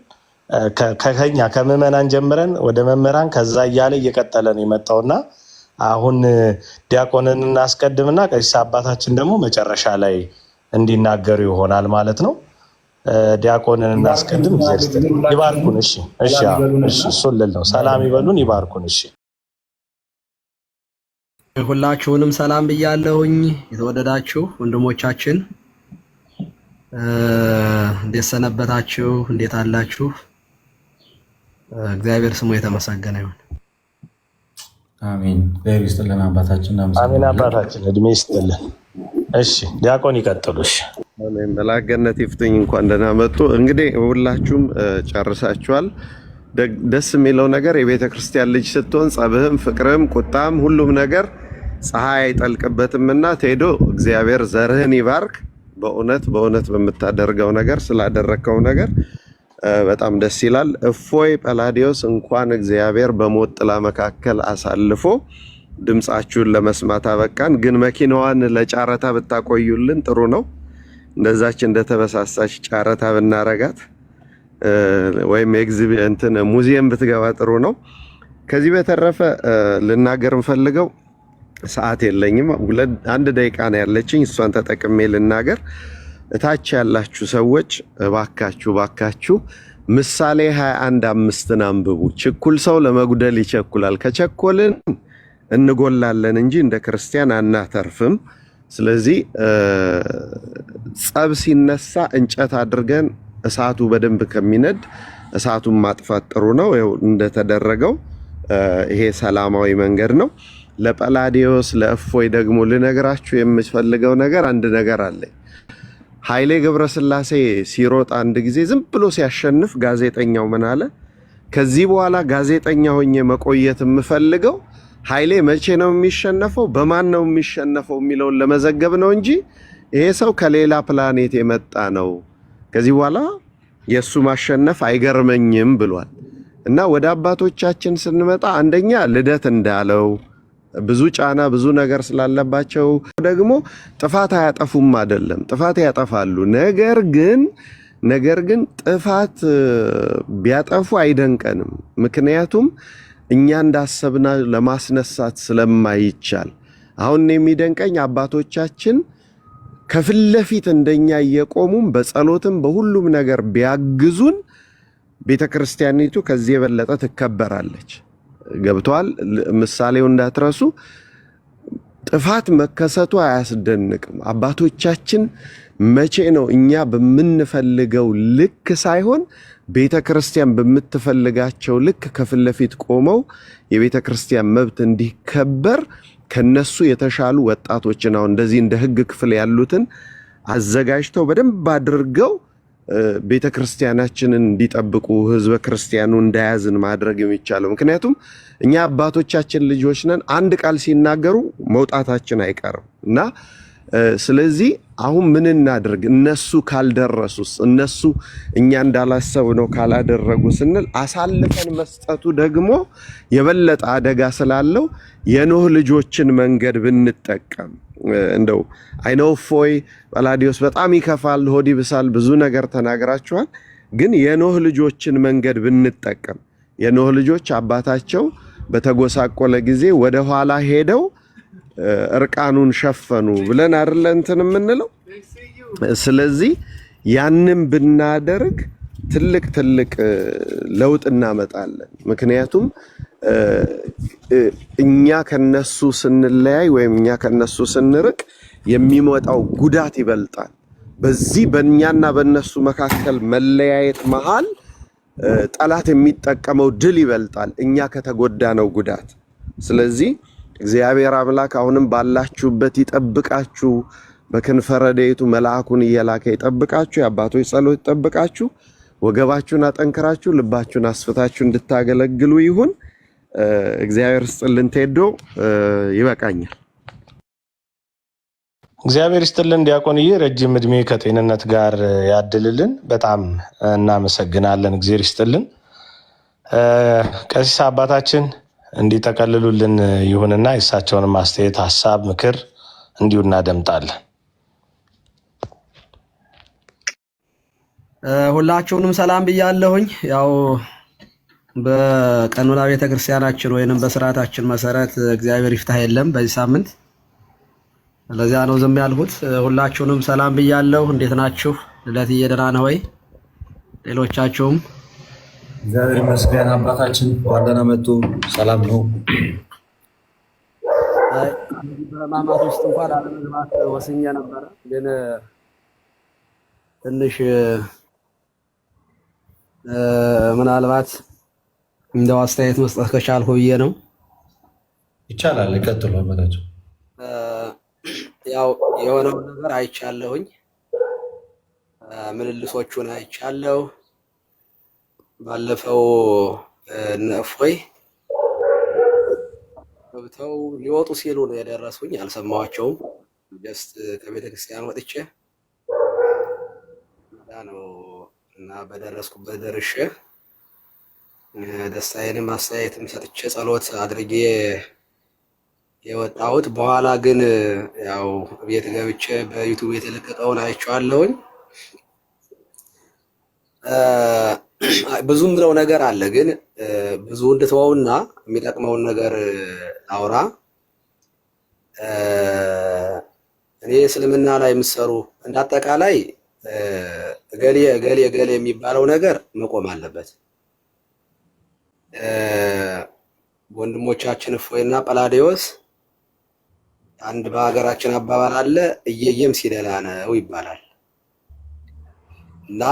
ከኛ ከምዕመናን ጀምረን ወደ መምህራን ከዛ እያለ እየቀጠለ ነው የመጣውና አሁን ዲያቆንን እናስቀድምና ቀሲስ አባታችን ደግሞ መጨረሻ ላይ እንዲናገሩ ይሆናል ማለት ነው። ዲያቆንን እናስቀድም። ይባርኩን። እሺ እሱን ልል ነው። ሰላም ይበሉን፣ ይባርኩን። እሺ ሁላችሁንም ሰላም ብያለሁኝ። የተወደዳችሁ ወንድሞቻችን እንዴት ሰነበታችሁ? እንዴት አላችሁ? እግዚአብሔር ስሙ የተመሰገነ ይሁን። አሜን። እግዚአብሔር ይስጥልን አባታችን። አሜን። አባታችን እድሜ ይስጥልን። እሺ ዲያቆን ይቀጥሉ። እሺ አሜን። መልአከ ገነት ይፍቱኝ። እንኳን ደህና መጡ። እንግዲህ ሁላችሁም ጨርሳችኋል። ደስ የሚለው ነገር የቤተ ክርስቲያን ልጅ ስትሆን ጸብህም፣ ፍቅርህም፣ ቁጣም ሁሉም ነገር ፀሐይ አይጠልቅበትምና ቴዶ እግዚአብሔር ዘርህን ይባርክ። በእውነት በምታደርገው ነገር ስላደረከው ነገር በጣም ደስ ይላል። እፎይ ጰላዲዮስ እንኳን እግዚአብሔር በሞት ጥላ መካከል አሳልፎ ድምጻችሁን ለመስማት አበቃን። ግን መኪናዋን ለጫረታ ብታቆዩልን ጥሩ ነው። እንደዛች እንደተበሳሳች ጫረታ ብናረጋት ወይም ኤግዚቢሽን ሙዚየም ብትገባ ጥሩ ነው። ከዚህ በተረፈ ልናገር እንፈልገው ሰዓት የለኝም። 1 ደቂቃ ነው ያለችኝ። እሷን ተጠቅሜ ልናገር። እታች ያላችሁ ሰዎች እባካችሁ ምሳሌ 21:5 አንብቡ። ችኩል ሰው ለመጉደል ይቸኩላል፣ ከቸኮልን እንጎላለን እንጂ እንደ ክርስቲያን አናተርፍም። ስለዚህ ጸብ ሲነሳ እንጨት አድርገን እሳቱ በደንብ ከሚነድ እሳቱን ማጥፋት ጥሩ ነው። ይኸው እንደተደረገው ይሄ ሰላማዊ መንገድ ነው። ለጰላዲዮስ ለእፎይ ደግሞ ልነግራችሁ የምፈልገው ነገር አንድ ነገር አለ። ኃይሌ ገብረስላሴ ሲሮጥ አንድ ጊዜ ዝም ብሎ ሲያሸንፍ ጋዜጠኛው ምን አለ? ከዚህ በኋላ ጋዜጠኛ ሆኜ መቆየት የምፈልገው ኃይሌ መቼ ነው የሚሸነፈው፣ በማን ነው የሚሸነፈው የሚለውን ለመዘገብ ነው እንጂ ይሄ ሰው ከሌላ ፕላኔት የመጣ ነው፣ ከዚህ በኋላ የሱ ማሸነፍ አይገርመኝም ብሏል። እና ወደ አባቶቻችን ስንመጣ አንደኛ ልደት እንዳለው ብዙ ጫና ብዙ ነገር ስላለባቸው ደግሞ ጥፋት አያጠፉም አይደለም፣ ጥፋት ያጠፋሉ። ነገር ግን ጥፋት ቢያጠፉ አይደንቀንም። ምክንያቱም እኛ እንዳሰብና ለማስነሳት ስለማይቻል። አሁን የሚደንቀኝ አባቶቻችን ከፊት ለፊት እንደኛ እየቆሙም በጸሎትም በሁሉም ነገር ቢያግዙን ቤተክርስቲያኒቱ ከዚህ የበለጠ ትከበራለች። ገብቷል? ምሳሌው እንዳትረሱ። ጥፋት መከሰቱ አያስደንቅም። አባቶቻችን መቼ ነው እኛ በምንፈልገው ልክ ሳይሆን ቤተክርስቲያን በምትፈልጋቸው ልክ ከፊት ለፊት ቆመው የቤተክርስቲያን መብት እንዲከበር ከነሱ የተሻሉ ወጣቶችን አሁን እንደዚህ እንደ ሕግ ክፍል ያሉትን አዘጋጅተው በደንብ አድርገው ቤተክርስቲያናችንን እንዲጠብቁ ህዝበ ክርስቲያኑ እንዳያዝን ማድረግ የሚቻለው። ምክንያቱም እኛ አባቶቻችን ልጆች ነን። አንድ ቃል ሲናገሩ መውጣታችን አይቀርም እና ስለዚህ አሁን ምን እናድርግ? እነሱ ካልደረሱስ፣ እነሱ እኛ እንዳላሰብነው ካላደረጉ ስንል አሳልፈን መስጠቱ ደግሞ የበለጠ አደጋ ስላለው የኖህ ልጆችን መንገድ ብንጠቀም እንደው አይነው እፎይ ጳላዲዮስ በጣም ይከፋል፣ ሆድ ይብሳል፣ ብዙ ነገር ተናግራችኋል። ግን የኖህ ልጆችን መንገድ ብንጠቀም የኖህ ልጆች አባታቸው በተጎሳቆለ ጊዜ ወደ ኋላ ሄደው እርቃኑን ሸፈኑ ብለን አይደለ እንትን የምንለው። ስለዚህ ያንን ብናደርግ ትልቅ ለውጥ እናመጣለን። ምክንያቱም እኛ ከነሱ ስንለያይ ወይም እኛ ከነሱ ስንርቅ የሚመጣው ጉዳት ይበልጣል። በዚህ በእኛና በነሱ መካከል መለያየት መሃል ጠላት የሚጠቀመው ድል ይበልጣል እኛ ከተጎዳነው ጉዳት። ስለዚህ እግዚአብሔር አምላክ አሁንም ባላችሁበት ይጠብቃችሁ፣ በክንፈ ረድኤቱ መልአኩን እየላከ ይጠብቃችሁ፣ የአባቶች ጸሎት ይጠብቃችሁ፣ ወገባችሁን አጠንክራችሁ ልባችሁን አስፍታችሁ እንድታገለግሉ ይሁን። እግዚአብሔር ይስጥልን። ቴዶ ይበቃኛል። እግዚአብሔር ይስጥልን ዲያቆንዬ፣ ረጅም እድሜ ከጤንነት ጋር ያድልልን። በጣም እናመሰግናለን። እግዚአብሔር ይስጥልን። ቀሲስ አባታችን እንዲጠቀልሉልን ይሁንና የእሳቸውንም አስተያየት፣ ሀሳብ፣ ምክር እንዲሁ እናደምጣለን። ሁላችሁንም ሰላም ብያለሁኝ። ያው በቀኖና ቤተክርስቲያናችን ወይንም በስርዓታችን መሰረት እግዚአብሔር ይፍታህ የለም በዚህ ሳምንት፣ ለዚያ ነው ዝም ያልሁት። ሁላችሁንም ሰላም ብያለሁ። እንዴት ናችሁ? ልደትዬ ደህና ነህ ወይ? ሌሎቻችሁም እግዚአብሔር ይመስገን። አባታችን ዋደና መጡ ሰላም ነው። በማማት ውስጥ እንኳን አለመግባት ወስኜ ነበረ፣ ግን ትንሽ ምናልባት እንደው አስተያየት መስጠት ከቻልኩ ብዬ ነው። ይቻላል፣ ይቀጥሉ አባታችን። ያው የሆነውን ነገር አይቻለሁኝ፣ ምልልሶቹን አይቻለሁ። ባለፈው እነ እፎይ ገብተው ሊወጡ ሲሉ ነው የደረሱኝ። አልሰማኋቸውም። ጀስት ከቤተ ክርስቲያን ወጥቼ ነው እና በደረስኩበት ደርሼ ደስታዬንም አስተያየትም ሰጥቼ ጸሎት አድርጌ የወጣሁት። በኋላ ግን ያው ቤት ገብቼ በዩቲዩብ የተለቀቀውን አይቼዋለሁኝ። ብዙ ምለው ነገር አለ፣ ግን ብዙ እንድትወውና የሚጠቅመውን ነገር አውራ። እኔ እስልምና ላይ የምትሰሩ እንዳጠቃላይ እገሌ እገሌ እገሌ የሚባለው ነገር መቆም አለበት። ወንድሞቻችን እፎይና ጳላዲዮስ አንድ በሀገራችን አባባል አለ፣ እየየም ሲደላ ነው ይባላል እና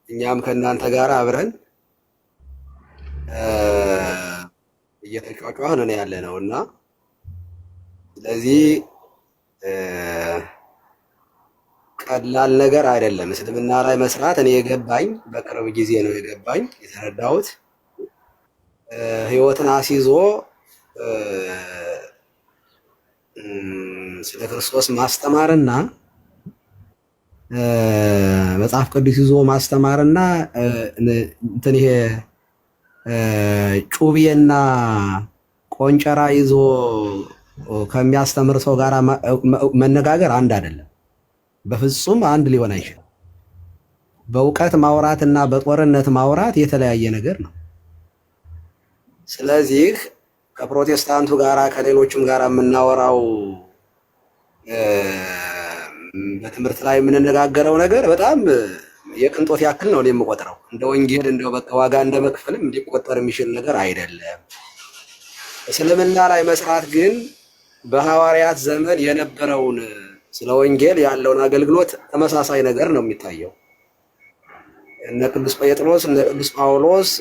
እኛም ከእናንተ ጋር አብረን እየተጫጫህን ነው ያለ ነው እና ስለዚህ ቀላል ነገር አይደለም እስልምና ላይ መስራት። እኔ የገባኝ በቅርብ ጊዜ ነው የገባኝ የተረዳሁት። ህይወትን አስይዞ ስለ ክርስቶስ ማስተማርና መጽሐፍ ቅዱስ ይዞ ማስተማርና እንትን ይሄ ጩቤና ቆንጨራ ይዞ ከሚያስተምር ሰው ጋር መነጋገር አንድ አይደለም። በፍጹም አንድ ሊሆን አይችልም። በእውቀት ማውራትና በጦርነት ማውራት የተለያየ ነገር ነው። ስለዚህ ከፕሮቴስታንቱ ጋራ ከሌሎችም ጋራ የምናወራው በትምህርት ላይ የምንነጋገረው ነገር በጣም የቅንጦት ያክል ነው የምቆጥረው። እንደ ወንጌል እንደው በቃ ዋጋ እንደመክፈልም እንዲቆጠር የሚችል ነገር አይደለም። እስልምና ላይ መስራት ግን በሐዋርያት ዘመን የነበረውን ስለ ወንጌል ያለውን አገልግሎት ተመሳሳይ ነገር ነው የሚታየው። እነ ቅዱስ ጴጥሮስ፣ እነ ቅዱስ ጳውሎስ፣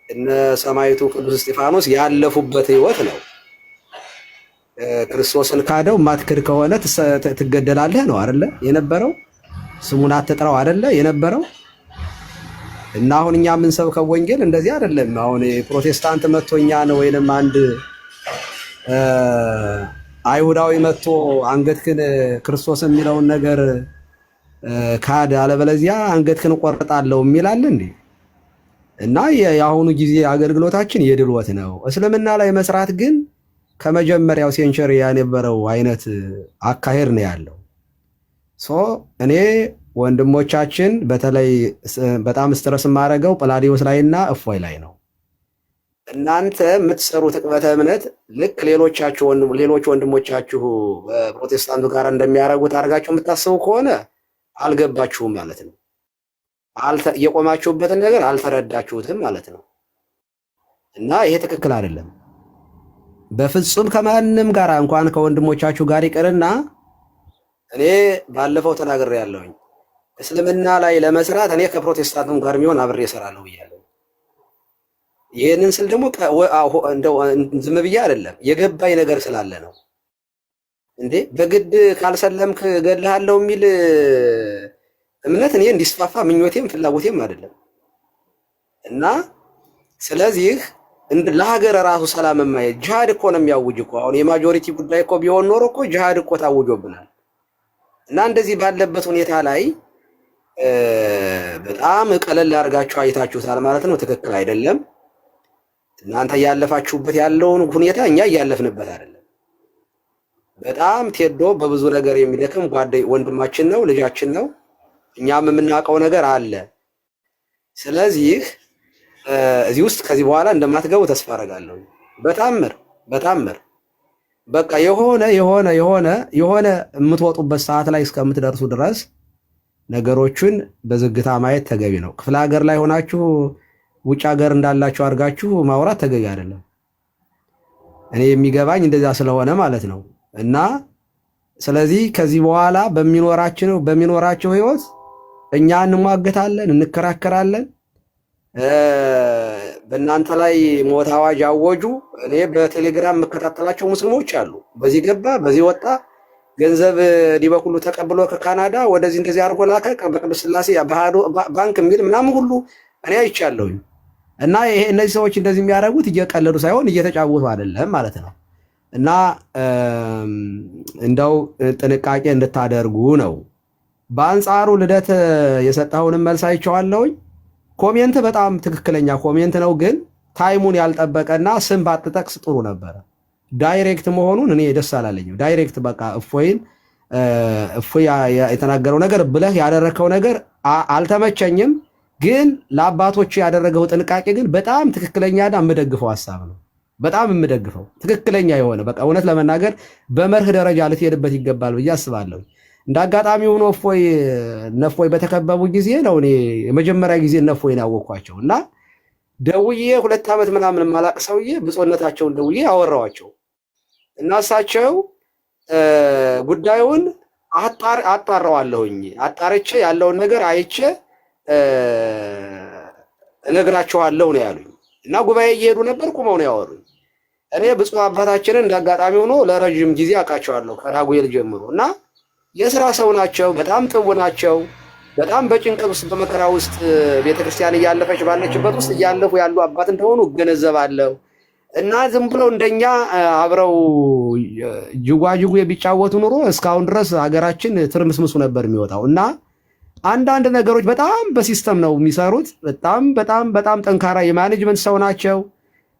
እነ ሰማዕቱ ቅዱስ እስጢፋኖስ ያለፉበት ህይወት ነው። ክርስቶስን ካደው ማትክድ ከሆነ ትገደላለህ ነው አይደለ የነበረው? ስሙን አትጥራው አይደለ የነበረው? እና አሁን እኛ የምንሰብከው ወንጌል እንደዚህ አይደለም። አሁን ፕሮቴስታንት መጥቶኛ ነው ወይንም አንድ አይሁዳዊ መጥቶ አንገትክን ክርስቶስ የሚለውን ነገር ካድ አለበለዚያ አንገትክን ቆርጣለሁ የሚላል እንዴ? እና የአሁኑ ጊዜ አገልግሎታችን የድልወት ነው። እስልምና ላይ መስራት ግን ከመጀመሪያው ሴንቸሪ የነበረው አይነት አካሄድ ነው ያለው። እኔ ወንድሞቻችን በተለይ በጣም ስትረስ የማደርገው ጵላዲዮስ ላይና እፎይ ላይ ነው። እናንተ የምትሰሩት ዕቅበተ እምነት ልክ ሌሎች ወንድሞቻችሁ በፕሮቴስታንቱ ጋር እንደሚያደርጉት አድርጋችሁ የምታስቡ ከሆነ አልገባችሁም ማለት ነው። የቆማችሁበትን ነገር አልተረዳችሁትም ማለት ነው። እና ይሄ ትክክል አይደለም በፍጹም። ከማንም ጋር እንኳን ከወንድሞቻችሁ ጋር ይቅርና እኔ ባለፈው ተናግሬያለሁኝ። እስልምና ላይ ለመስራት እኔ ከፕሮቴስታንቱም ጋር የሚሆን አብሬ እሰራለሁ ብያለሁ። ይህንን ስል ደግሞ ዝም ብዬ አይደለም፣ የገባኝ ነገር ስላለ ነው። እንዴ በግድ ካልሰለምክ እገልሃለሁ የሚል እምነት እኔ እንዲስፋፋ ምኞቴም ፍላጎቴም አይደለም። እና ስለዚህ ለሀገር ራሱ ሰላም የማየት ጂሃድ እኮ ነው የሚያውጅ እኮ። አሁን የማጆሪቲ ጉዳይ እኮ ቢሆን ኖሮ እኮ ጂሃድ እኮ ታውጆብናል። እና እንደዚህ ባለበት ሁኔታ ላይ በጣም ቀለል አድርጋችሁ አይታችሁታል ማለት ነው። ትክክል አይደለም። እናንተ እያለፋችሁበት ያለውን ሁኔታ እኛ እያለፍንበት አይደለም። በጣም ቴዶ በብዙ ነገር የሚደክም ወንድማችን ነው፣ ልጃችን ነው። እኛም የምናውቀው ነገር አለ። ስለዚህ እዚህ ውስጥ ከዚህ በኋላ እንደማትገቡ ተስፋ አደርጋለሁ። በታምር በቃ የሆነ የምትወጡበት ሰዓት ላይ እስከምትደርሱ ድረስ ነገሮችን በዝግታ ማየት ተገቢ ነው። ክፍለ ሀገር ላይ ሆናችሁ ውጭ ሀገር እንዳላችሁ አድርጋችሁ ማውራት ተገቢ አይደለም። እኔ የሚገባኝ እንደዛ ስለሆነ ማለት ነው። እና ስለዚህ ከዚህ በኋላ በሚኖራቸው ህይወት እኛ እንሟገታለን፣ እንከራከራለን። በእናንተ ላይ ሞት አዋጅ አወጁ። እኔ በቴሌግራም የምከታተላቸው ሙስሊሞች አሉ። በዚህ ገባ በዚህ ወጣ፣ ገንዘብ ዲበኩሉ ተቀብሎ ከካናዳ ወደዚህ እንደዚህ አድርጎ ላከ፣ በቅዱስ ሥላሴ ባንክ የሚል ምናምን ሁሉ እኔ አይቻለሁኝ። እና እነዚህ ሰዎች እንደዚህ የሚያደርጉት እየቀለዱ ሳይሆን እየተጫወቱ አይደለም ማለት ነው። እና እንደው ጥንቃቄ እንድታደርጉ ነው። በአንጻሩ ልደት የሰጠኸውንም መልስ አይቼዋለሁኝ። ኮሜንት በጣም ትክክለኛ ኮሜንት ነው፣ ግን ታይሙን ያልጠበቀና ስም ባትጠቅስ ጥሩ ነበረ። ዳይሬክት መሆኑን እኔ ደስ አላለኝም። ዳይሬክት በቃ እፎይ የተናገረው ነገር ብለህ ያደረከው ነገር አልተመቸኝም። ግን ለአባቶች ያደረገው ጥንቃቄ ግን በጣም ትክክለኛና የምደግፈው ሀሳብ ነው። በጣም የምደግፈው ትክክለኛ የሆነ በቃ እውነት ለመናገር በመርህ ደረጃ ልትሄድበት ይገባል ብዬ አስባለሁ። እንደ አጋጣሚ ሆኖ እፎይ በተከበቡ ጊዜ ነው እኔ የመጀመሪያ ጊዜ እፎይን ያወቅኳቸው። እና ደውዬ 2 ዓመት ምናምን የማላቅ ሰውዬ ብፁዕነታቸውን ደውዬ አወራኋቸው። እና እሳቸው ጉዳዩን አጣራዋለሁኝ፣ አጣርቼ ያለውን ነገር አይቼ እነግራቸዋለሁ ነው ያሉኝ። እና ጉባኤ እየሄዱ ነበር፣ ቁመው ነው ያወሩኝ። እኔ ብፁዕ አባታችንን እንዳጋጣሚ ሆኖ ለረጅም ጊዜ አውቃቸዋለሁ ከራጉኤል ጀምሮ። እና የስራ ሰው ናቸው፣ በጣም ጥቡ ናቸው። በጣም በጭንቀት ውስጥ በመከራ ውስጥ ቤተክርስቲያን እያለፈች ባለችበት ውስጥ እያለፉ ያሉ አባት እንደሆኑ እገነዘባለሁ። እና ዝም ብለው እንደኛ አብረው ጅጓጅጉ ቢጫወቱ ኑሮ እስካሁን ድረስ ሀገራችን ትርምስምሱ ነበር የሚወጣው። እና አንዳንድ ነገሮች በጣም በሲስተም ነው የሚሰሩት። በጣም ጠንካራ የማኔጅመንት ሰው ናቸው።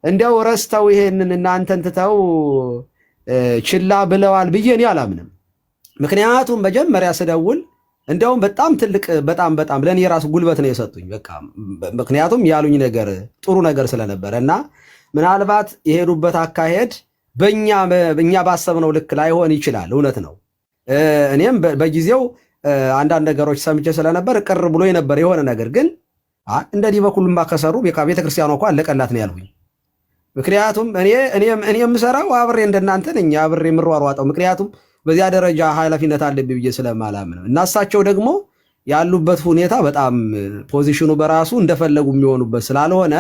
እንዲያው ረስተው ይሄንን እናንተን ትተው ችላ ብለዋል ብዬ እኔ አላምንም። ምክንያቱም መጀመሪያ ስደውል እንዲያውም በጣም ትልቅ በጣም ለእኔ የራሱ ጉልበት ነው የሰጡኝ። በቃ ምክንያቱም ያሉኝ ነገር ጥሩ ነገር ስለነበረ እና ምናልባት የሄዱበት አካሄድ በእኛ ባሰብነው ልክ ላይሆን ይችላል። እውነት ነው። እኔም በጊዜው አንዳንድ ነገሮች ሰምቼ ስለነበር ቅር ብሎ የነበር የሆነ ነገር ግን እንደዚህ በኩልማ ከሰሩ ቤተክርስቲያኗ እኮ አለቀላት ነው ያልሁኝ። ምክንያቱም እኔ የምሰራው አብሬ እንደናንተ ነኝ፣ አብሬ የምሯሯጠው ምክንያቱም በዚያ ደረጃ ኃላፊነት አለብኝ ብዬ ስለማላምን እና እሳቸው ደግሞ ያሉበት ሁኔታ በጣም ፖዚሽኑ በራሱ እንደፈለጉ የሚሆኑበት ስላልሆነ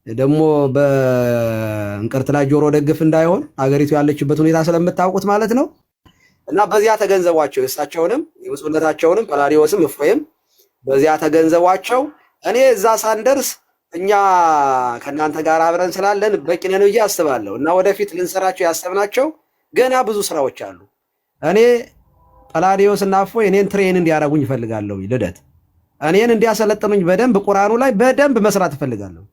ደግሞ በእንቅርት ላይ ጆሮ ደግፍ እንዳይሆን አገሪቱ ያለችበት ሁኔታ ስለምታውቁት ማለት ነው። እና በዚያ ተገንዘቧቸው፣ የእሳቸውንም የብፁዕነታቸውንም ጰላዲዮስም እፎይም በዚያ ተገንዘቧቸው። እኔ እዛ ሳንደርስ እኛ ከእናንተ ጋር አብረን ስላለን በቂ ነን ብዬ አስባለሁ። እና ወደፊት ልንሰራቸው ያሰብናቸው ገና ብዙ ስራዎች አሉ። እኔ ጰላዲዮስ እና እፎይ እኔን ትሬን እንዲያደርጉኝ እፈልጋለሁ። ልደት እኔን እንዲያሰለጥኑኝ በደንብ ቁርአኑ ላይ በደንብ መስራት እፈልጋለሁ።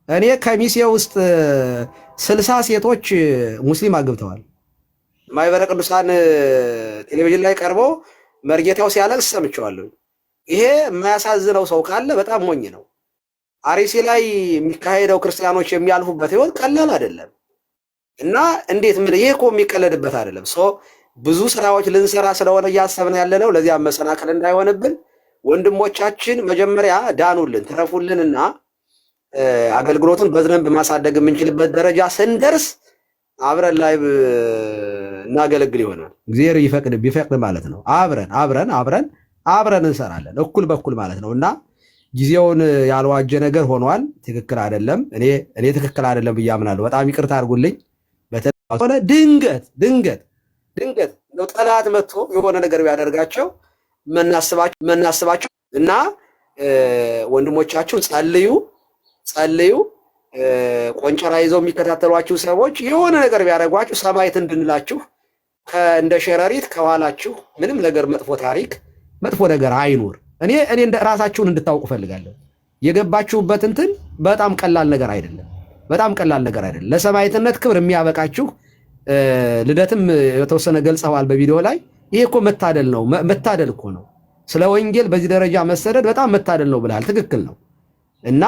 እኔ ከሚሴ ውስጥ 60 ሴቶች ሙስሊም አግብተዋል። ማህበረ ቅዱሳን ቴሌቪዥን ላይ ቀርቦ መርጌታው ሲያለቅስ ሰምቼዋለሁ። ይሄ የማያሳዝነው ሰው ካለ በጣም ሞኝ ነው። አርሲ ላይ የሚካሄደው ክርስቲያኖች የሚያልፉበት ህይወት ቀላል አይደለም እና እንዴት ምን ይሄ እኮ የሚቀለድበት አይደለም። ብዙ ስራዎች ልንሰራ ስለሆነ እያሰብን ያለነው ለዚያ መሰናከል እንዳይሆንብን ወንድሞቻችን መጀመሪያ ዳኑልን፣ ትረፉልንና አገልግሎቱን በደንብ ማሳደግ የምንችልበት ደረጃ ስንደርስ አብረን ላይ እናገለግል ይሆናል። እግዚአብሔር ቢፈቅድ ማለት ነው። አብረን እንሰራለን እኩል በኩል ማለት ነው እና ጊዜውን ያልዋጀ ነገር ሆኗል። ትክክል አይደለም። እኔ ትክክል አይደለም ብዬ አምናለሁ። በጣም ይቅርታ አድርጉልኝ። በተለይ ድንገት ነው ጠላት መጥቶ የሆነ ነገር ቢያደርጋቸው መናስባቸው እና ወንድሞቻችሁ ጸልዩ። ቆንጨራ ይዘው የሚከታተሏችሁ ሰዎች የሆነ ነገር ቢያደርጓችሁ ሰማዕት እንድንላችሁ እንደ ሸረሪት ከኋላችሁ ምንም ነገር መጥፎ ነገር አይኖር። እኔ ራሳችሁን እንድታውቁ ፈልጋለሁ። የገባችሁበት እንትን በጣም ቀላል ነገር አይደለም። ለሰማዕትነት ክብር የሚያበቃችሁ ልደትም የተወሰነ ገልጸዋል በቪዲዮ ላይ። ይሄ እኮ መታደል ነው። መታደል እኮ ነው። ስለ ወንጌል በዚህ ደረጃ መሰደድ በጣም መታደል ነው ብለሃል። ትክክል ነው። እና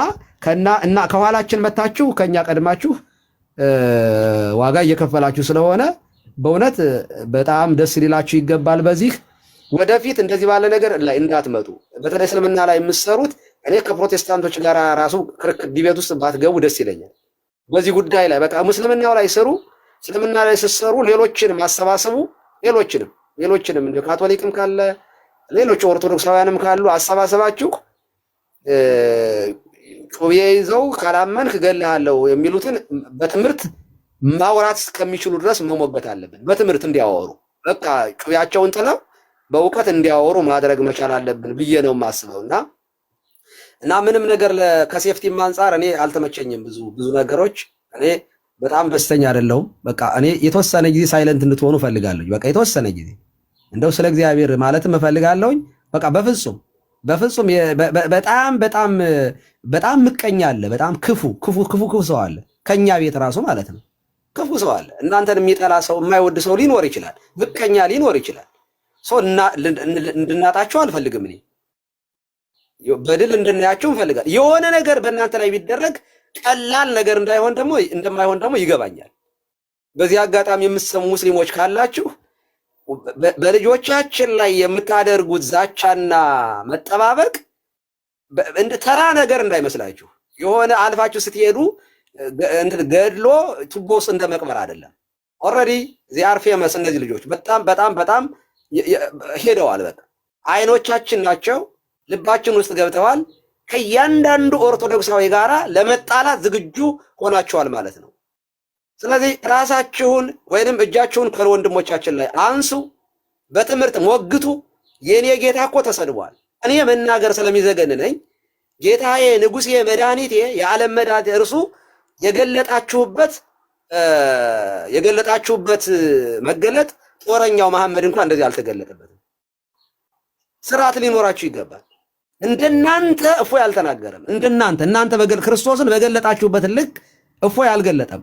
ከኋላችን መታችሁ ከኛ ቀድማችሁ ዋጋ እየከፈላችሁ ስለሆነ በእውነት በጣም ደስ ሊላችሁ ይገባል። በዚህ ወደፊት እንደዚህ ባለ ነገር ላይ እንዳትመጡ። በተለይ እስልምና ላይ የምትሰሩት እኔ ከፕሮቴስታንቶች ጋር ራሱ ክርክር ዲቤት ውስጥ ባትገቡ ደስ ይለኛል። በዚህ ጉዳይ ላይ በቃ ሙስልምናው ላይ ስሩ። እስልምና ላይ ስትሰሩ ሌሎችንም አሰባስቡ። ሌሎችንም እንደ ካቶሊክም ካለ ሌሎች ኦርቶዶክሳውያንም ካሉ አሰባሰባችሁ ጩቤ ይዘው ካላመንክ እገልሃለሁ የሚሉትን በትምህርት ማውራት እስከሚችሉ ድረስ መሞገት አለብን። በትምህርት እንዲያወሩ በቃ ጩቤያቸውን ጥለው በእውቀት እንዲያወሩ ማድረግ መቻል አለብን ብዬ ነው የማስበው። እና ምንም ነገር ከሴፍቲም አንጻር እኔ አልተመቸኝም። ብዙ ነገሮች እኔ በጣም ደስተኛ አይደለሁም። በቃ እኔ የተወሰነ ጊዜ ሳይለንት እንድትሆኑ ፈልጋለሁ። በቃ የተወሰነ ጊዜ እንደው ስለ እግዚአብሔር ማለትም እፈልጋለሁኝ። በቃ በፍጹም በጣም ምቀኛ አለ። በጣም ክፉ ሰው አለ። ከኛ ቤት ራሱ ማለት ነው ክፉ ሰው አለ። እናንተን የሚጠላ ሰው የማይወድ ሰው ሊኖር ይችላል። ምቀኛ ሊኖር ይችላል። እንድናጣቸው አልፈልግም። እኔ በድል እንድናያቸው እንፈልጋለን። የሆነ ነገር በእናንተ ላይ ቢደረግ ቀላል ነገር እንደማይሆን ደግሞ ይገባኛል። በዚህ አጋጣሚ የምትሰሙ ሙስሊሞች ካላችሁ በልጆቻችን ላይ የምታደርጉት ዛቻና መጠባበቅ ተራ ነገር እንዳይመስላችሁ። የሆነ አልፋችሁ ስትሄዱ ገድሎ ቱቦ ውስጥ እንደመቅበር አይደለም። ኦልሬዲ ዚአር ፌመስ እነዚህ ልጆች በጣም ሄደዋል። በቃ አይኖቻችን ናቸው፣ ልባችን ውስጥ ገብተዋል። ከእያንዳንዱ ኦርቶዶክሳዊ ጋራ ለመጣላት ዝግጁ ሆናችኋል ማለት ነው። ስለዚህ ራሳችሁን ወይንም እጃችሁን ከወንድሞቻችን ላይ አንሱ፣ በትምህርት ሞግቱ። የኔ ጌታ እኮ ተሰድቧል። እኔ መናገር ስለሚዘገንነኝ ጌታዬ፣ ንጉሴ፣ መድኃኒቴ፣ የዓለም መድኃኒት እርሱ የገለጣችሁበት መገለጥ ጦረኛው መሐመድ እንኳን እንደዚህ አልተገለጠበትም። ስርዓት ሊኖራችሁ ይገባል። እንደናንተ እፎይ አልተናገረም። እናንተ ክርስቶስን በገለጣችሁበት ልክ እፎይ አልገለጠም።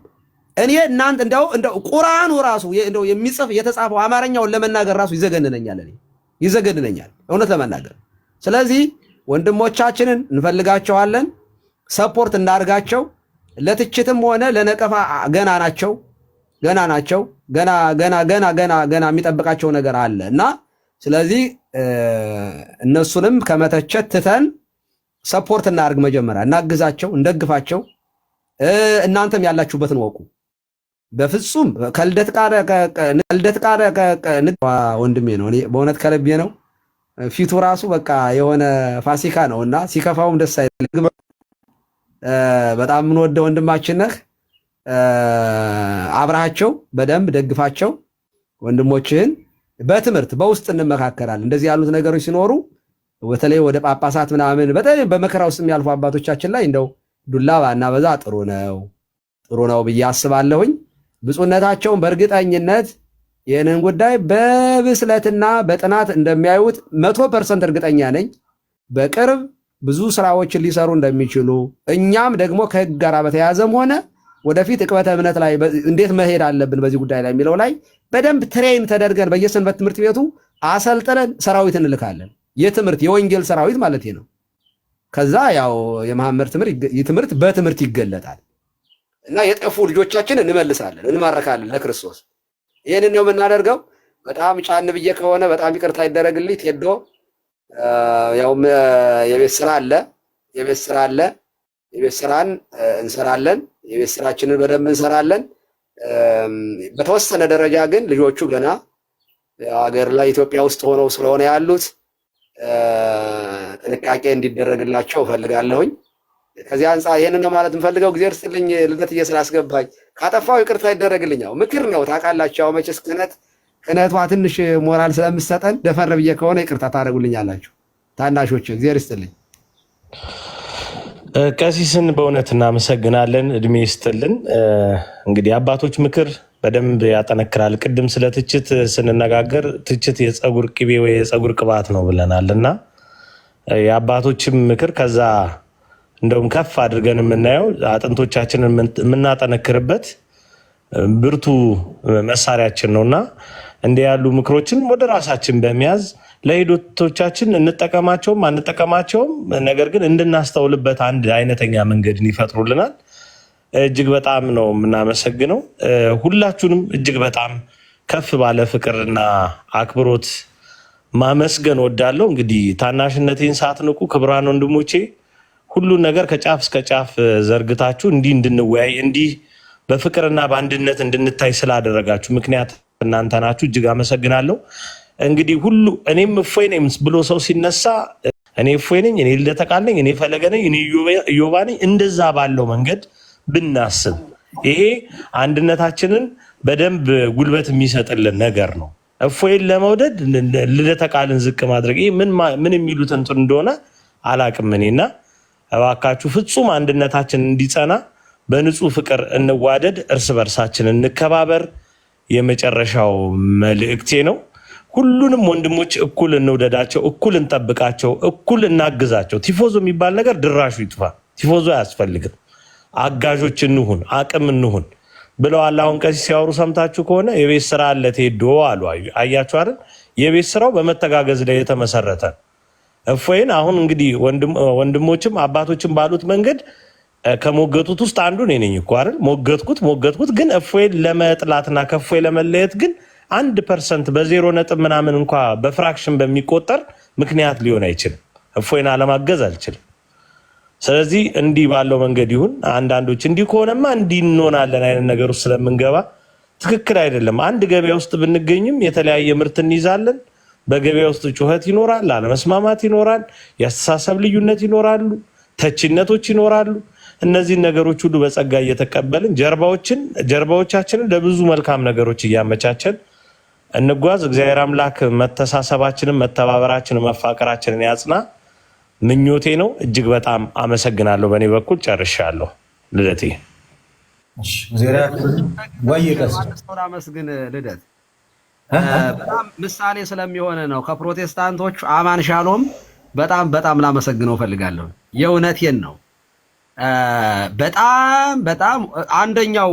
እኔ እናንተ እንደው ቁርአኑ ራሱ እንደው የተጻፈው አማርኛውን ለመናገር ራሱ ይዘገንነኛል እውነት ለመናገር። ስለዚህ ወንድሞቻችንን እንፈልጋቸዋለን፣ ሰፖርት እንዳርጋቸው። ለትችትም ሆነ ለነቀፋ ገና ናቸው። ገና የሚጠብቃቸው ነገር አለ እና ስለዚህ እነሱንም ከመተቸት ትተን ሰፖርት እናርግ። መጀመሪያ እናግዛቸው፣ እንደግፋቸው። እናንተም ያላችሁበትን ወቁ። በፍጹም ከልደት ቃል ወንድሜ ነው። እኔ በእውነት ከልቤ ነው። ፊቱ ራሱ በቃ የሆነ ፋሲካ ነው እና ሲከፋውም ደስ አይልም። በጣም የምንወደው ወንድማችን ነህ። አብረሃቸው በደንብ ደግፋቸው። ወንድሞችህን በትምህርት በውስጥ እንመካከራለን። እንደዚህ ያሉት ነገሮች ሲኖሩ በተለይ ወደ ጳጳሳት ምናምን በተለይ በመከራ ውስጥ የሚያልፉ አባቶቻችን ላይ እንደው ዱላ ባናበዛ ጥሩ ነው ብዬ አስባለሁኝ። ብፁዕነታቸውን በእርግጠኝነት ይህንን ጉዳይ በብስለትና በጥናት እንደሚያዩት 100% እርግጠኛ ነኝ። በቅርብ ብዙ ስራዎችን ሊሰሩ እንደሚችሉ እኛም ደግሞ ከህግ ጋር በተያያዘም ሆነ ወደፊት ዕቅበተ እምነት ላይ እንዴት መሄድ አለብን በዚህ ጉዳይ ላይ የሚለው ላይ በደንብ ትሬን ተደርገን በየሰንበት ትምህርት ቤቱ አሰልጥነን ሰራዊት እንልካለን። የወንጌል ሰራዊት ማለት ነው። ከዛ ያው የመሐመድ ትምህርት በትምህርት ይገለጣል እና የጠፉ ልጆቻችን እንመልሳለን፣ እንማረካለን ለክርስቶስ። ይህንን ነው የምናደርገው። በጣም ጫን ብዬ ከሆነ በጣም ይቅርታ ይደረግልኝ። ቴዶ ያው የቤት ስራ አለ፣ የቤት ስራን እንሰራለን። የቤት ስራችንን በደንብ እንሰራለን። በተወሰነ ደረጃ ግን ልጆቹ ገና ሀገር ላይ ኢትዮጵያ ውስጥ ሆነው ስለሆነ ያሉት ጥንቃቄ እንዲደረግላቸው እፈልጋለሁኝ። ከዚህ አንጻር ይሄንን ነው ማለት እንፈልገው። እግዚአብሔር ይስጥልኝ ልደትዬ ስላስገባኝ። ካጠፋው ይቅርታ ይደረግልኝ። ያው ምክር ነው ታውቃላችሁ። ያው መቼስ ክህነቷ ትንሽ ሞራል ስለምሰጠን ደፈር ብዬ ከሆነ ይቅርታ ታደርጉልኛላችሁ ታናሾች። እግዚአብሔር ይስጥልኝ። ቀሲስን በእውነት እናመሰግናለን። እድሜ ይስጥልን። እንግዲህ አባቶች ምክር በደንብ ያጠነክራል። ቅድም ስለ ትችት ስንነጋገር ትችት የፀጉር ቅቤ ወይ የፀጉር ቅባት ነው ብለናል እና የአባቶችም ምክር ከዛ እንደውም ከፍ አድርገን የምናየው አጥንቶቻችንን የምናጠነክርበት ብርቱ መሳሪያችን ነውና እንዲህ ያሉ ምክሮችን ወደ ራሳችን በመያዝ ለሂደቶቻችን እንጠቀማቸውም አንጠቀማቸውም፣ ነገር ግን እንድናስተውልበት አንድ አይነተኛ መንገድን ይፈጥሩልናል። እጅግ በጣም ነው የምናመሰግነው። ሁላችሁንም እጅግ በጣም ከፍ ባለ ፍቅርና አክብሮት ማመስገን ወዳለው። እንግዲህ ታናሽነቴን ሳትንቁ ክቡራን ወንድሞቼ ሁሉን ነገር ከጫፍ እስከ ጫፍ ዘርግታችሁ እንዲህ እንድንወያይ እንዲህ በፍቅርና በአንድነት እንድንታይ ስላደረጋችሁ ምክንያት እናንተ ናችሁ። እጅግ አመሰግናለሁ። እንግዲህ ሁሉ እኔም እፎይ ነኝ ብሎ ሰው ሲነሳ እኔ እፎይ ነኝ፣ እኔ ልደተ ቃል ነኝ፣ እኔ ፈለገ ነኝ፣ እኔ ኢዮባ ነኝ፣ እንደዛ ባለው መንገድ ብናስብ ይሄ አንድነታችንን በደንብ ጉልበት የሚሰጥልን ነገር ነው። እፎይን ለመውደድ ልደተ ቃልን ዝቅ ማድረግ ይሄ ምን የሚሉት እንትን እንደሆነ አላቅም እኔና እባካችሁ ፍጹም አንድነታችን እንዲጸና በንጹህ ፍቅር እንዋደድ፣ እርስ በርሳችን እንከባበር የመጨረሻው መልእክቴ ነው። ሁሉንም ወንድሞች እኩል እንውደዳቸው፣ እኩል እንጠብቃቸው፣ እኩል እናግዛቸው። ቲፎዞ የሚባል ነገር ድራሹ ይጥፋ። ቲፎዞ አያስፈልግም። አጋዦች እንሁን፣ አቅም እንሁን ብለዋል። አሁን ቀሲስ ሲያወሩ ሰምታችሁ ከሆነ የቤት ስራ አለ ቴዶ አሉ። አያችሁ አይደል? የቤት ስራው በመተጋገዝ ላይ የተመሰረተ እፎይን አሁን እንግዲህ ወንድሞችም አባቶችም ባሉት መንገድ ከሞገቱት ውስጥ አንዱ እኔ ነኝ እኮ አይደል? ሞገትኩት ግን እፎይን ለመጥላትና ከእፎይ ለመለየት ግን 1% በዜሮ ነጥብ ምናምን እንኳ በፍራክሽን በሚቆጠር ምክንያት ሊሆን አይችልም። እፎይን አለማገዝ አልችልም። ስለዚህ እንዲህ ባለው መንገድ ይሁን። አንዳንዶች እንዲህ ከሆነማ እንዲህ እንሆናለን አይነት ነገር ውስጥ ስለምንገባ ትክክል አይደለም። አንድ ገበያ ውስጥ ብንገኝም የተለያየ ምርት እንይዛለን። በገበያ ውስጥ ጩኸት ይኖራል፣ አለመስማማት ይኖራል፣ የአስተሳሰብ ልዩነት ይኖራሉ፣ ተችነቶች ይኖራሉ። እነዚህን ነገሮች ሁሉ በጸጋ እየተቀበልን ጀርባዎቻችንን ለብዙ መልካም ነገሮች እያመቻቸን እንጓዝ። እግዚአብሔር አምላክ መተሳሰባችንን፣ መተባበራችንን፣ መፋቀራችንን ያጽና ምኞቴ ነው። እጅግ በጣም አመሰግናለሁ። በእኔ በኩል ጨርሻለሁ። ልደቴ አመስግን ልደት በጣም ምሳሌ ስለሚሆን ነው። ከፕሮቴስታንቶች አማን ሻሎም በጣም ላመሰግነው ፈልጋለሁ። የእውነቴን ነው። በጣም አንደኛው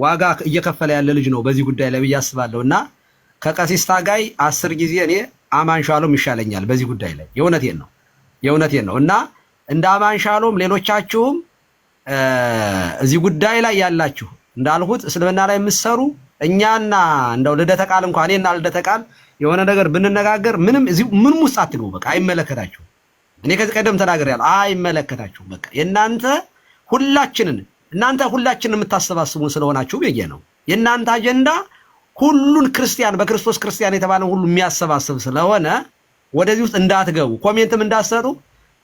ዋጋ እየከፈለ ያለ ልጅ ነው በዚህ ጉዳይ ላይ ብዬ አስባለሁ እና ከቀሲስ ታጋይ 10 ጊዜ እኔ አማን ሻሎም ይሻለኛል በዚህ ጉዳይ ላይ። የእውነቴን ነው እና እንደ አማን ሻሎም ሌሎቻችሁም እዚህ ጉዳይ ላይ ያላችሁ እንዳልሁት እስልምና ላይ የምትሰሩ እኛና እንደው ልደተ ቃል እንኳን እኔና ልደተ ቃል የሆነ ነገር ብንነጋገር ምንም ውስጥ አትግቡ። በቃ አይመለከታችሁም። እኔ ከዚህ ቀደም ተናግሬያለሁ። አይመለከታችሁም። በቃ እናንተ ሁላችንን የምታሰባስቡ ስለሆናችሁ ብዬ ነው። የእናንተ አጀንዳ ሁሉን ክርስቲያን በክርስቶስ ክርስቲያን የተባለ ሁሉ የሚያሰባስብ ስለሆነ ወደዚህ ውስጥ እንዳትገቡ፣ ኮሜንትም እንዳትሰጡ።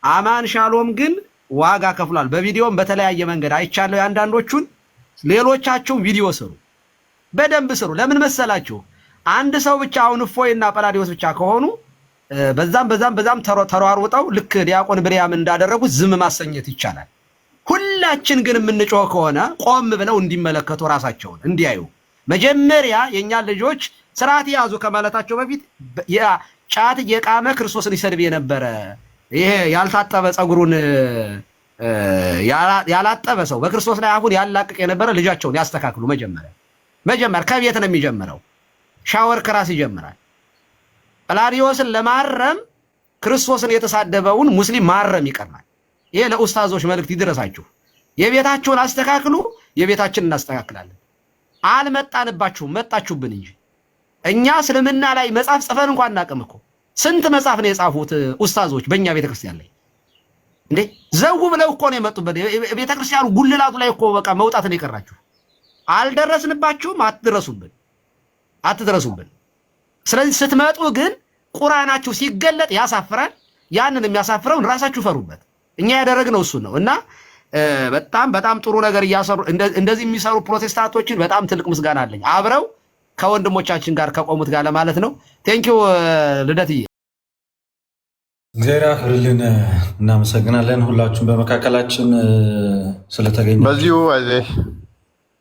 አማን ሻሎም ግን ዋጋ ከፍሏል። በቪዲዮም በተለያየ መንገድ አይቻለሁ የአንዳንዶቹን። ሌሎቻችሁም ቪዲዮ ስሩ፣ በደንብ ስሩ። ለምን መሰላችሁ? አንድ ሰው ብቻ አሁን እፎይና ጳላዲዮስ ብቻ ከሆኑ በዛም ተሯሩጠው ልክ ዲያቆን ብርያም እንዳደረጉት ዝም ማሰኘት ይቻላል። ሁላችን ግን የምንጮህ ከሆነ ቆም ብለው እንዲመለከቱ ራሳቸውን እንዲያዩ መጀመሪያ የኛ ልጆች ስርዓት ያዙ ከማለታቸው በፊት ጫት እየቃመ ክርስቶስን ይሰድብ የነበረ ይሄ ያልታጠበ ጸጉሩን ያላጠበ ሰው በክርስቶስ ላይ አሁን ያላቅቅ የነበረ ልጃቸውን ያስተካክሉ። መጀመሪያ ከቤት ነው የሚጀምረው። ሻወር ከራስ ይጀምራል። ጵላዲዮስን ለማረም ክርስቶስን የተሳደበውን ሙስሊም ማረም ይቀርማል። ይሄ ለኡስታዞች መልእክት ይድረሳችሁ። የቤታችሁን አስተካክሉ፣ የቤታችንን እናስተካክላለን። አልመጣንባችሁም፣ መጣችሁብን እንጂ እኛ እስልምና ላይ መጽሐፍ ጽፈን እንኳን አናውቅም እኮ። ስንት መጽሐፍ ነው የጻፉት ኡስታዞች በእኛ ቤተክርስቲያን ላይ እንዴ! ዘው ብለው እኮ ነው የመጡበት። ቤተክርስቲያኑ ጉልላቱ ላይ እኮ በቃ መውጣት ነው የቀራችሁ። አልደረስንባችሁም፣ አትድረሱብን። ስለዚህ ስትመጡ ግን ቁርአናችሁ ሲገለጥ ያሳፍራል። ያንን የሚያሳፍረውን ራሳችሁ ፈሩበት። እኛ ያደረግነው እሱን ነው እና በጣም ጥሩ ነገር እያሰሩ እንደዚህ የሚሰሩ ፕሮቴስታንቶችን በጣም ትልቅ ምስጋና አለኝ። አብረው ከወንድሞቻችን ጋር ከቆሙት ጋር ለማለት ነው። ቴንኪው ልደትዬ፣ እግዚአብሔር ያክብርልን። እናመሰግናለን ሁላችሁም በመካከላችን ስለተገኘ በዚሁ